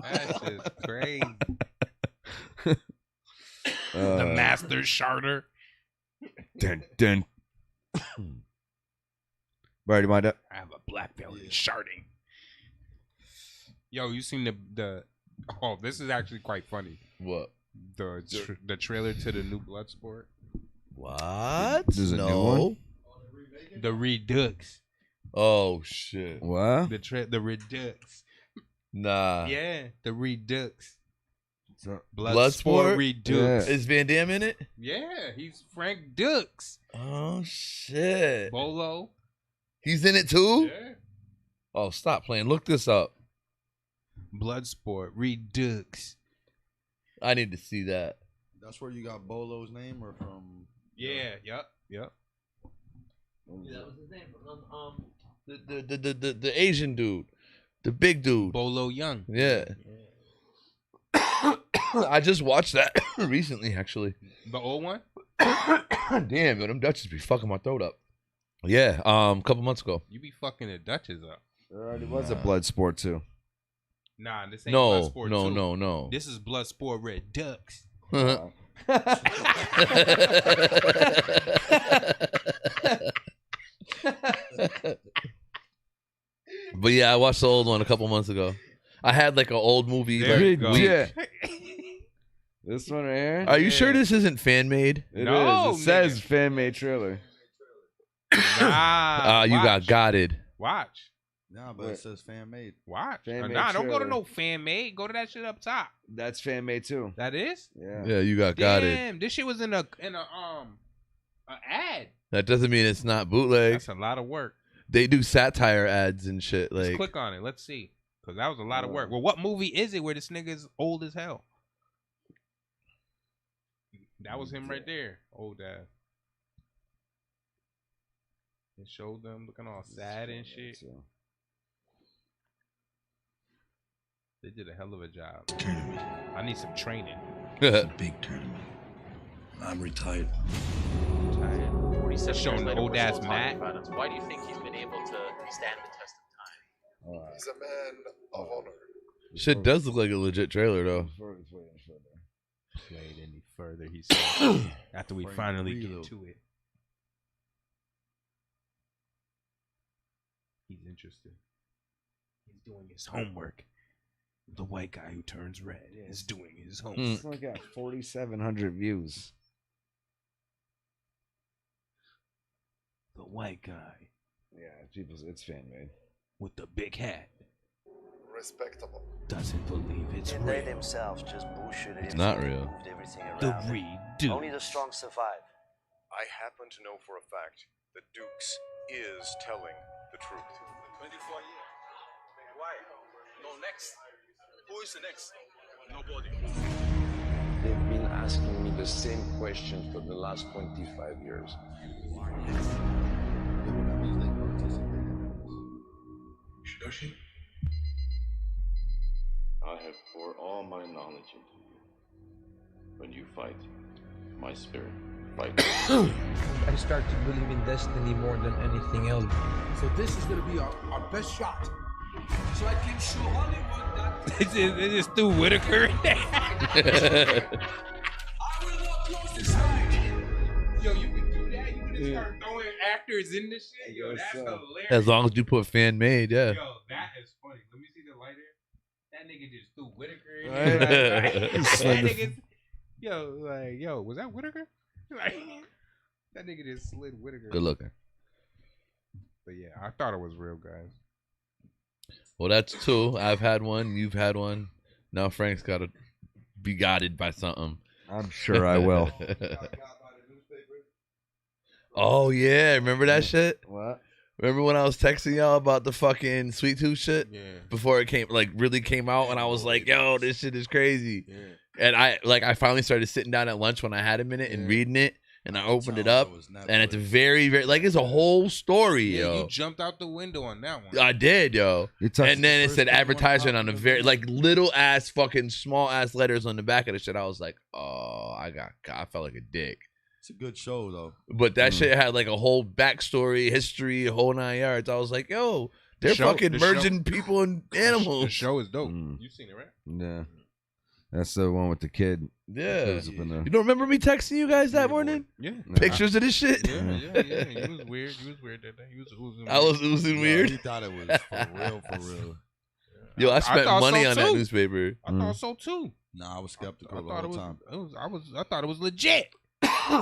That's just crazy. The master sharder. Dun. Barry, mind up? I have a black belt in sharding. Yo, you seen the? Oh, this is actually quite funny. What? The trailer to the new Bloodsport. What? There's a new one? The Redux. Oh shit! What? The Redux. Nah. Yeah, the Redux. Bloodsport Redux. Is Van Damme in it? Yeah, he's Frank Dux. Oh shit! Bolo. He's in it too? Yeah. Oh, stop playing. Look this up. Bloodsport Redux. I need to see that. That's where you got Bolo's name, or from? Yeah. Yep. Yeah, that was his name. The Asian dude, the big dude, Bolo Young. Yeah. I just watched that recently, actually. The old one. Damn, yo, them Dutches be fucking my throat up. Yeah, a couple months ago. You be fucking the Dutches up. There already was a Bloodsport too. Nah, this ain't No, Bloodsport no, 2. no. This is Bloodsport Redux. But yeah, I watched the old one a couple months ago. I had like an old movie. Yeah. This one right here. Are you sure this isn't fan made? It is. It says fan made trailer. Nah. You got gotted. Watch. Nah, but it says fan made. Watch. Fan-made Nah, don't go to trailer. no fan made. Go to that shit up top. That's fan made too. That is? Yeah. Yeah, you got gotted. Damn, this shit was in a ad. That doesn't mean it's not bootleg. That's a lot of work. They do satire ads and shit. Let's Like, click on it. Let's see. Because that was a lot of work. Well, what movie is it where this nigga's old as hell? That was him right there. Old ass. It showed them looking all sad and shit. They did a hell of a job. I need some training. Big tournament. I'm retired. Showing the old ass Matt. Why do you think he's been able to stand the test of time? He's a man of honor. shit does look like a legit trailer though. Played any further, he said. After we finally get to it. He's interested. He's doing his homework. The white guy who turns red is doing his homework. It's only got 4,700 views. The white guy. Yeah, it's fan made. With the big hat. Respectable. Doesn't believe it's and real. they themselves just bullshitted It's not real. moved everything around. The redo. Only the strong survive. I happen to know for a fact that Dukes is telling the truth. 24 years. Why? No next. Who is the next? Nobody. They've been asking me the same question for the last 25 years. I have poured all my knowledge into you. When you fight, my spirit fights. I start to believe in destiny more than anything else. So this is going to be our best shot. So I can show Hollywood that... It is Stu Whitaker. Yo, you can do that. You can just start throwing actors in this shit. Yo, that's hilarious. As long as you put fan made, yeah. Yo, that is funny. Let me see the lighter. That nigga just Stu Whitaker in there. That nigga, yo, was that Whitaker? Like, that nigga just slid Whitaker. Good looking. But yeah, I thought it was real, guys. Well, that's two. I've had one. You've had one. Now Frank's got to be guided by something. I'm sure I will. Oh, yeah. Remember that shit? What? Remember when I was texting y'all about the fucking Sweet Tooth shit? Yeah. Before it really came out, and I was like, yo, this shit is crazy. Yeah. And I finally started sitting down at lunch when I had a minute and reading it, and I opened it up, and at the very, it's a whole story, yo. You jumped out the window on that one. I did, yo. And then it said advertisement on the very, little ass fucking small ass letters on the back of the shit. I was like, oh, I felt like a dick. It's a good show, though. But that shit had a whole backstory, history, a whole 9 yards. I was like, yo, they're fucking merging people and animals. The show is dope. You've seen it, right? Yeah. That's the one with the kid. Yeah. You don't remember me texting you guys that morning? Yeah. Pictures of this shit? Yeah. He was weird. He was weird that day. He was oozing. I was oozing weird? He thought it was for real. Yo, I spent money on that newspaper. I thought so, too. Nah, I was skeptical the whole time. I thought it was legit.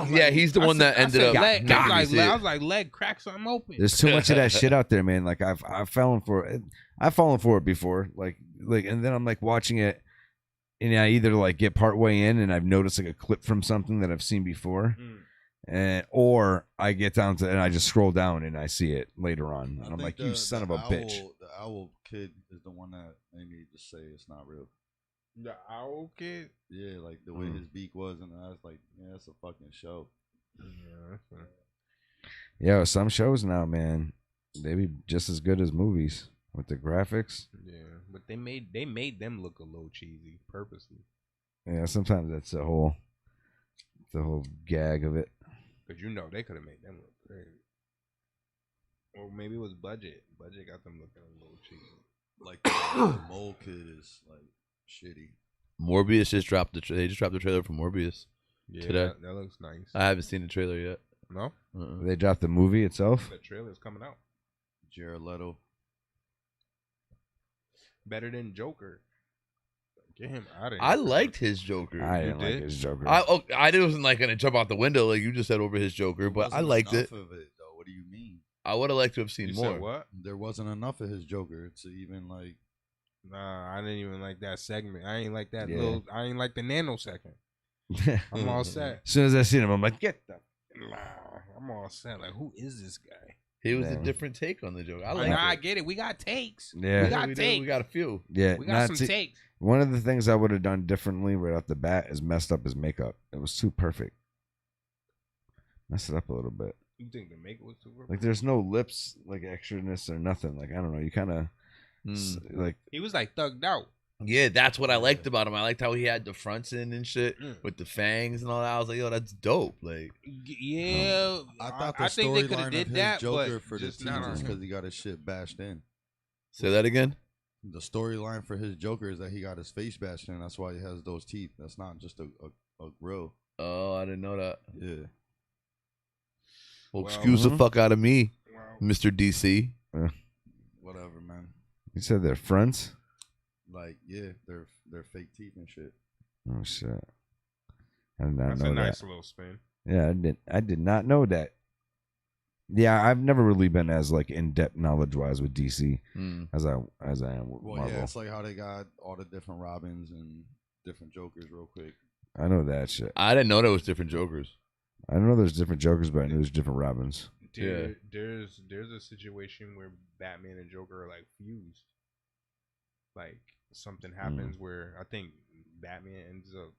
Yeah, he's the one that ended up. I was like, leg, crack something open. There's too much of that shit out there, man. Like I've fallen for it. I've fallen for it before. Like, and then I'm watching it, and I either get part way in, and I've noticed a clip from something that I've seen before, or I get down to and I just scroll down and I see it later on, and I'm like, you son of a bitch. The owl kid is the one that made me just say it's not real. The owl kid? Yeah, the way his beak was, and I was like, yeah, that's a fucking show. Yeah, some shows now, man, they be just as good as movies with the graphics. Yeah, but they made them look a little cheesy purposely. Yeah, sometimes that's the whole gag of it. But they could have made them look crazy. Or maybe it was budget. Budget got them looking a little cheesy. The mole kid is shitty. Morbius just dropped they just dropped the trailer for Morbius today. That looks nice. I haven't seen the trailer yet. No? They dropped the movie itself? The trailer's coming out. Jared Leto. Better than Joker. Get him out of here. I liked his Joker. I didn't like his Joker. I wasn't gonna jump out the window like you just said over his Joker, but I liked it. Of it though. What do you mean? I would have liked to have seen more. Said what? There wasn't enough of his Joker to even Nah, I didn't even like that segment. I ain't like that I ain't like the nanosecond. I'm all set. As soon as I seen him, I'm like, get the. I'm all set. Like, who is this guy? He was a different take on the Joker. I get it. We got takes. Yeah, we got takes. We got a few. Yeah, we got some takes. One of the things I would have done differently right off the bat is messed up his makeup. It was too perfect. Messed it up a little bit. You think the makeup was too perfect? There's no lips, extraness or nothing. I don't know. You kind of he was thugged out. Yeah, that's what I liked about him. I liked how he had the fronts in and shit with the fangs and all that. I was like, yo, that's dope. Yeah, I thought the think they could have storyline did of his that, Joker but for the teens because he got his shit bashed in. Say that again. The storyline for his Joker is that he got his face bashed in. That's why he has those teeth. That's not just a grill. Oh, I didn't know that. Yeah. Well, excuse the fuck out of me, Mr. DC. Whatever, man. You said their fronts? They're fake teeth and shit. Oh shit! I did not That's know a nice that. little spin. Yeah, I did not know that. Yeah, I've never really been as in depth knowledge wise with DC as I am with Marvel. Yeah, it's how they got all the different Robins and different Jokers real quick. I know that shit. I didn't know there was different Jokers. I don't know there's different Jokers, but I knew there's different Robins. There's a situation where Batman and Joker are fused. Something happens where I think Batman ends up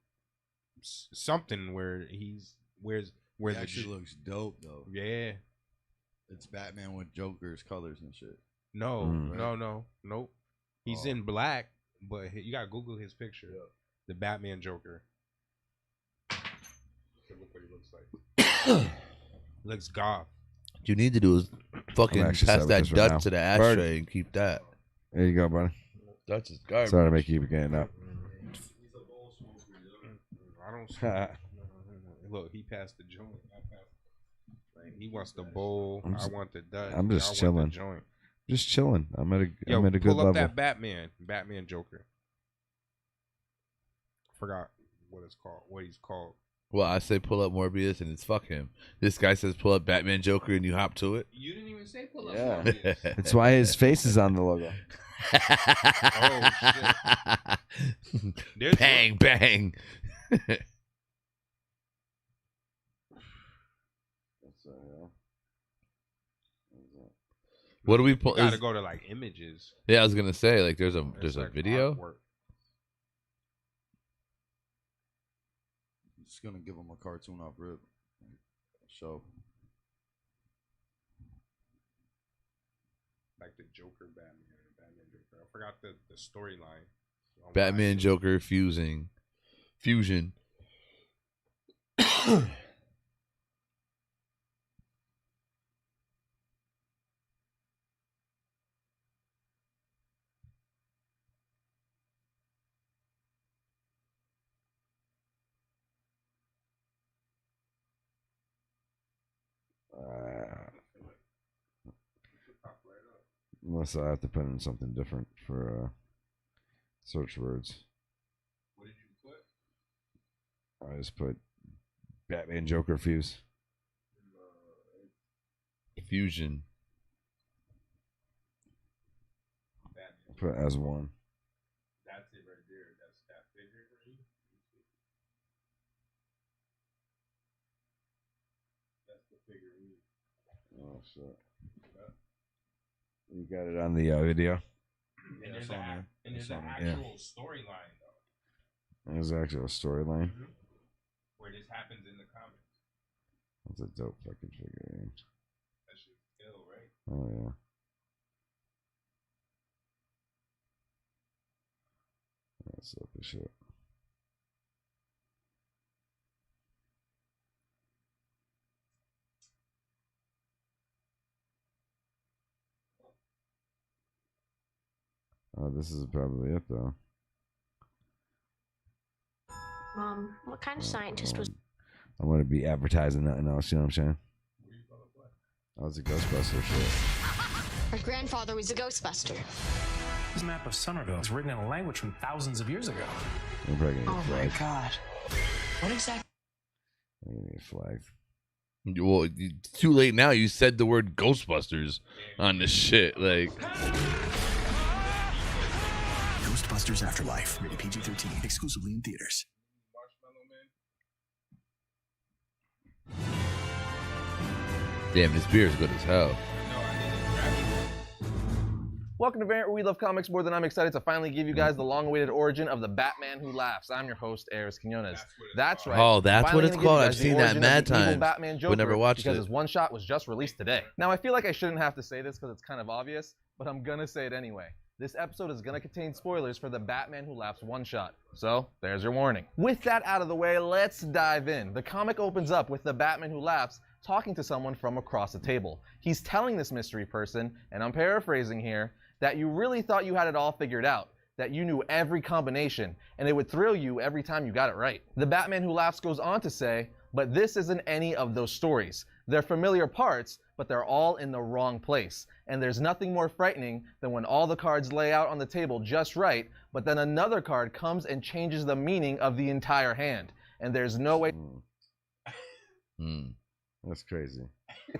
something where he's where it actually looks dope though. Yeah, it's Batman with Joker's colors and shit. No. Nope. He's in black But you gotta Google his picture. The Batman Joker. Look what he looks like. Looks goth. What you need to do is fucking actually pass set that with this right Dutch now. to the Bird. ashtray and keep that. There you go, buddy. Dutch is garbage. Sorry to make you keep getting up. I don't smoke. Look, he passed the joint. Like, he wants the bowl. I want the Dutch. I'm just y'all want chilling. the joint. Just chilling. I'm at a Yo, I'm at a good pull up level. that Batman Joker. Forgot what it's called. What he's called. Well, I say pull up Morbius and it's fuck him. This guy says pull up Batman Joker and you hop to it. You didn't even say pull up Yeah. Morbius. That's why his face is on the logo. Oh shit! Bang bang. What do we pull? You gotta go to like images. Yeah, I was gonna say like there's a like video. artwork. Just gonna give him a cartoon off rip. Show. Like the Joker Batman Joker. I forgot the storyline. Batman Joker fusion. Unless I have to put in something different for search words. What did you put? I just put Batman Joker fuse. Fusion. Put as one. That's it right there. That's that figure for you. That's the figurine. Oh shit. You got it on the video. And there's an Yeah. actual storyline though. There's actually a storyline. Where this happens in the comics. That's a dope fucking figurine. That shit's ill, right? Oh yeah. That's dope as shit. Oh, this is probably it though. Mom, what kind of scientist was... I'm gonna be advertising nothing else, you know what I'm saying? That was a Ghostbuster shit. Our grandfather was a Ghostbuster. This map of Somerville is written in a language from thousands of years ago. I'm probably gonna get flagged. God. What exactly? I'm gonna get flagged. Well, it's too late now. You said the word Ghostbusters on this shit. Like, Ghostbusters Afterlife, rated PG-13, exclusively in theaters. damn, this beer is good as hell. Welcome to Variant, where we love comics more than I'm excited to finally give you guys the long-awaited origin of the Batman Who Laughs. I'm your host, Aris Quinones. That's right. Oh, that's Finally what it's gonna give you called. guys I've the seen that origin of mad the evil times, Batman but Joker never watched because it. his one-shot was just released today. Now, I feel like I shouldn't have to say this because it's kind of obvious, but I'm gonna say it anyway. This episode is gonna contain spoilers for the Batman Who Laughs one-shot. So, there's your warning. With that out of the way, let's dive in. The comic opens up with the Batman Who Laughs talking to someone from across the table. He's telling this mystery person, and I'm paraphrasing here, that you really thought you had it all figured out, that you knew every combination, and it would thrill you every time you got it right. The Batman Who Laughs goes on to say, but this isn't any of those stories. They're familiar parts, but they're all in the wrong place. And there's nothing more frightening than when all the cards lay out on the table just right, but then another card comes and changes the meaning of the entire hand. And there's no way That's crazy.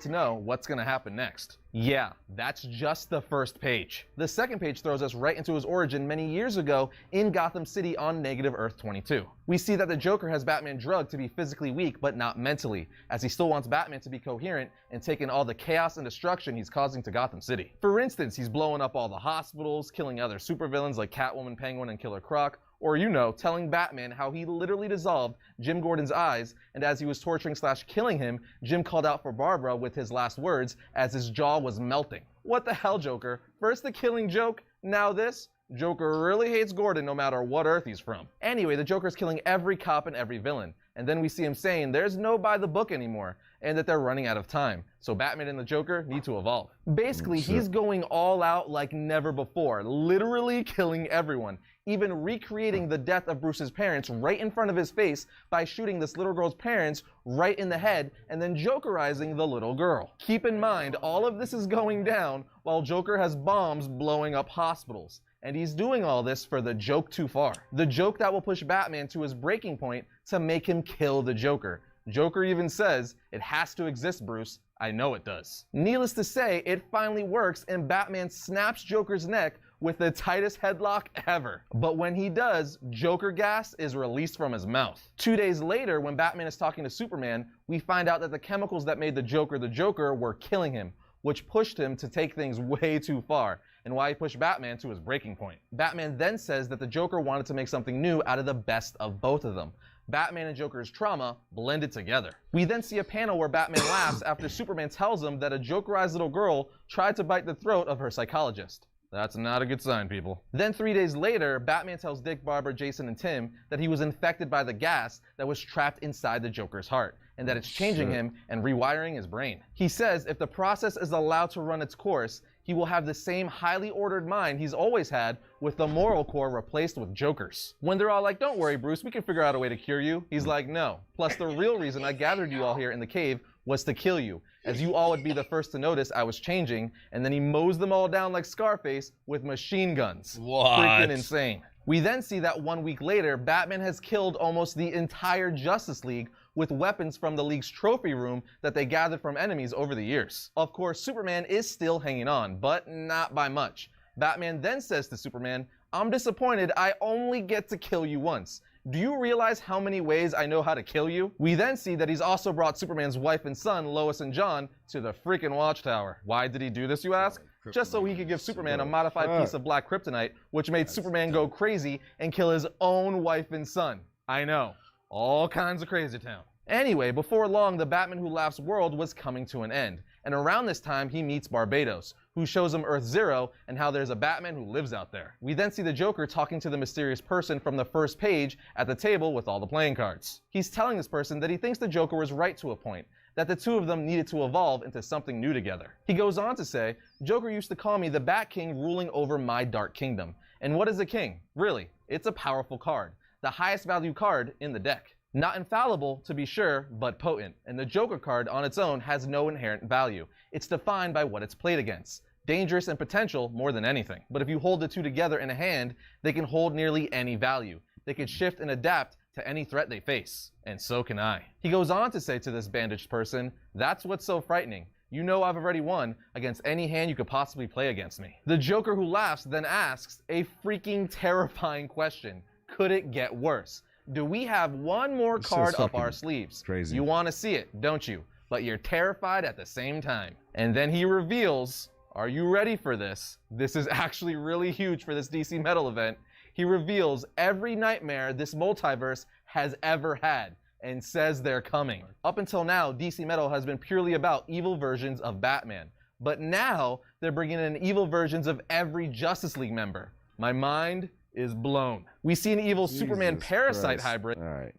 to know what's going to happen next. Yeah, that's just the first page. The second page throws us right into his origin many years ago in Gotham City on Negative Earth 22. We see that the Joker has Batman drugged to be physically weak but not mentally, as he still wants Batman to be coherent and take in all the chaos and destruction he's causing to Gotham City. For instance, he's blowing up all the hospitals, killing other supervillains like Catwoman, Penguin, and Killer Croc, or, you know, telling Batman how he literally dissolved Jim Gordon's eyes, and as he was torturing / killing him, Jim called out for Barbara with his last words as his jaw was melting. What the hell, Joker? First the killing joke, now this? Joker really hates Gordon no matter what Earth he's from. Anyway, the Joker's killing every cop and every villain. And then we see him saying there's no by the book anymore and that they're running out of time. So Batman and the Joker need to evolve. Basically, he's going all out like never before, literally killing everyone, even recreating the death of Bruce's parents right in front of his face by shooting this little girl's parents right in the head and then Jokerizing the little girl. Keep in mind, all of this is going down while Joker has bombs blowing up hospitals. And he's doing all this for the joke too far. The joke that will push Batman to his breaking point to make him kill the Joker. Joker even says, "It has to exist, Bruce. I know it does." Needless to say, it finally works and Batman snaps Joker's neck with the tightest headlock ever. But when he does, Joker gas is released from his mouth. 2 days later, when Batman is talking to Superman, we find out that the chemicals that made the Joker were killing him, which pushed him to take things way too far, and why he pushed Batman to his breaking point. Batman then says that the Joker wanted to make something new out of the best of both of them. Batman and Joker's trauma blended together. We then see a panel where Batman laughs after Superman tells him that a Jokerized little girl tried to bite the throat of her psychologist. That's not a good sign, people. Then 3 days later, Batman tells Dick, Barbara, Jason, and Tim that he was infected by the gas that was trapped inside the Joker's heart, and that it's changing him and rewiring his brain. He says if the process is allowed to run its course, he will have the same highly ordered mind he's always had, with the moral core replaced with Jokers. When they're all like, "Don't worry, Bruce, we can figure out a way to cure you," he's like, "No. Plus, the real reason I gathered you all here in the cave was to kill you, as you all would be the first to notice I was changing," and then he mows them all down like Scarface with machine guns. What? Freaking insane. We then see that 1 week later, Batman has killed almost the entire Justice League with weapons from the League's trophy room that they gathered from enemies over the years. Of course, Superman is still hanging on, but not by much. Batman then says to Superman, "I'm disappointed I only get to kill you once. Do you realize how many ways I know how to kill you?" We then see that he's also brought Superman's wife and son, Lois and John, to the freaking Watchtower. Why did he do this, you ask? Just so he could give Superman a modified piece of black kryptonite, which made Superman go crazy and kill his own wife and son. I know. All kinds of crazy town. Anyway, before long, the Batman Who Laughs world was coming to an end. And around this time, he meets Barbados, who shows him Earth Zero and how there's a Batman who lives out there. We then see the Joker talking to the mysterious person from the first page at the table with all the playing cards. He's telling this person that he thinks the Joker was right to a point, that the two of them needed to evolve into something new together. He goes on to say, "Joker used to call me the Bat King ruling over my dark kingdom. And what is a king? Really, it's a powerful card, the highest value card in the deck. Not infallible, to be sure, but potent. And the Joker card on its own has no inherent value. It's defined by what it's played against. Dangerous and potential more than anything. But if you hold the two together in a hand, they can hold nearly any value. They can shift and adapt to any threat they face. And so can I." He goes on to say to this bandaged person, "That's what's so frightening. You know I've already won against any hand you could possibly play against me." The Joker Who Laughs then asks a freaking terrifying question. Could it get worse? Do we have one more card up our sleeves? Crazy. You want to see it, don't you? But you're terrified at the same time. And then he reveals, are you ready for this? This is actually really huge for this DC Metal event. He reveals every nightmare this multiverse has ever had and says they're coming. Up until now, DC Metal has been purely about evil versions of Batman. But now they're bringing in evil versions of every Justice League member. My mind is blown. We see an evil Superman Parasite hybrid. All right.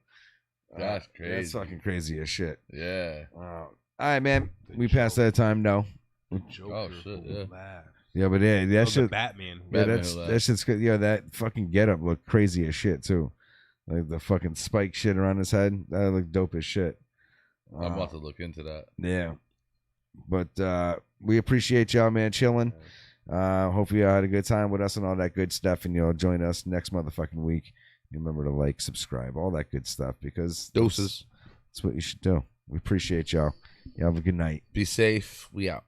That's crazy. That's fucking crazy as shit. Yeah. All right, man. We passed that time, no. Oh, shit, yeah. Yeah, but yeah, that shit. Batman. Yeah, Batman that shit's good. Yeah, that fucking getup looked crazy as shit too. Like the fucking spike shit around his head. That looked dope as shit. I'm about to look into that. Yeah. But we appreciate y'all, man, chilling. Hopefully y'all had a good time with us and all that good stuff, and you'll join us next motherfucking week. Remember to like, subscribe, all that good stuff, because Doses. That's what you should do. We appreciate y'all. Y'all have a good night. Be safe. We out.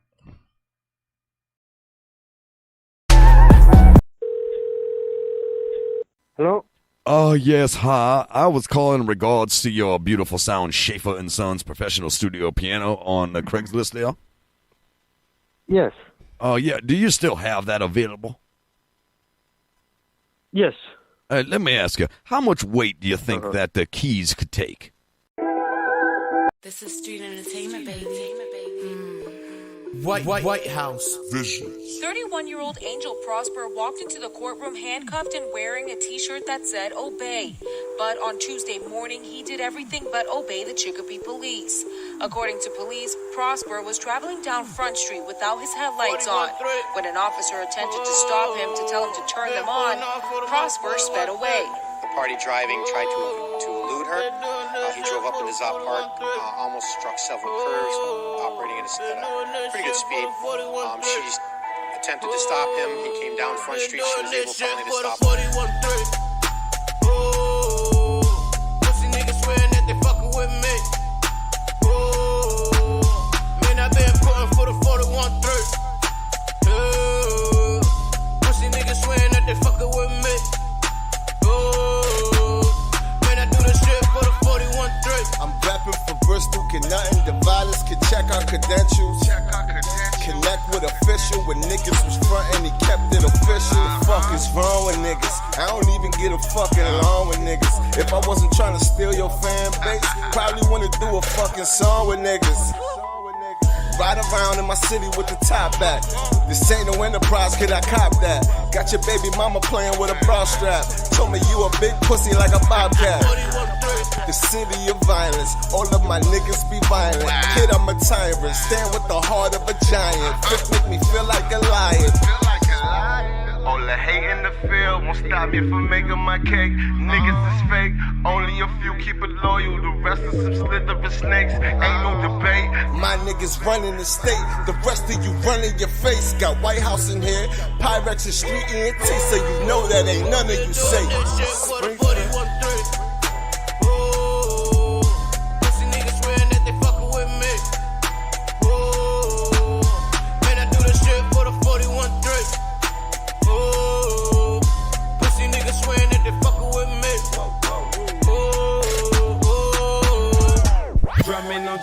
Hello? Oh, yes, hi. I was calling in regards to your beautiful sound Schaefer & Sons professional studio piano on the Craigslist there. Yes. Oh, yeah. Do you still have that available? Yes. Let me ask you, how much weight do you think that the keys could take? This is street entertainment, baby. White House. Visions. 31-year-old Angel Prosper walked into the courtroom handcuffed and wearing a t-shirt that said obey. But on Tuesday morning, he did everything but obey the Chicopee police. According to police, Prosper was traveling down Front Street without his headlights on. When an officer attempted to stop him to tell him to turn them on, Prosper sped away. The party driving tried to elude her. He drove up into Zop Park, almost struck several curves, operating at a pretty good speed. She attempted to stop him. He came down Front Street. She was able finally to stop him. Pussy niggas swearing that they fucking with me. Man, I been putting for the 41-3. Pussy niggas swearing that they fucking with me. Man, I do this shit for the 41-3. I'm rapping for Bristol, can nothing divide us, can check our credentials. Connect with official when niggas was frontin', he kept it official. The fuck is wrong with niggas? I don't even get a fucking along with niggas. If I wasn't trying to steal your fan base, probably wanna do a fucking song with niggas. Ride around in my city with the top back. This ain't no enterprise, could I cop that? Got your baby mama playing with a bra strap. Told me you a big pussy like a bobcat. The city of violence, all of my niggas be violent. Kid, I'm a tyrant, stand with the heart of a giant. Fifth make me feel like a lion. All the hate in the field won't stop me from making my cake. Niggas is fake, only a few keep it loyal. The rest of some slithering snakes, ain't no debate. My niggas running the state, the rest of you running your face. Got White House in here, Pyrex and Street ENT, so you know that ain't none of you safe.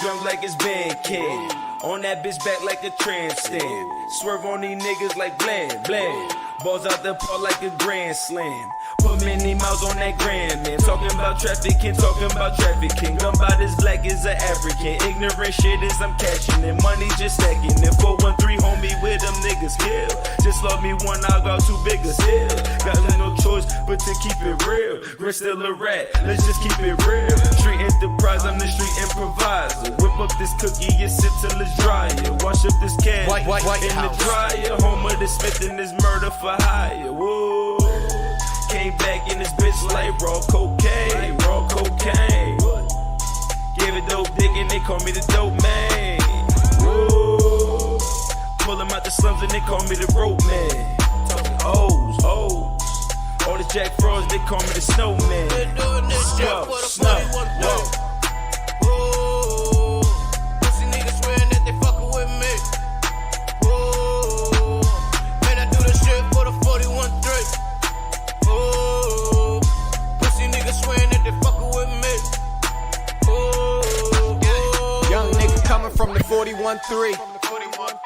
Drunk like it's band can. On that bitch back like a trans stand. Swerve on these niggas like bland, bland. Balls out the park like a grand slam. Put many miles on that grand, man. Talking about trafficking, talking about trafficking. Gun by this black is an African. Ignorant shit is I'm catching it. Money just stacking it. 413 homie with them niggas kill. Just love me one, I got too big a hill. Got no choice but to keep it real. Grit still a rat, let's just keep it real. Street enterprise, I'm the street improviser. Whip up this cookie, you sip till it's dry. Wash up this can White in House. the dryer. Home of the Smith and this murder for hire. Whoa. Came back in this bitch like raw cocaine, raw cocaine. Gave it dope dick and they call me the dope man. Whoa. Pull him out the slums and they call me the rope man. Talking O's, O's. All the Jack Frost, they call me the snowman. Snow, snow, whoa. Pussy niggas swearing that they fucking with me. Man, I do this shit for the 41-3. Pussy niggas swearing that they fucking with me. Young nigga coming from the 41-3.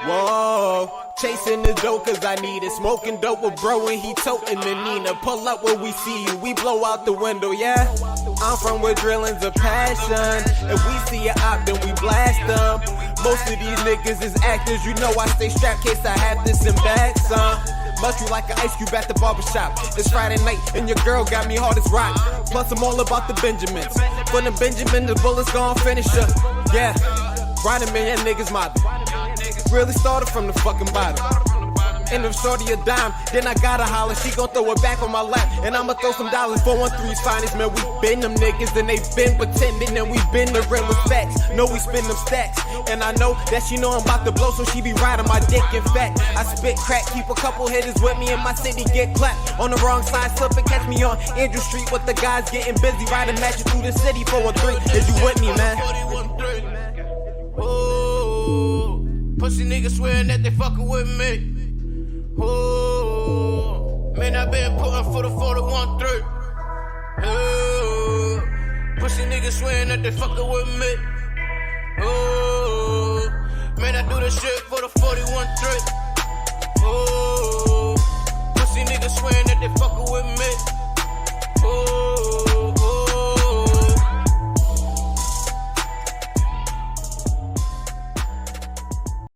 Whoa, chasing the dope cause I need it. Smoking dope with bro and he toting the Nina. Pull up where we see you, we blow out the window, yeah? I'm from where drilling's a passion. If we see a op, then we blast them. Most of these niggas is actors, you know I stay strapped case I have this in back, son. Melt you like an ice cube at the barbershop. It's Friday night and your girl got me hard as rock. Plus I'm all about the Benjamins. For the Benjamin, the bullets gon' finish her. Yeah, grinding man, yeah, niggas mobbing. Really started from the fucking bottom. And if shorty a dime, then I gotta holler. She gon' throw it back on my lap, and I'ma throw some dollars. 413's finest, man. We been them niggas, and they been pretending, and we been the real with facts. Know we spin them stacks, and I know that she know I'm about to blow, so she be riding my dick. In fact, I spit crack, keep a couple hitters with me, and my city get clapped. On the wrong side, slip and catch me on Andrew Street with the guys getting busy, riding matches through the city. 413, is you with me, man? Ooh, pussy niggas swearing that they fucking with me. Ooh, man, I been putting for the 41-3. Ooh, pussy niggas swearing that they fucking with me. Ooh, man, I do this shit for the 41-3. Ooh, pussy niggas swearing that they fucking with me. Ooh.